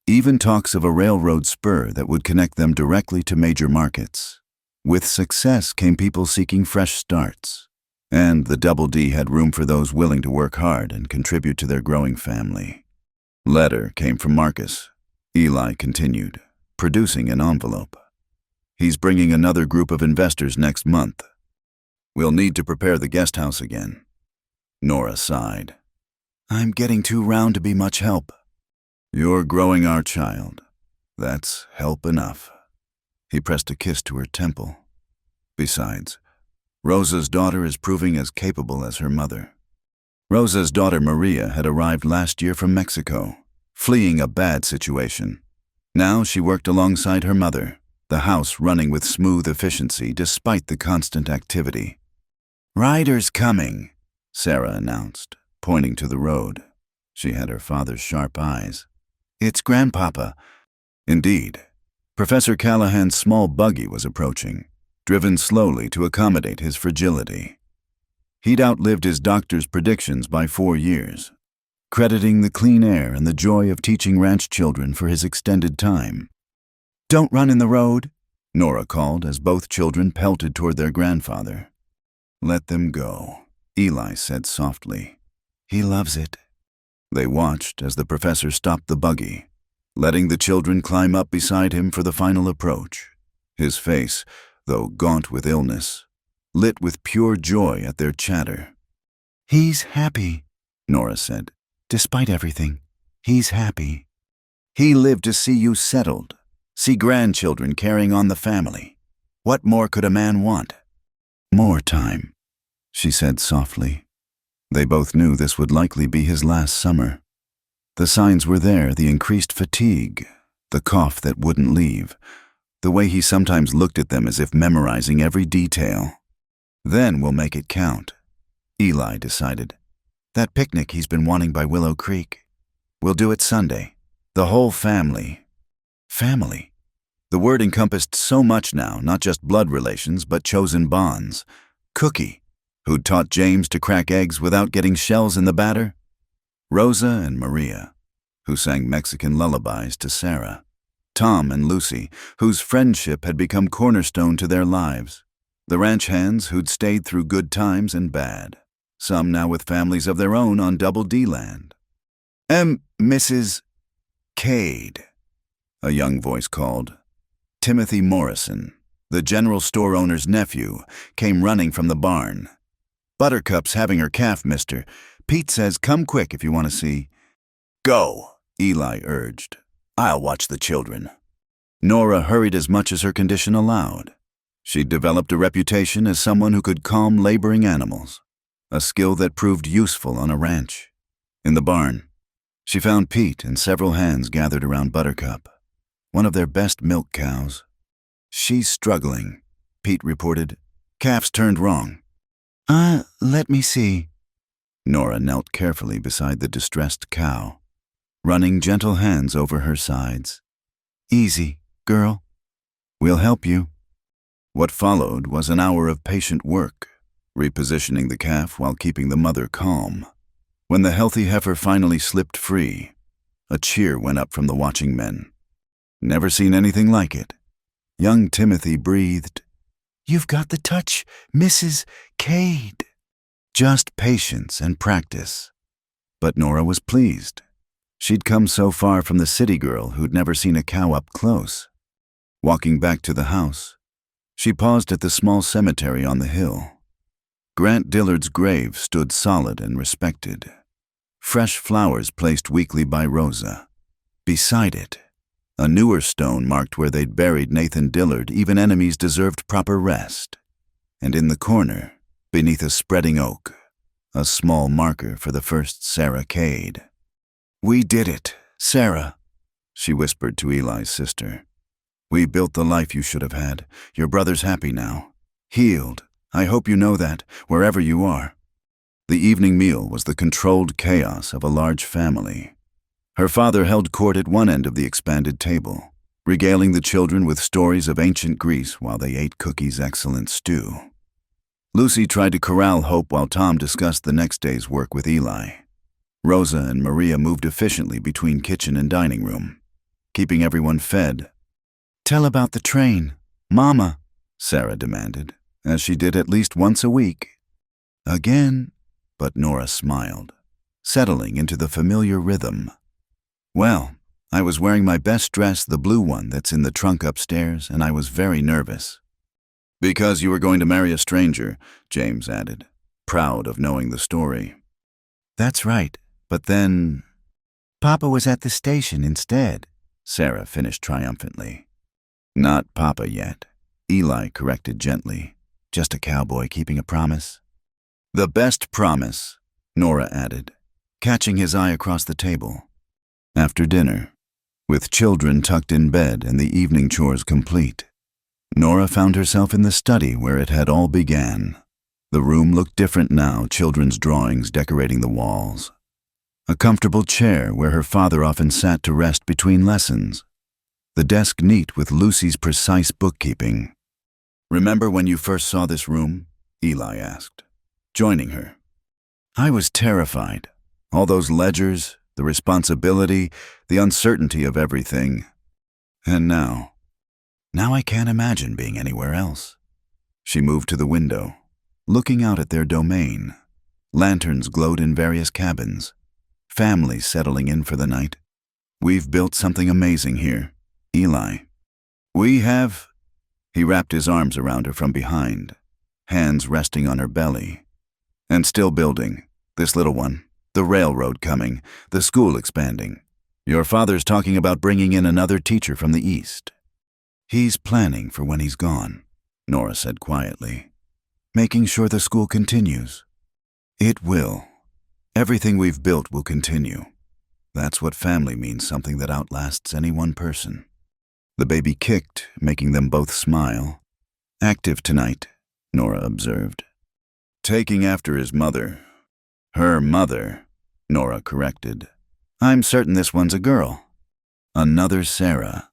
[SPEAKER 1] even talks of a railroad spur that would connect them directly to major markets. With success came people seeking fresh starts, and the Double D had room for those willing to work hard and contribute to their growing family. Letter came from Marcus. Eli continued, producing an envelope. "He's bringing another group of investors next month. We'll need to prepare the guest house again." Nora sighed. "I'm getting too round to be much help." "You're growing our child. That's help enough." He pressed a kiss to her temple. "Besides, Rosa's daughter is proving as capable as her mother." Rosa's daughter Maria had arrived last year from Mexico, fleeing a bad situation. Now she worked alongside her mother, the house running with smooth efficiency despite the constant activity. "Ryder's coming," Sarah announced, pointing to the road. She had her father's sharp eyes. "It's Grandpapa." Indeed, Professor Callahan's small buggy was approaching, driven slowly to accommodate his fragility. He'd outlived his doctor's predictions by 4 years, crediting the clean air and the joy of teaching ranch children for his extended time. "Don't run in the road," Nora called as both children pelted toward their grandfather. "Let them go," Eli said softly. "He loves it." They watched as the professor stopped the buggy, letting the children climb up beside him for the final approach. His face, though gaunt with illness, lit with pure joy at their chatter. "He's happy," Nora said. "Despite everything, he's happy. He lived to see you settled, see grandchildren carrying on the family. What more could a man want?" "More time," she said softly. They both knew this would likely be his last summer. The signs were there, the increased fatigue, the cough that wouldn't leave, the way he sometimes looked at them as if memorizing every detail. "Then we'll make it count," Eli decided. "That picnic he's been wanting by Willow Creek. We'll do it Sunday. The whole family." Family. The word encompassed so much now, not just blood relations, but chosen bonds. Cookie, who'd taught James to crack eggs without getting shells in the batter. Rosa and Maria, who sang Mexican lullabies to Sarah. Tom and Lucy, whose friendship had become cornerstone to their lives. The ranch hands who'd stayed through good times and bad, some now with families of their own on Double D land. Mrs. Cade," a young voice called. Timothy Morrison, the general store owner's nephew, came running from the barn. "Buttercup's having her calf, mister. Pete says come quick if you want to see." "Go," Eli urged. "I'll watch the children." Nora hurried as much as her condition allowed. She'd developed a reputation as someone who could calm laboring animals, a skill that proved useful on a ranch. In the barn, she found Pete and several hands gathered around Buttercup, one of their best milk cows. "She's struggling," Pete reported. "Calf's turned wrong." Let me see." Nora knelt carefully beside the distressed cow, running gentle hands over her sides. "Easy, girl. We'll help you." What followed was an hour of patient work, repositioning the calf while keeping the mother calm. When the healthy heifer finally slipped free, a cheer went up from the watching men. Never seen anything like it. Young Timothy breathed, "You've got the touch, Mrs. Cade." Just patience and practice. But Nora was pleased. She'd come so far from the city girl who'd never seen a cow up close. Walking back to the house, she paused at the small cemetery on the hill. Grant Dillard's grave stood solid and respected. Fresh flowers placed weekly by Rosa. Beside it, a newer stone marked where they'd buried Nathan Dillard. Even enemies deserved proper rest. And in the corner, beneath a spreading oak, a small marker for the first Sarah Cade. "We did it, Sarah," she whispered to Eli's sister. "We built the life you should have had. Your brother's happy now. Healed. I hope you know that, wherever you are." The evening meal was the controlled chaos of a large family. Her father held court at one end of the expanded table, regaling the children with stories of ancient Greece while they ate Cookie's excellent stew. Lucy tried to corral Hope while Tom discussed the next day's work with Eli. Rosa and Maria moved efficiently between kitchen and dining room, keeping everyone fed. "Tell about the train, Mama," Sarah demanded, as she did at least once a week. "Again?" But Nora smiled, settling into the familiar rhythm. "Well, I was wearing my best dress, the blue one that's in the trunk upstairs, and I was very nervous." "Because you were going to marry a stranger," James added, proud of knowing the story. "That's right, but then Papa was at the station instead," Sarah finished triumphantly. "Not Papa yet," Eli corrected gently. "Just a cowboy keeping a promise." "The best promise," Nora added, catching his eye across the table. After dinner, with children tucked in bed and the evening chores complete, Nora found herself in the study where it had all began. The room looked different now, children's drawings decorating the walls. A comfortable chair where her father often sat to rest between lessons. The desk neat with Lucy's precise bookkeeping. "Remember when you first saw this room?" Eli asked. joining her. I was terrified. All those ledgers, the responsibility, the uncertainty of everything. And now I can't imagine being anywhere else. She moved to the window, looking out at their domain. Lanterns glowed in various cabins, families settling in for the night. We've built something amazing here, Eli. We have. He wrapped his arms around her from behind, hands resting on her belly. And still building, this little one, the railroad coming, the school expanding. Your father's talking about bringing in another teacher from the east. He's planning for when he's gone, Nora said quietly, making sure the school continues. It will. Everything we've built will continue. That's what family means, something that outlasts any one person. The baby kicked, making them both smile. Active tonight, Nora observed. Taking after his mother. Her mother, Nora corrected. I'm certain this one's a girl. Another Sarah.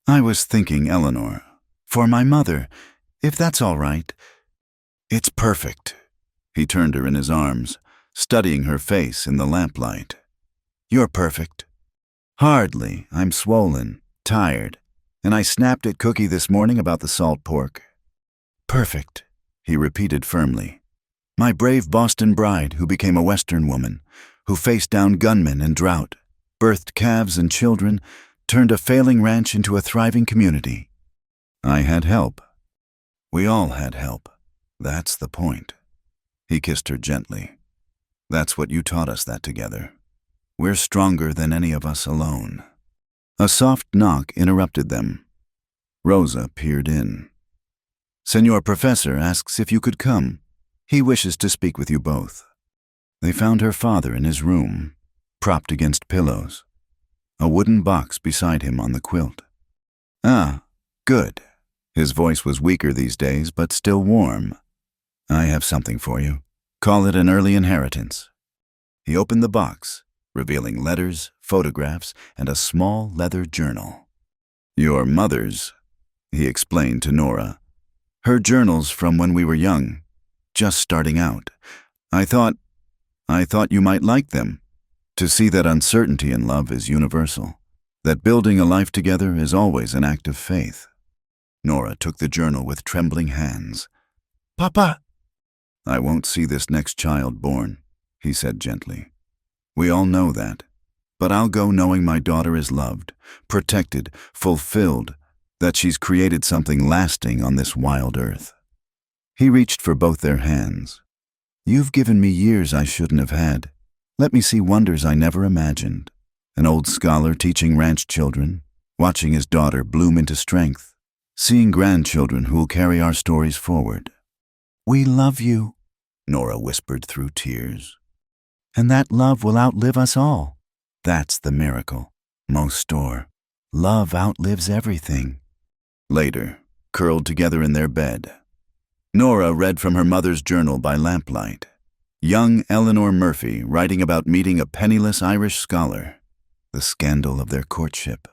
[SPEAKER 1] I was thinking Eleanor. For my mother, if that's all right. It's perfect. He turned her in his arms, studying her face in the lamplight. You're perfect. Hardly. I'm swollen, tired, and I snapped at Cookie this morning about the salt pork. Perfect, he repeated firmly. My brave Boston bride who became a Western woman, who faced down gunmen and drought, birthed calves and children, turned a failing ranch into a thriving community. I had help. We all had help. That's the point. He kissed her gently. That's what you taught us that together. We're stronger than any of us alone. A soft knock interrupted them. Rosa peered in. Senor Professor asks if you could come. He wishes to speak with you both. They found her father in his room, propped against pillows, a wooden box beside him on the quilt. Ah, good. His voice was weaker these days, but still warm. I have something for you. Call it an early inheritance. He opened the box, revealing letters, photographs, and a small leather journal. Your mother's, he explained to Nora. Her journals from when we were young, just starting out. I thought you might like them. To see that uncertainty in love is universal, that building a life together is always an act of faith. Nora took the journal with trembling hands. Papa! I won't see this next child born, he said gently. We all know that, but I'll go knowing my daughter is loved, protected, fulfilled, that she's created something lasting on this wild earth. He reached for both their hands. You've given me years I shouldn't have had. Let me see wonders I never imagined. An old scholar teaching ranch children, watching his daughter bloom into strength, seeing grandchildren who'll carry our stories forward. We love you, Nora whispered through tears. And that love will outlive us all. That's the miracle. Most store. Love outlives everything. Later, curled together in their bed, Nora read from her mother's journal by lamplight. Young Eleanor Murphy writing about meeting a penniless Irish scholar. The scandal of their courtship.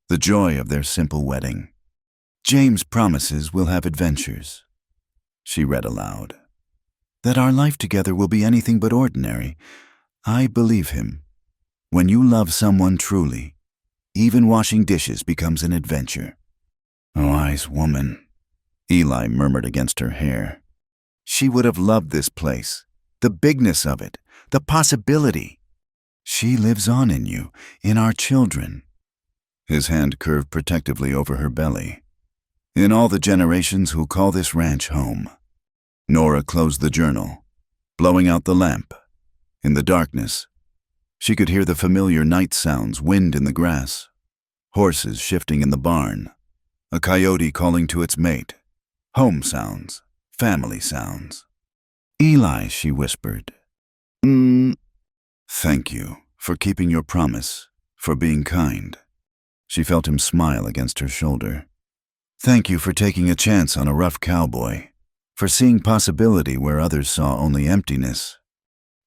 [SPEAKER 1] The joy of their simple wedding. James promises we'll have adventures. She read aloud. That our life together will be anything but ordinary. I believe him. When you love someone truly, even washing dishes becomes an adventure. Oh, wise woman, Eli murmured against her hair. She would have loved this place, the bigness of it, the possibility. She lives on in you, in our children. His hand curved protectively over her belly. In all the generations who'll call this ranch home. Nora closed the journal, blowing out the lamp. In the darkness, she could hear the familiar night sounds, wind in the grass, horses shifting in the barn, a coyote calling to its mate, home sounds, family sounds. Eli, she whispered. Thank you for keeping your promise, for being kind. She felt him smile against her shoulder. Thank you for taking a chance on a rough cowboy, for seeing possibility where others saw only emptiness.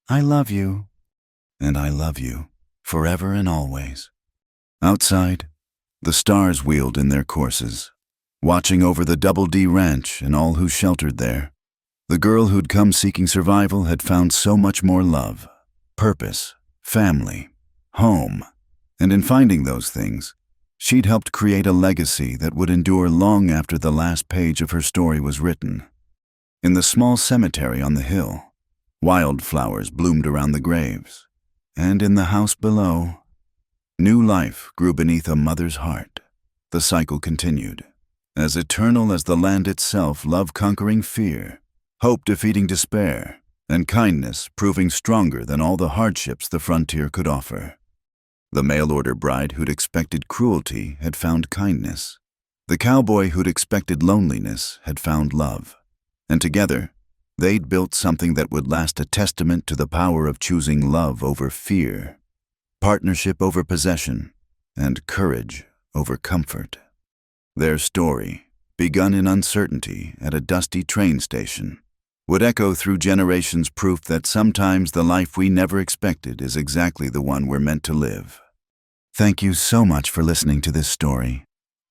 [SPEAKER 1] I love you, and I love you, forever and always. Outside, the stars wheeled in their courses, watching over the Double D Ranch and all who sheltered there. The girl who'd come seeking survival had found so much more love, purpose, family, home, and in finding those things, she'd helped create a legacy that would endure long after the last page of her story was written. In the small cemetery on the hill, wildflowers bloomed around the graves, and in the house below, new life grew beneath a mother's heart. The cycle continued. As eternal as the land itself, love conquering fear, hope defeating despair, and kindness proving stronger than all the hardships the frontier could offer. The mail-order bride who'd expected cruelty had found kindness. The cowboy who'd expected loneliness had found love. And together, they'd built something that would last, a testament to the power of choosing love over fear, partnership over possession, and courage over comfort. Their story, begun in uncertainty at a dusty train station, would echo through generations, proof that sometimes the life we never expected is exactly the one we're meant to live. Thank you so much for listening to this story.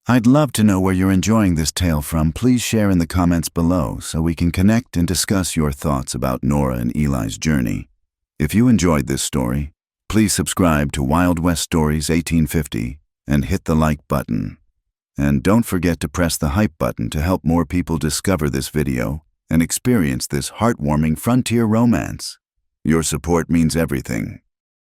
[SPEAKER 1] I'd love to know where you're enjoying this tale from. Please share in the comments below so we can connect and discuss your thoughts about Nora and Eli's journey. If you enjoyed this story, please subscribe to Wild West Stories 1850 and hit the like button. And don't forget to press the hype button to help more people discover this video and experience this heartwarming frontier romance. Your support means everything.